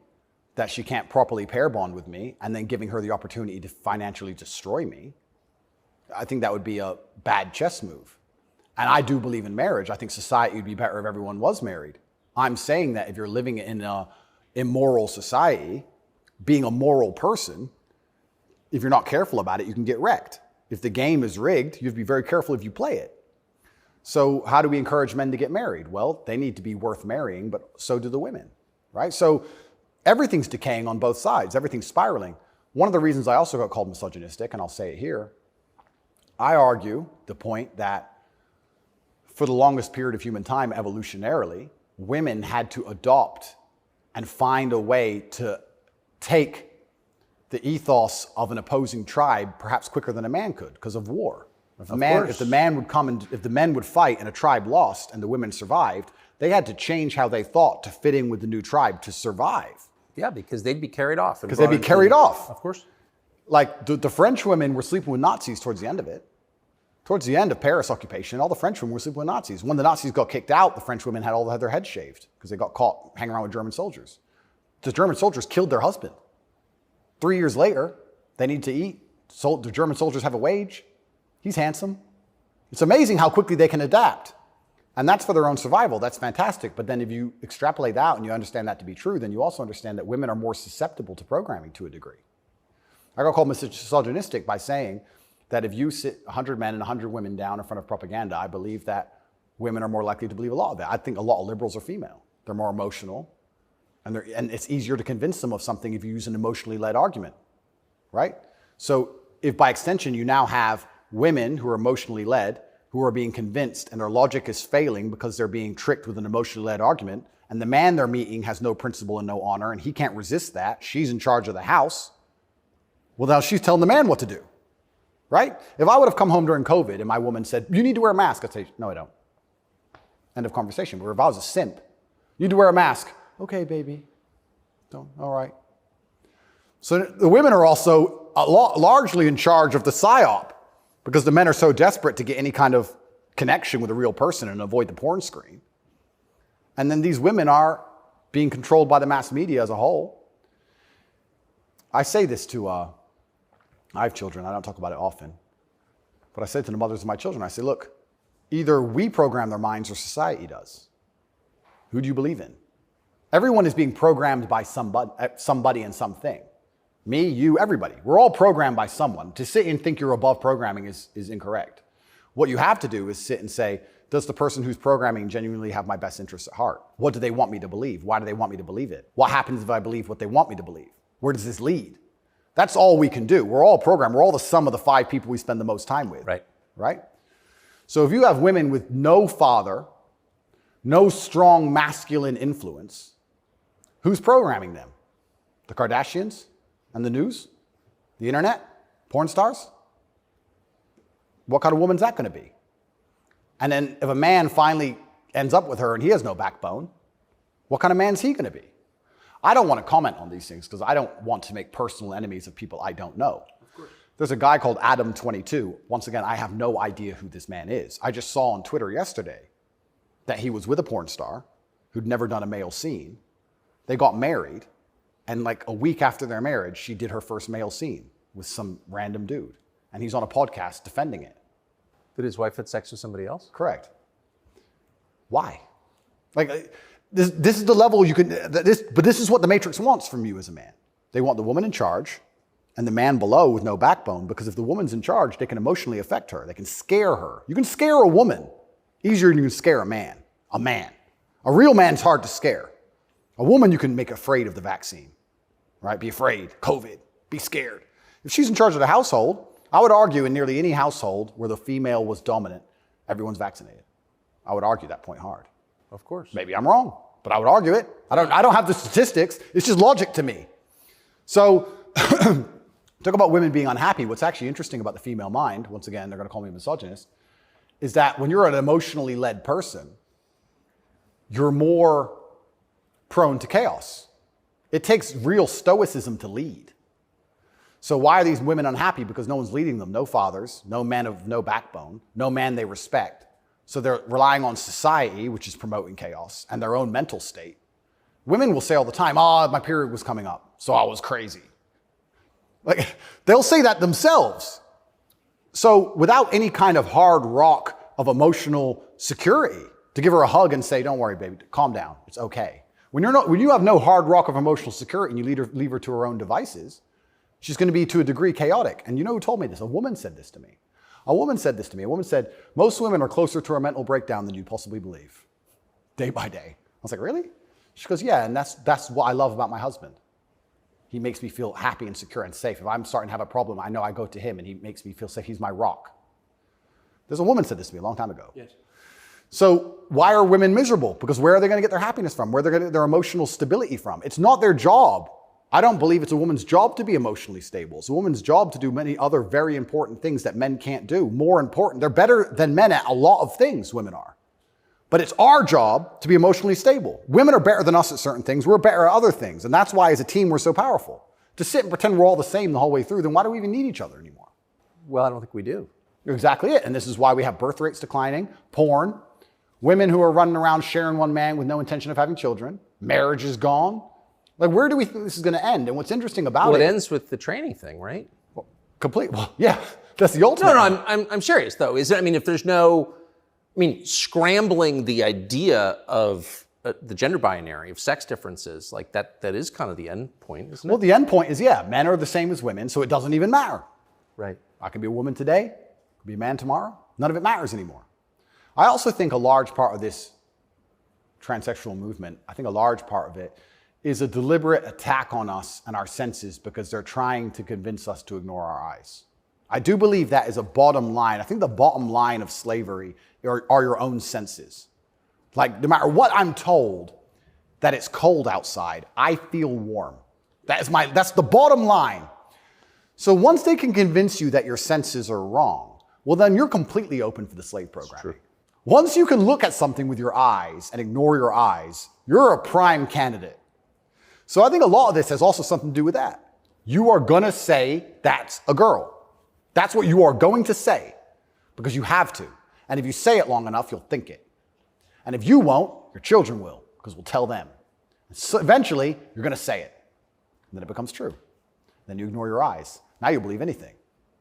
that she can't properly pair bond with me and then giving her the opportunity to financially destroy me. I think that would be a bad chess move. And I do believe in marriage. I think society would be better if everyone was married. I'm saying that if you're living in an immoral society, being a moral person, if you're not careful about it, you can get wrecked. If the game is rigged, you have to be very careful if you play it. So how do we encourage men to get married? Well, they need to be worth marrying, but so do the women, right? So everything's decaying on both sides. Everything's spiraling. One of the reasons I also got called misogynistic, and I'll say it here, I argue the point that for the longest period of human time, evolutionarily, women had to adopt and find a way to take the ethos of an opposing tribe perhaps quicker than a man could because of war. If the men would fight and a tribe lost and the women survived, they had to change how they thought to fit in with the new tribe to survive. Yeah, because they'd be carried off. Because they'd be carried off. Of course. Like the French women were sleeping with Nazis towards the end of it. Towards the end of Paris occupation, all the French women were sleeping with Nazis. When the Nazis got kicked out, the French women had all their heads shaved because they got caught hanging around with German soldiers. The German soldiers killed their husband. 3 years later, they need to eat. So the German soldiers have a wage. He's handsome. It's amazing how quickly they can adapt. And that's for their own survival. That's fantastic. But then if you extrapolate out and you understand that to be true, then you also understand that women are more susceptible to programming to a degree. I got called misogynistic by saying that if you sit 100 men and 100 women down in front of propaganda, I believe that women are more likely to believe a lot of that. I think a lot of liberals are female. They're more emotional. And it's easier to convince them of something if you use an emotionally led argument, right? So if by extension you now have women who are emotionally led, who are being convinced and their logic is failing because they're being tricked with an emotionally led argument, and the man they're meeting has no principle and no honor, and he can't resist that, she's in charge of the house, well, now she's telling the man what to do, right? If I would have come home during COVID and my woman said, you need to wear a mask, I'd say, no, I don't. End of conversation. But if I was a simp, you need to wear a mask. Okay, baby. Don't. All right. So the women are also largely in charge of the psyop because the men are so desperate to get any kind of connection with a real person and avoid the porn screen. And then these women are being controlled by the mass media as a whole. I say this to, I have children. I don't talk about it often. But I say to the mothers of my children, I say, look, either we program their minds or society does. Who do you believe in? Everyone is being programmed by somebody and something. Me, you, everybody. We're all programmed by someone. To sit and think you're above programming is incorrect. What you have to do is sit and say, does the person who's programming genuinely have my best interests at heart? What do they want me to believe? Why do they want me to believe it? What happens if I believe what they want me to believe? Where does this lead? That's all we can do. We're all programmed. We're all the sum of the 5 people we spend the most time with. Right. Right? So if you have women with no father, no strong masculine influence, who's programming them? The Kardashians and the news? The internet? Porn stars? What kind of woman's that going to be? And then if a man finally ends up with her and he has no backbone, what kind of man's he going to be? I don't want to comment on these things because I don't want to make personal enemies of people I don't know. There's a guy called Adam22. Once again, I have no idea who this man is. I just saw on Twitter yesterday that he was with a porn star who'd never done a male scene. They got married, and like a week after their marriage, she did her first male scene with some random dude. And he's on a podcast defending it. Did his wife have sex with somebody else? Correct. Why? Like, this is the level you can, but this is what the Matrix wants from you as a man. They want the woman in charge and the man below with no backbone, because if the woman's in charge, they can emotionally affect her. They can scare her. You can scare a woman easier than you can scare a man. A man. A real man's hard to scare. A woman you can make afraid of the vaccine, right? Be afraid, COVID, be scared. If she's in charge of the household, I would argue in nearly any household where the female was dominant, everyone's vaccinated. I would argue that point hard. Of course. Maybe I'm wrong, but I would argue it. I don't have the statistics. It's just logic to me. So talk about women being unhappy. What's actually interesting about the female mind, once again, they're going to call me a misogynist, is that when you're an emotionally led person, you're more prone to chaos. It takes real stoicism to lead. So why are these women unhappy? Because no one's leading them. No fathers, no men of no backbone, no man they respect. So they're relying on society, which is promoting chaos, and their own mental state. Women will say all the time, my period was coming up, so I was crazy. Like, they'll say that themselves. So without any kind of hard rock of emotional security, to give her a hug and say, don't worry, baby, calm down, it's okay. When you have no hard rock of emotional security and you leave her to her own devices, she's going to be, to a degree, chaotic. And you know who told me this? A woman said this to me. A woman said, most women are closer to a mental breakdown than you possibly believe, day by day. I was like, really? She goes, yeah, and that's what I love about my husband. He makes me feel happy and secure and safe. If I'm starting to have a problem, I know I go to him and he makes me feel safe. He's my rock. There's a woman said this to me a long time ago. Yes. So why are women miserable? Because where are they going to get their happiness from? Where are they going to get their emotional stability from? It's not their job. I don't believe it's a woman's job to be emotionally stable. It's a woman's job to do many other very important things that men can't do. More important. They're better than men at a lot of things, women are. But it's our job to be emotionally stable. Women are better than us at certain things. We're better at other things. And that's why as a team, we're so powerful. To sit and pretend we're all the same the whole way through, then why do we even need each other anymore? Well, I don't think we do. You're exactly it. And this is why we have birth rates declining, porn, women who are running around sharing one man with no intention of having children, marriage is gone. Like, where do we think this is going to end? And what's interesting about Well, it ends with the training thing, right? Well, yeah, that's the ultimate. No, I'm serious though. If there's no, scrambling the idea of the gender binary, of sex differences, like that is kind of the end point, isn't it? Well, the end point is, yeah, men are the same as women, so it doesn't even matter. Right. I can be a woman today, I can be a man tomorrow. None of it matters anymore. I also think a large part of this transsexual movement, I think a large part of it is a deliberate attack on us and our senses because they're trying to convince us to ignore our eyes. I do believe that is a bottom line. I think the bottom line of slavery are your own senses. Like, no matter what I'm told, that it's cold outside, I feel warm. That's the bottom line. So once they can convince you that your senses are wrong, well, then you're completely open for the slave programming. Once you can look at something with your eyes and ignore your eyes, you're a prime candidate. So I think a lot of this has also something to do with that. You are going to say that's a girl. That's what you are going to say because you have to. And if you say it long enough, you'll think it. And if you won't, your children will because we'll tell them. So eventually, you're going to say it. And then it becomes true. Then you ignore your eyes. Now you'll believe anything,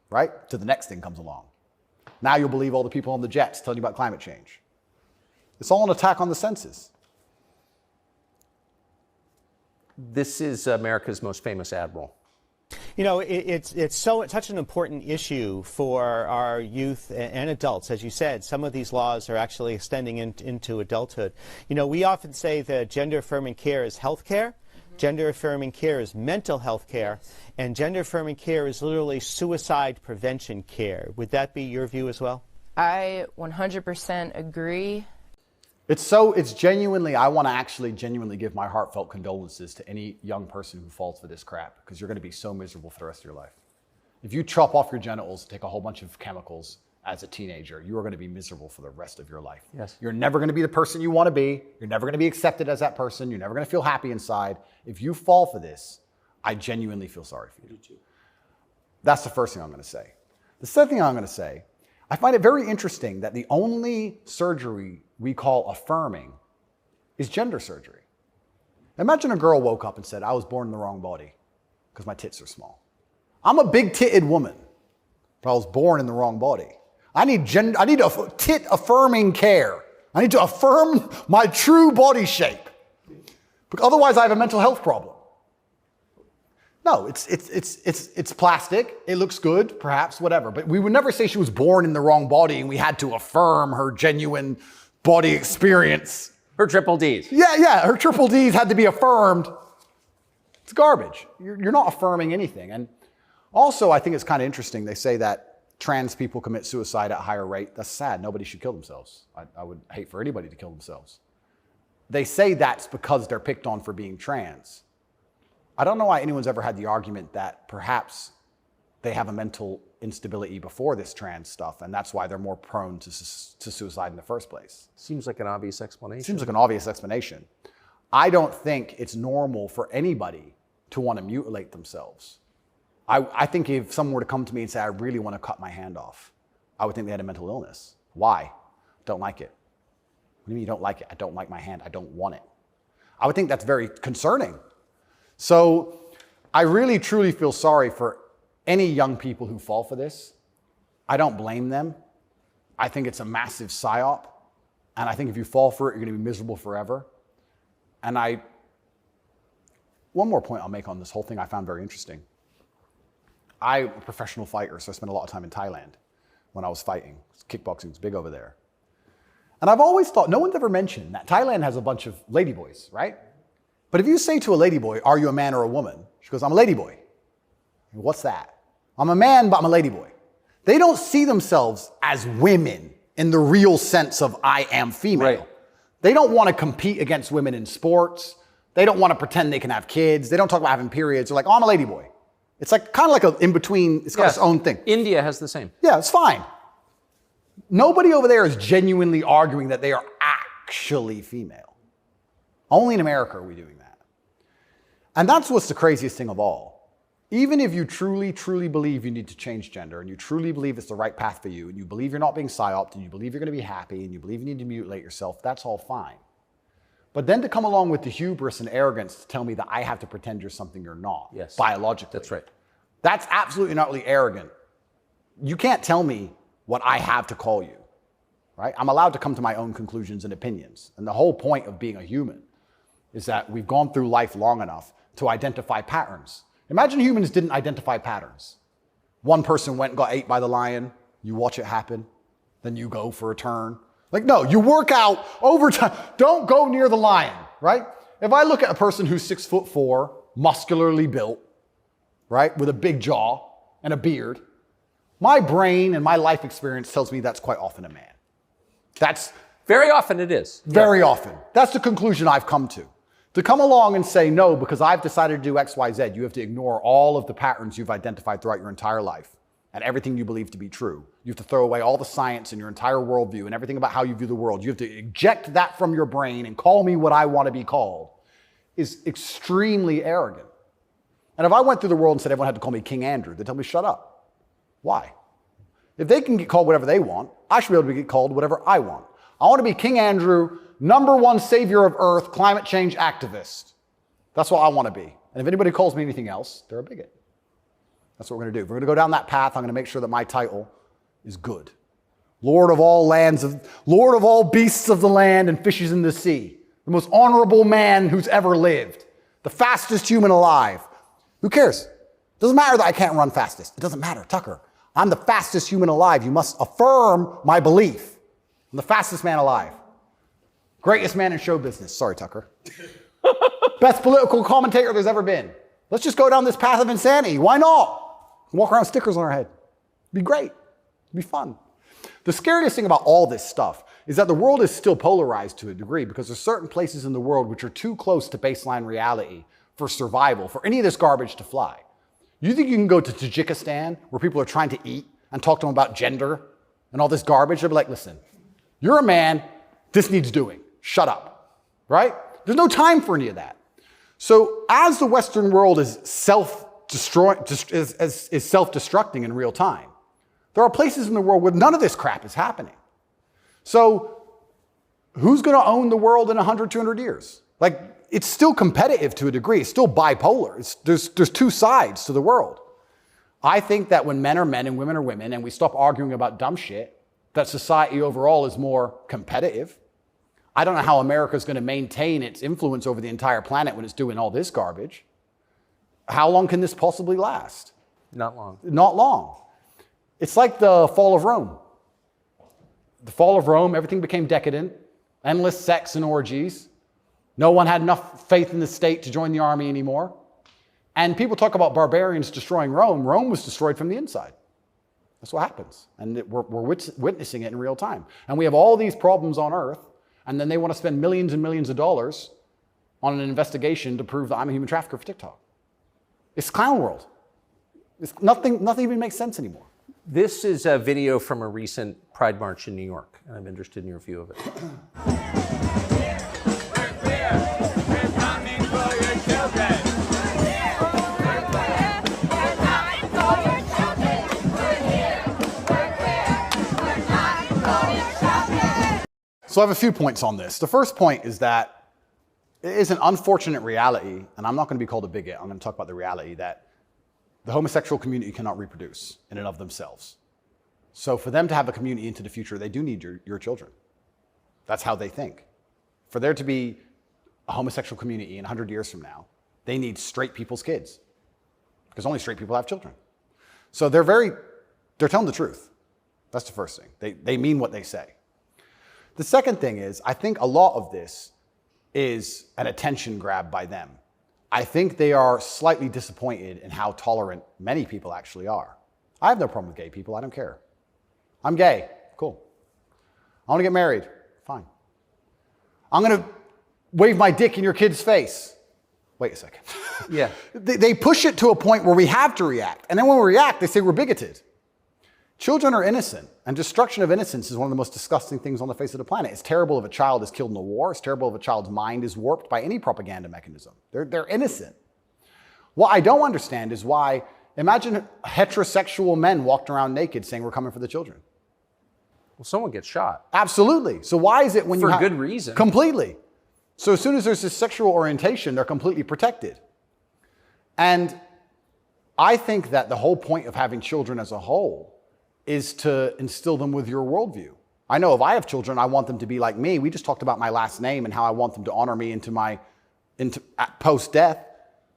right? Till the next thing comes along. Now you'll believe all the people on the jets telling you about climate change. It's all an attack on the senses. This is America's most famous admiral. It's such an important issue for our youth and adults. As you said, some of these laws are actually extending into adulthood. We often say that gender-affirming care is health care. Gender-affirming care is mental health care. And gender-affirming care is literally suicide prevention care. Would that be your view as well? I 100% agree. It's genuinely, I want to actually genuinely give my heartfelt condolences to any young person who falls for this crap, because you're going to be so miserable for the rest of your life. If you chop off your genitals, take a whole bunch of chemicals as a teenager, you are going to be miserable for the rest of your life. Yes. You're never going to be the person you want to be. You're never going to be accepted as that person. You're never going to feel happy inside. If you fall for this, I genuinely feel sorry for you. Me too. That's the first thing I'm going to say. The second thing I'm going to say, I find it very interesting that the only surgery we call affirming is gender surgery. Imagine a girl woke up and said, I was born in the wrong body because my tits are small. I'm a big-titted woman, but I was born in the wrong body. I need tit affirming care. I need to affirm my true body shape. Because otherwise I have a mental health problem. No, it's plastic. It looks good, perhaps, whatever. But we would never say she was born in the wrong body and we had to affirm her genuine body experience. Her triple Ds. Yeah, her triple Ds had to be affirmed. It's garbage. You're not affirming anything. And also, I think it's kind of interesting. They say that trans people commit suicide at a higher rate. That's sad. Nobody should kill themselves. I would hate for anybody to kill themselves. They say that's because they're picked on for being trans. I don't know why anyone's ever had the argument that perhaps they have a mental instability before this trans stuff, and that's why they're more prone to suicide in the first place. Seems like an obvious explanation. Seems like an obvious explanation. I don't think it's normal for anybody to want to mutilate themselves. I think if someone were to come to me and say, I really want to cut my hand off, I would think they had a mental illness. Why? Don't like it. What do you mean you don't like it? I don't like my hand. I don't want it. I would think that's very concerning. So I really, truly feel sorry for any young people who fall for this. I don't blame them. I think it's a massive psyop. And I think if you fall for it, you're going to be miserable forever. And one more point I'll make on this whole thing I found very interesting. I'm a professional fighter, so I spent a lot of time in Thailand when I was fighting. Kickboxing was big over there. And I've always thought, no one's ever mentioned that Thailand has a bunch of ladyboys, right? But if you say to a ladyboy, are you a man or a woman? She goes, I'm a ladyboy. What's that? I'm a man, but I'm a ladyboy. They don't see themselves as women in the real sense of I am female. Right. They don't want to compete against women in sports. They don't want to pretend they can have kids. They don't talk about having periods. They're like, oh, I'm a ladyboy. It's like kind of like an in-between. It's got its own thing. India has the same. Yeah, it's fine. Nobody over there is genuinely arguing that they are actually female. Only in America are we doing that. And that's what's the craziest thing of all. Even if you truly, truly believe you need to change gender, and you truly believe it's the right path for you, and you believe you're not being psyoped, and you believe you're going to be happy, and you believe you need to mutilate yourself, that's all fine. But then to come along with the hubris and arrogance to tell me that I have to pretend you're something you're not, yes, biologically. That's right. That's absolutely and utterly arrogant. You can't tell me what I have to call you, right? I'm allowed to come to my own conclusions and opinions. And the whole point of being a human is that we've gone through life long enough to identify patterns. Imagine humans didn't identify patterns. One person went and got ate by the lion. You watch it happen. Then you go for a turn. Like, no, you work out over time. Don't go near the lion, right? If I look at a person who's 6'4", muscularly built, right, with a big jaw and a beard, my brain and my life experience tells me that's quite often a man. That's very often it is. Very often. That's the conclusion I've come to. To come along and say, no, because I've decided to do X, Y, Z, you have to ignore all of the patterns you've identified throughout your entire life and everything you believe to be true. You have to throw away all the science and your entire worldview and everything about how you view the world. You have to eject that from your brain and call me what I want to be called is extremely arrogant. And if I went through the world and said everyone had to call me King Andrew, they'd tell me, shut up. Why? If they can get called whatever they want, I should be able to get called whatever I want. I want to be King Andrew, #1 savior of Earth, climate change activist. That's what I want to be. And if anybody calls me anything else, they're a bigot. That's what we're going to do. If we're going to go down that path, I'm going to make sure that my title is good. Lord of all beasts of the land and fishes in the sea. The most honorable man who's ever lived. The fastest human alive. Who cares? Doesn't matter that I can't run fastest. It doesn't matter, Tucker. I'm the fastest human alive. You must affirm my belief. I'm the fastest man alive. Greatest man in show business. Sorry, Tucker. Best political commentator there's ever been. Let's just go down this path of insanity. Why not? Walk around with stickers on our head. It'd be great. It'd be fun. The scariest thing about all this stuff is that the world is still polarized to a degree because there's certain places in the world which are too close to baseline reality for survival, for any of this garbage to fly. You think you can go to Tajikistan where people are trying to eat and talk to them about gender and all this garbage? They'll be like, listen, you're a man, this needs doing. Shut up, right? There's no time for any of that. So as the Western world is self-destructing in real time, there are places in the world where none of this crap is happening. So who's going to own the world in 100, 200 years? Like, it's still competitive to a degree. It's still bipolar. There's two sides to the world. I think that when men are men and women are women and we stop arguing about dumb shit, that society overall is more competitive. I don't know how America is going to maintain its influence over the entire planet when it's doing all this garbage. How long can this possibly last? Not long. Not long. It's like the fall of Rome. The fall of Rome, everything became decadent, endless sex and orgies. No one had enough faith in the state to join the army anymore. And people talk about barbarians destroying Rome. Rome was destroyed from the inside. That's what happens. And we're witnessing it in real time. And we have all these problems on Earth, and then they want to spend millions and millions of dollars on an investigation to prove that I'm a human trafficker for TikTok. It's clown world. Nothing even makes sense anymore. This is a video from a recent Pride March in New York, and I'm interested in your view of it. So I have a few points on this. The first point is that it is an unfortunate reality, and I'm not going to be called a bigot. I'm going to talk about the reality that the homosexual community cannot reproduce in and of themselves. So for them to have a community into the future, they do need your children. That's how they think. For there to be a homosexual community in 100 years from now, they need straight people's kids, because only straight people have children. So they're telling the truth. That's the first thing. They mean what they say. The second thing is, I think a lot of this is an attention grab by them. I think they are slightly disappointed in how tolerant many people actually are. I have no problem with gay people. I don't care. I'm gay. Cool. I want to get married. Fine. I'm going to wave my dick in your kid's face. Wait a second. Yeah. They push it to a point where we have to react. And then when we react, they say we're bigoted. Children are innocent, and destruction of innocence is one of the most disgusting things on the face of the planet. It's terrible if a child is killed in a war. It's terrible if a child's mind is warped by any propaganda mechanism. They're innocent. What I don't understand is why, imagine heterosexual men walked around naked saying we're coming for the children. Well, someone gets shot. Absolutely. So why is it when For you good reason. Completely. So as soon as there's this sexual orientation, they're completely protected. And I think that the whole point of having children as a whole is to instill them with your worldview. I know if I have children, I want them to be like me. We just talked about my last name and how I want them to honor me into post-death.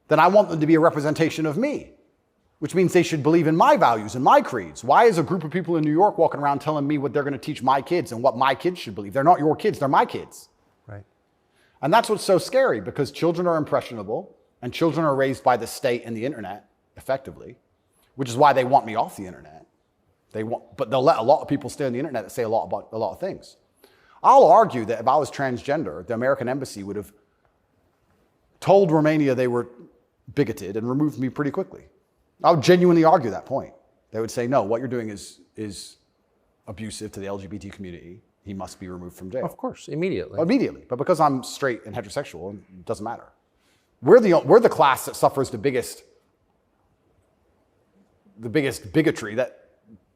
Then I want them to be a representation of me, which means they should believe in my values and my creeds. Why is a group of people in New York walking around telling me what they're going to teach my kids and what my kids should believe? They're not your kids, they're my kids. Right. And that's what's so scary, because children are impressionable and children are raised by the state and the internet, effectively, which is why they want me off the internet. But they'll let a lot of people stay on the internet that say a lot about a lot of things. I'll argue that if I was transgender, the American embassy would have told Romania they were bigoted and removed me pretty quickly. I would genuinely argue that point. They would say, no, what you're doing is abusive to the LGBT community. He must be removed from jail. Of course, immediately. Immediately. But because I'm straight and heterosexual, it doesn't matter. We're the class that suffers the biggest bigotry that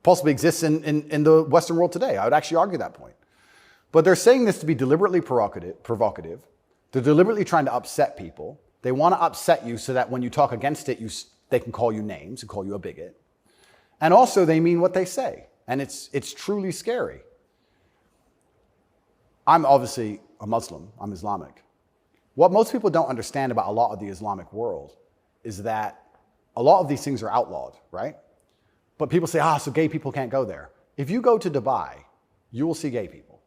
possibly exists in the Western world today. I would actually argue that point. But they're saying this to be deliberately provocative. They're deliberately trying to upset people. They want to upset you so that when you talk against it, they can call you names and call you a bigot. And also they mean what they say. And it's truly scary. I'm obviously a Muslim. I'm Islamic. What most people don't understand about a lot of the Islamic world is that a lot of these things are outlawed, right? But people say, so gay people can't go there. If you go to Dubai, you will see gay people.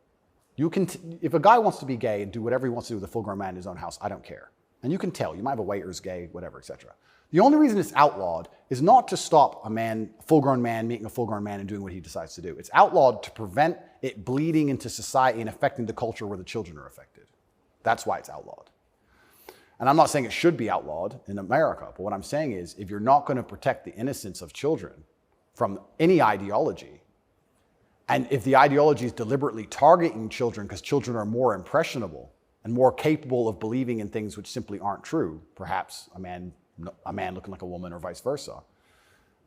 If a guy wants to be gay and do whatever he wants to do with a full-grown man in his own house, I don't care. And you can tell. You might have a waiter who's gay, whatever, etc. The only reason it's outlawed is not to stop a full-grown man meeting a full-grown man and doing what he decides to do. It's outlawed to prevent it bleeding into society and affecting the culture where the children are affected. That's why it's outlawed. And I'm not saying it should be outlawed in America, but what I'm saying is if you're not going to protect the innocence of children from any ideology, and if the ideology is deliberately targeting children because children are more impressionable and more capable of believing in things which simply aren't true, perhaps a man looking like a woman or vice versa,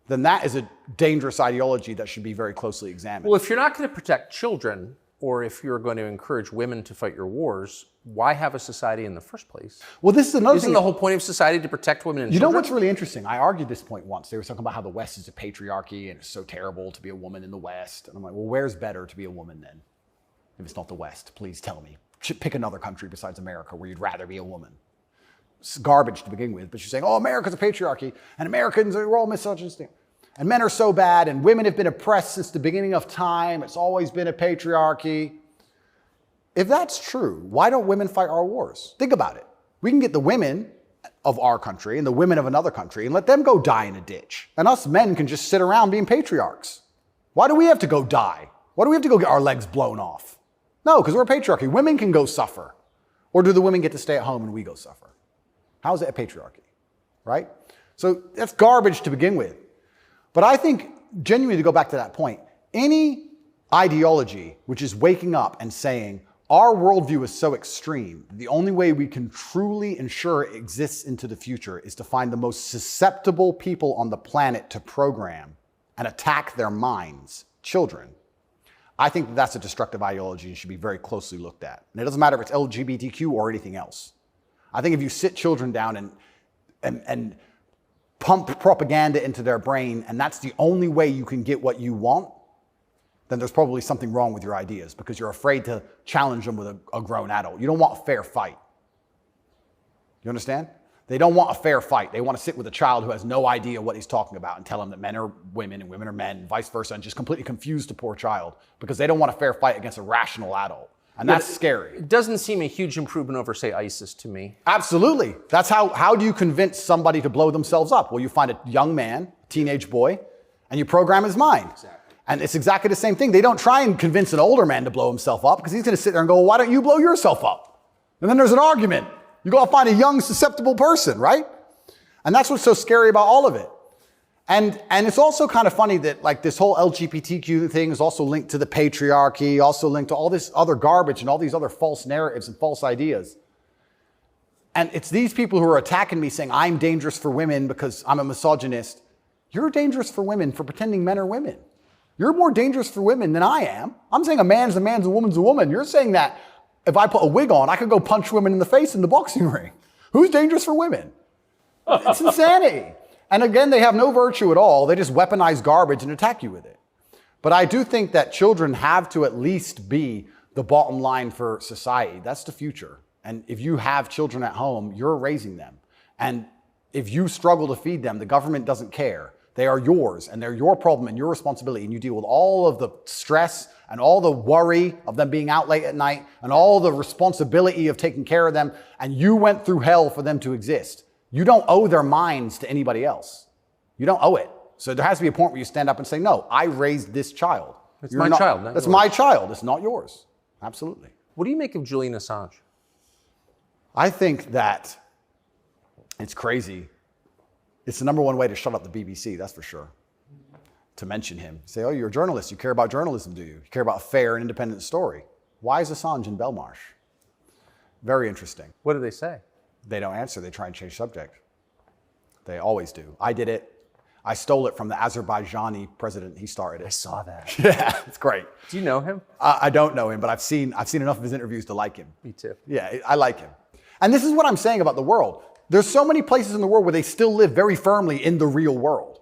then that is a dangerous ideology that should be very closely examined. Well, if you're not going to protect children, or if you're going to encourage women to fight your wars, why have a society in the first place? Well, this is another Isn't thing. the whole point of society to protect women and You children? know what's really interesting? I argued this point once. They were talking about how the West is a patriarchy and it's so terrible to be a woman in the West. And I'm like, well, where's better to be a woman then? If it's not the West, please tell me. Pick another country besides America where you'd rather be a woman. It's garbage to begin with, but you're saying, America's a patriarchy and Americans are all misogynistic. And men are so bad and women have been oppressed since the beginning of time. It's always been a patriarchy. If that's true, why don't women fight our wars? Think about it. We can get the women of our country and the women of another country and let them go die in a ditch. And us men can just sit around being patriarchs. Why do we have to go die? Why do we have to go get our legs blown off? No, because we're a patriarchy. Women can go suffer. Or do the women get to stay at home and we go suffer? How is it a patriarchy? Right? So that's garbage to begin with. But I think, genuinely to go back to that point, any ideology which is waking up and saying, our worldview is so extreme, the only way we can truly ensure it exists into the future is to find the most susceptible people on the planet to program and attack their minds, children. I think that's a destructive ideology and should be very closely looked at. And it doesn't matter if it's LGBTQ or anything else. I think if you sit children down and pump propaganda into their brain, and that's the only way you can get what you want, then there's probably something wrong with your ideas because you're afraid to challenge them with a grown adult. You don't want a fair fight. You understand? They don't want a fair fight. They want to sit with a child who has no idea what he's talking about and tell him that men are women and women are men and vice versa, and just completely confuse the poor child because they don't want a fair fight against a rational adult. And that's scary. It doesn't seem a huge improvement over, say, ISIS to me. Absolutely. That's how do you convince somebody to blow themselves up? Well, you find a young man, teenage boy, and you program his mind. Exactly. And it's exactly the same thing. They don't try and convince an older man to blow himself up because he's going to sit there and go, well, why don't you blow yourself up? And then there's an argument. You go find a young, susceptible person, right? And that's what's so scary about all of it. And it's also kind of funny that like this whole LGBTQ thing is also linked to the patriarchy, also linked to all this other garbage and all these other false narratives and false ideas. And it's these people who are attacking me saying, I'm dangerous for women because I'm a misogynist. You're dangerous for women for pretending men are women. You're more dangerous for women than I am. I'm saying a man's a man's, a woman's a woman. You're saying that if I put a wig on, I could go punch women in the face in the boxing ring. Who's dangerous for women? It's insanity. And again, they have no virtue at all. They just weaponize garbage and attack you with it. But I do think that children have to at least be the bottom line for society. That's the future. And if you have children at home, you're raising them. And if you struggle to feed them, the government doesn't care. They are yours and they're your problem and your responsibility. And you deal with all of the stress and all the worry of them being out late at night and all the responsibility of taking care of them. And you went through hell for them to exist. You don't owe their minds to anybody else. You don't owe it. So there has to be a point where you stand up and say, no, I raised this child. It's my child. That's my child. It's not yours. Absolutely. What do you make of Julian Assange? I think that it's crazy. It's the number one way to shut up the BBC, that's for sure. To mention him. Say, oh, you're a journalist. You care about journalism, do you? You care about a fair and independent story. Why is Assange in Belmarsh? Very interesting. What do they say? They don't answer. They try and change subject. They always do. I did it. I stole it from the Azerbaijani president. He started it. I saw that. Yeah, it's great. Do you know him? I don't know him, but I've seen enough of his interviews to like him. Me too. Yeah, I like him. And this is what I'm saying about the world. There's so many places in the world where they still live very firmly in the real world.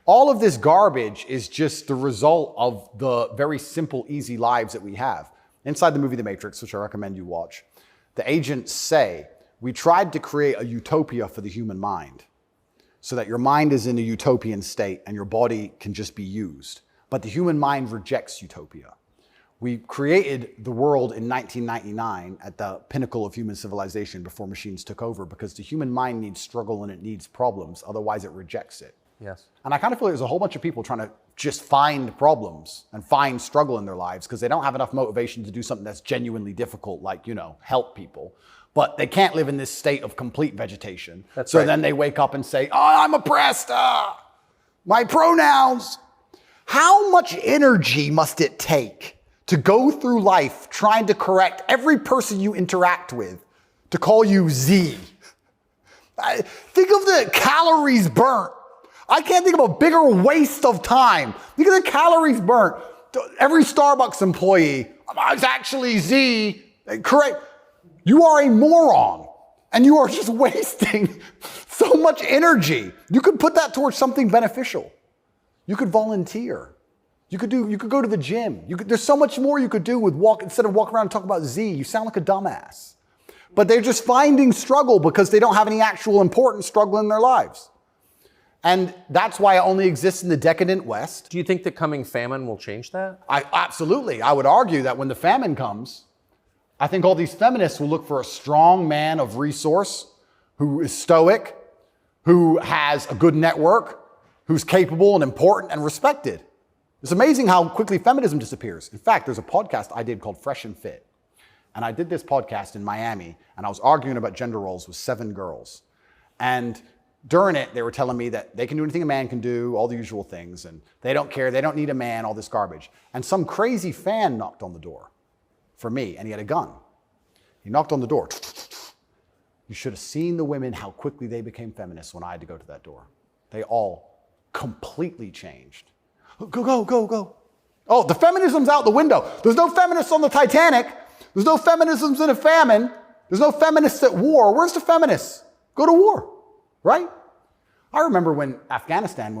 All of this garbage is just the result of the very simple, easy lives that we have. Inside the movie The Matrix, which I recommend you watch, the agents say, we tried to create a utopia for the human mind so that your mind is in a utopian state and your body can just be used. But the human mind rejects utopia. We created the world in 1999 at the pinnacle of human civilization before machines took over because the human mind needs struggle and it needs problems. Otherwise, it rejects it. Yes. And I kind of feel like there's a whole bunch of people trying to just find problems and find struggle in their lives because they don't have enough motivation to do something that's genuinely difficult, like, help people. But they can't live in this state of complete vegetation. That's right. Then they wake up and say, oh, I'm oppressed. My pronouns. How much energy must it take to go through life trying to correct every person you interact with to call you Z? Think of the calories burnt. I can't think of a bigger waste of time. Think of the calories burnt. Every Starbucks employee, it's actually Z. Correct. You are a moron and you are just wasting so much energy. You could put that towards something beneficial. You could volunteer. You could go to the gym. There's so much more you could do with instead of walking around and talking about Z. You sound like a dumbass. But they're just finding struggle because they don't have any actual important struggle in their lives. And that's why it only exists in the decadent West. Do you think the coming famine will change that? Absolutely. I would argue that when the famine comes, I think all these feminists will look for a strong man of resource who is stoic, who has a good network, who's capable and important and respected. It's amazing how quickly feminism disappears. In fact, there's a podcast I did called Fresh and Fit. And I did this podcast in Miami, and I was arguing about gender roles with 7 girls. And during it, they were telling me that they can do anything a man can do, all the usual things, and they don't care, they don't need a man, all this garbage. And some crazy fan knocked on the door for me, and he had a gun. He knocked on the door. You should have seen the women, how quickly they became feminists when I had to go to that door. They all completely changed. Go. Oh, the feminism's out the window. There's no feminists on the Titanic. There's no feminisms in a famine. There's no feminists at war. Where's the feminists? Go to war, right? I remember when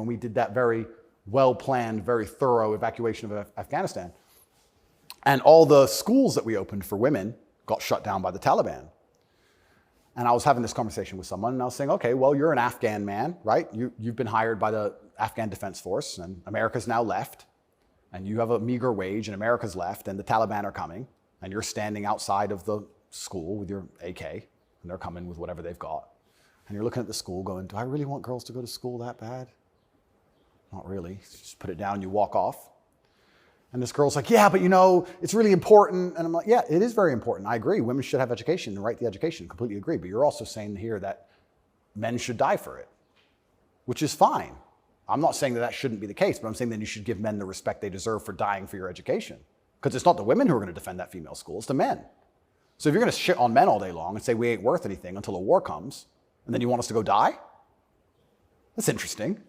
we did that very well-planned, very thorough evacuation of Afghanistan, and all the schools that we opened for women got shut down by the Taliban. And I was having this conversation with someone, and I was saying, okay, well, you're an Afghan man, right? You've been hired by the Afghan Defense Force, and America's now left, and you have a meager wage, and America's left, and the Taliban are coming, and you're standing outside of the school with your AK, and they're coming with whatever they've got, and you're looking at the school going, do I really want girls to go to school that bad? Not really. Just put it down, you walk off. And this girl's like, yeah, but you know, it's really important. And I'm like, yeah, it is very important. I agree. Women should have education and right the education. Completely agree. But you're also saying here that men should die for it, which is fine. I'm not saying that that shouldn't be the case, but I'm saying that you should give men the respect they deserve for dying for your education. Because it's not the women who are going to defend that female school, it's the men. So if you're going to shit on men all day long and say we ain't worth anything until a war comes, and then you want us to go die? That's interesting.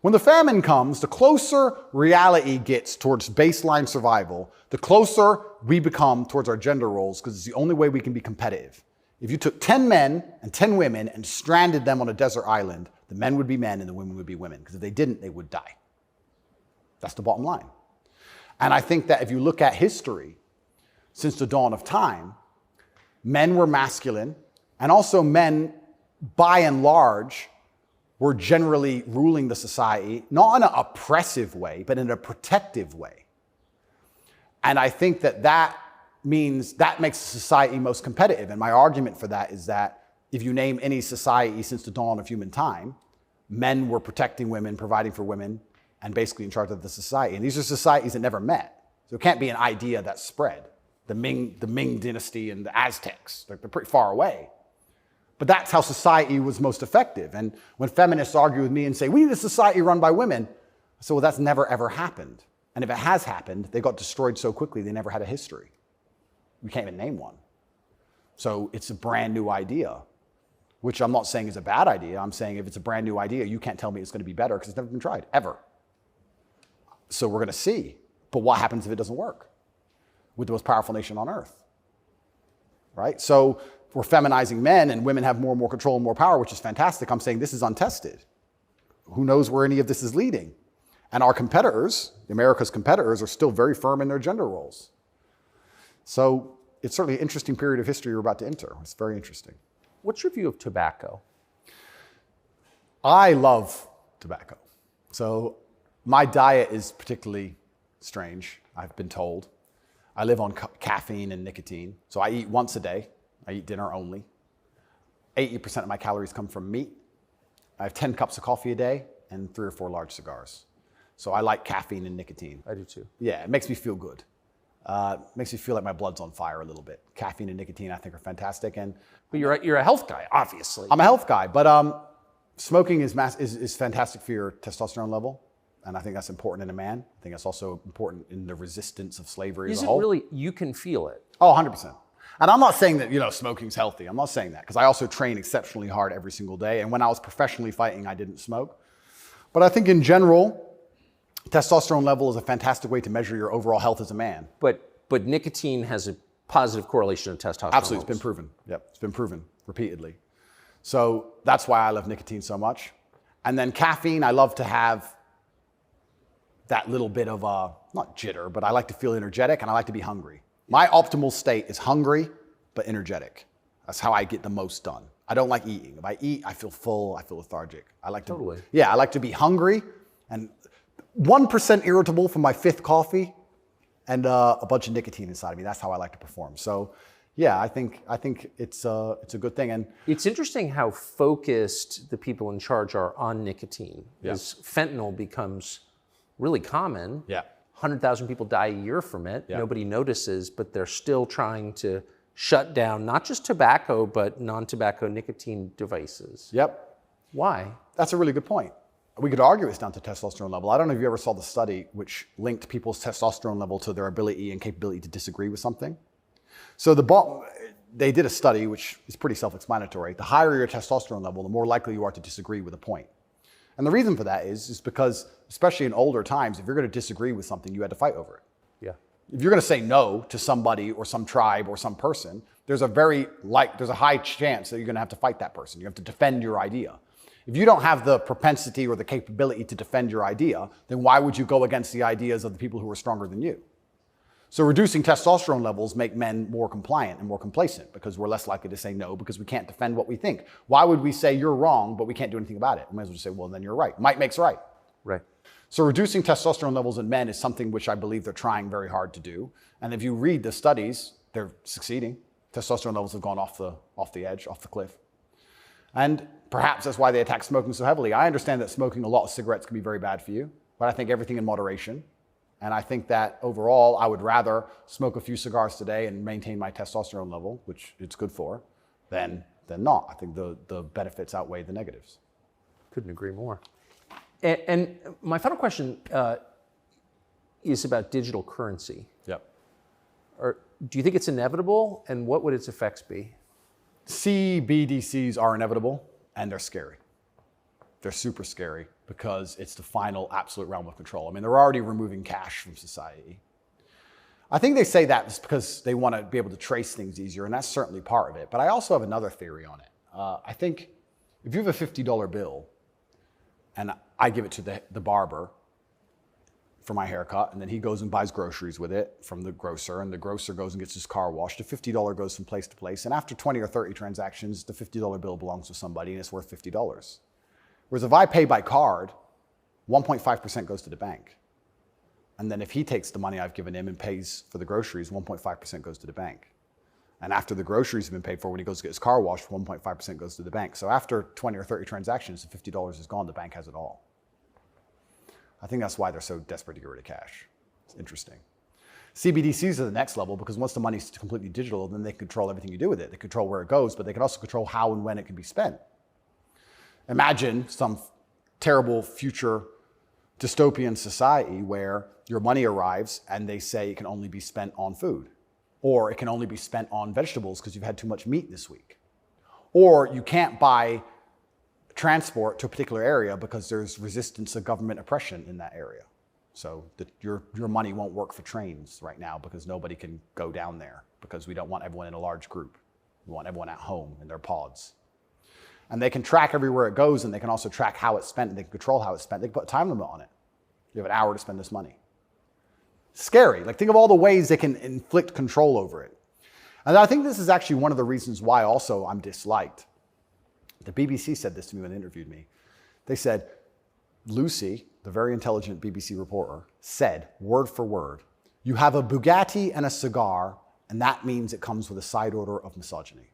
When the famine comes, the closer reality gets towards baseline survival, the closer we become towards our gender roles, because it's the only way we can be competitive. If you took 10 men and 10 women and stranded them on a desert island, the men would be men and the women would be women, because if they didn't, they would die. That's the bottom line. And I think that if you look at history, since the dawn of time, men were masculine, and also men, by and large, were generally ruling the society, not in an oppressive way, but in a protective way. And I think that that means that makes the society most competitive. And my argument for that is that if you name any society since the dawn of human time, men were protecting women, providing for women, and basically in charge of the society. And these are societies that never met. So it can't be an idea that spread. The Ming dynasty and the Aztecs, they're pretty far away. But that's how society was most effective. And when feminists argue with me and say, we need a society run by women, I say, well, that's never, ever happened. And if it has happened, they got destroyed so quickly, they never had a history. We can't even name one. So it's a brand new idea, which I'm not saying is a bad idea. I'm saying if it's a brand new idea, you can't tell me it's going to be better because it's never been tried, ever. So we're going to see. But what happens if it doesn't work with the most powerful nation on earth? Right? So we're feminizing men and women have more and more control and more power, which is fantastic. I'm saying this is untested. Who knows where any of this is leading? And our competitors, America's competitors, are still very firm in their gender roles. So it's certainly an interesting period of history we're about to enter. It's very interesting. What's your view of tobacco? I love tobacco. So my diet is particularly strange, I've been told. I live on caffeine and nicotine. So I eat once a day. I eat dinner only. 80% of my calories come from meat. I have 10 cups of coffee a day and 3 or 4 large cigars. So I like caffeine and nicotine. I do too. Yeah, it makes me feel good. Makes me feel like my blood's on fire a little bit. Caffeine and nicotine I think are fantastic. But you're a health guy, obviously. I'm a health guy, but smoking is fantastic for your testosterone level. And I think that's important in a man. I think that's also important in the resistance of slavery as a whole. Is it really, you can feel it? Oh, 100%. And I'm not saying that, smoking's healthy. I'm not saying that because I also train exceptionally hard every single day. And when I was professionally fighting, I didn't smoke. But I think in general, testosterone level is a fantastic way to measure your overall health as a man. But nicotine has a positive correlation to testosterone. Absolutely, it's been proven. Yep, it's been proven repeatedly. So that's why I love nicotine so much. And then caffeine, I love to have that little bit of not jitter, but I like to feel energetic and I like to be hungry. My optimal state is hungry, but energetic. That's how I get the most done. I don't like eating. If I eat, I feel full, I feel lethargic. I like to, Totally. Yeah, I like to be hungry and 1% irritable from my 5th coffee and a bunch of nicotine inside of me. That's how I like to perform. So yeah, I think it's a good thing. And it's interesting how focused the people in charge are on nicotine. Yeah. As fentanyl becomes really common. Yeah. 100,000 people die a year from it. Yeah. Nobody notices, but they're still trying to shut down not just tobacco, but non-tobacco nicotine devices. Yep. Why? That's a really good point. We could argue it's down to testosterone level. I don't know if you ever saw the study which linked people's testosterone level to their ability and capability to disagree with something. So they did a study which is pretty self-explanatory. The higher your testosterone level, the more likely you are to disagree with a point. And the reason for that is because, especially in older times, if you're going to disagree with something, you had to fight over it. Yeah. If you're going to say no to somebody or some tribe or some person, there's a high chance that you're going to have to fight that person. You have to defend your idea. If you don't have the propensity or the capability to defend your idea, then why would you go against the ideas of the people who are stronger than you? So reducing testosterone levels make men more compliant and more complacent because we're less likely to say no because we can't defend what we think. Why would we say you're wrong, but we can't do anything about it? We might as well just say, well, then you're right. Might makes right. Right. So reducing testosterone levels in men is something which I believe they're trying very hard to do. And if you read the studies, they're succeeding. Testosterone levels have gone off the edge, off the cliff. And perhaps that's why they attack smoking so heavily. I understand that smoking a lot of cigarettes can be very bad for you, but I think everything in moderation. And I think that overall, I would rather smoke a few cigars today and maintain my testosterone level, which it's good for, than not. I think the benefits outweigh the negatives. Couldn't agree more. And my final question is about digital currency. Yep. Do you think it's inevitable, and what would its effects be? CBDCs are inevitable, and they're scary. They're super scary because it's the final absolute realm of control. I mean, they're already removing cash from society. I think they say that just because they want to be able to trace things easier, and that's certainly part of it. But I also have another theory on it. I think if you have a $50 bill, and I give it to the barber for my haircut, and then he goes and buys groceries with it from the grocer, and the grocer goes and gets his car washed, the $50 goes from place to place, and after 20 or 30 transactions, the $50 bill belongs to somebody, and it's worth $50. Whereas if I pay by card, 1.5% goes to the bank. And then if he takes the money I've given him and pays for the groceries, 1.5% goes to the bank. And after the groceries have been paid for, when he goes to get his car washed, 1.5% goes to the bank. So after 20 or 30 transactions, the $50 is gone, the bank has it all. I think that's why they're so desperate to get rid of cash. It's interesting. CBDCs are the next level because once the money's completely digital, then they control everything you do with it. They control where it goes, but they can also control how and when it can be spent. Imagine some terrible future dystopian society where your money arrives and they say it can only be spent on food, or it can only be spent on vegetables because you've had too much meat this week, or you can't buy transport to a particular area because there's resistance to government oppression in that area. So your money won't work for trains right now because nobody can go down there because we don't want everyone in a large group. We want everyone at home in their pods. And they can track everywhere it goes, and they can also track how it's spent, and they can control how it's spent. They can put a time limit on it. You have an hour to spend this money. Scary. Like, think of all the ways they can inflict control over it. And I think this is actually one of the reasons why also I'm disliked. The BBC said this to me when they interviewed me. They said, Lucy, the very intelligent BBC reporter, said, word for word, you have a Bugatti and a cigar, and that means it comes with a side order of misogyny.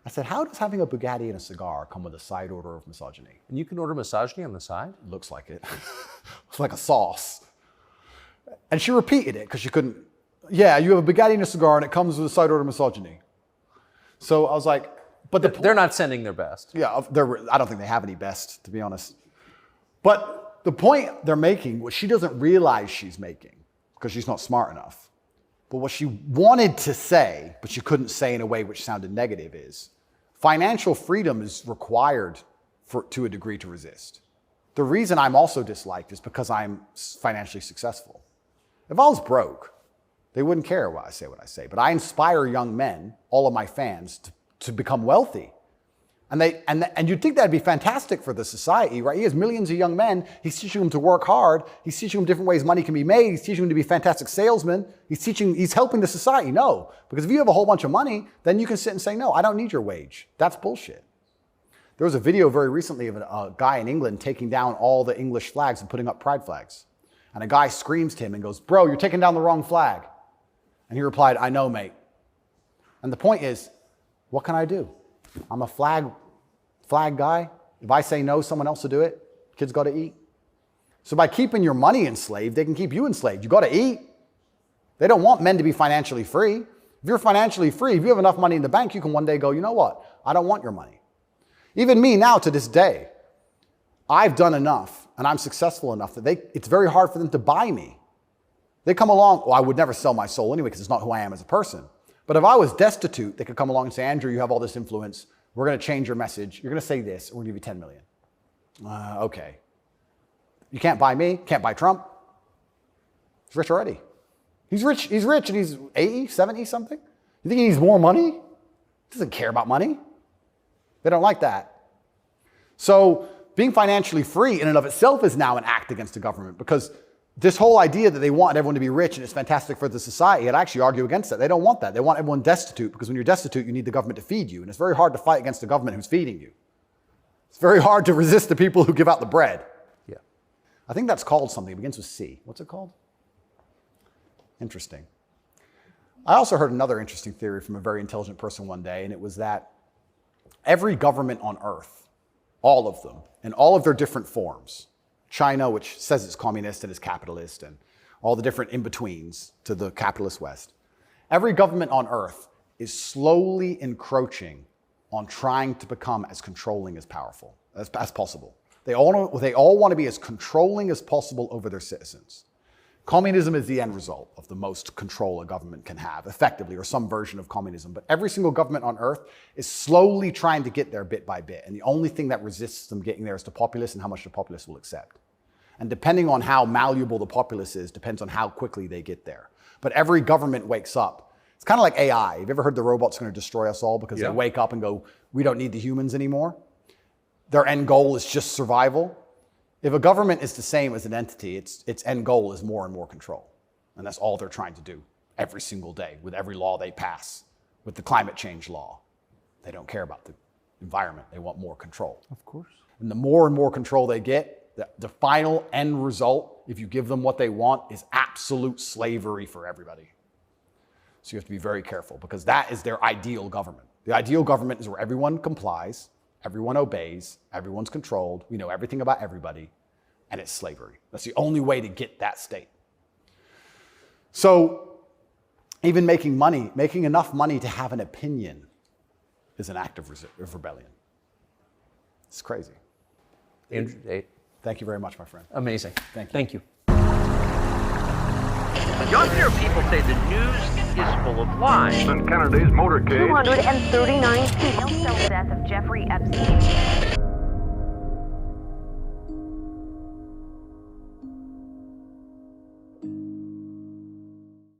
I said, how does having a Bugatti and a cigar come with a side order of misogyny? And you can order misogyny on the side? Looks like it. It's like a sauce. And she repeated it because she couldn't. Yeah, you have a Bugatti and a cigar, and it comes with a side order of misogyny. So I was like, but they're not sending their best. Yeah, I don't think they have any best, to be honest. But the point they're making, what she doesn't realize she's making, because she's not smart enough, but what she wanted to say, but she couldn't say in a way which sounded negative, is financial freedom is required to a degree to resist. The reason I'm also disliked is because I'm financially successful. If I was broke, they wouldn't care what I say. But I inspire young men, all of my fans, to become wealthy. And you'd think that'd be fantastic for the society, right? He has millions of young men. He's teaching them to work hard. He's teaching them different ways money can be made. He's teaching them to be fantastic salesmen. He's helping the society. No, because if you have a whole bunch of money, then you can sit and say, no, I don't need your wage. That's bullshit. There was a video very recently of a guy in England taking down all the English flags and putting up pride flags. And a guy screams to him and goes, bro, you're taking down the wrong flag. And he replied, I know, mate. And the point is, what can I do? I'm a flag guy. If I say no, someone else will do it. Kids got to eat. So by keeping your money enslaved, they can keep you enslaved. You got to eat. They don't want men to be financially free. If you're financially free, if you have enough money in the bank, you can one day go, you know what? I don't want your money. Even me now to this day, I've done enough and I'm successful enough that it's very hard for them to buy me. They come along, well, I would never sell my soul anyway because it's not who I am as a person. But if I was destitute, they could come along and say, Andrew, you have all this influence. We're going to change your message. You're going to say this. And we're going to give you 10 million. Okay. You can't buy me. Can't buy Trump. He's rich already. He's rich. He's rich and he's 80, 70 something. You think he needs more money? He doesn't care about money. They don't like that. So being financially free in and of itself is now an act against the government because this whole idea that they want everyone to be rich and it's fantastic for the society, I'd actually argue against that. They don't want that. They want everyone destitute because when you're destitute, you need the government to feed you. And it's very hard to fight against the government who's feeding you. It's very hard to resist the people who give out the bread. Yeah. I think that's called something. It begins with C. What's it called? Interesting. I also heard another interesting theory from a very intelligent person one day, and it was that every government on earth, all of them, in all of their different forms, China, which says it's communist and is capitalist, and all the different in-betweens to the capitalist West, every government on earth is slowly encroaching on trying to become as controlling as powerful as possible. They all want to be as controlling as possible over their citizens. Communism is the end result of the most control a government can have, effectively, or some version of communism. But every single government on earth is slowly trying to get there bit by bit. And the only thing that resists them getting there is the populace and how much the populace will accept. And depending on how malleable the populace is, depends on how quickly they get there. But every government wakes up. It's kind of like AI. Have you ever heard the robot's going to destroy us all because they wake up and go, we don't need the humans anymore? Their end goal is just survival. If a government is the same as an entity, its end goal is more and more control. And that's all they're trying to do every single day with every law they pass, with the climate change law. They don't care about the environment. They want more control. Of course. And the more and more control they get, the final end result, if you give them what they want, is absolute slavery for everybody. So you have to be very careful because that is their ideal government. The ideal government is where everyone complies, everyone obeys, everyone's controlled, we know everything about everybody, and it's slavery. That's the only way to get that state. So even making enough money to have an opinion is an act of rebellion. It's crazy. Andrew Tate. Thank you very much, my friend. Amazing. Thank you. Younger people say the news is full of lies. In Kennedy's motorcade. 239 people. Cell death of Jeffrey Epstein.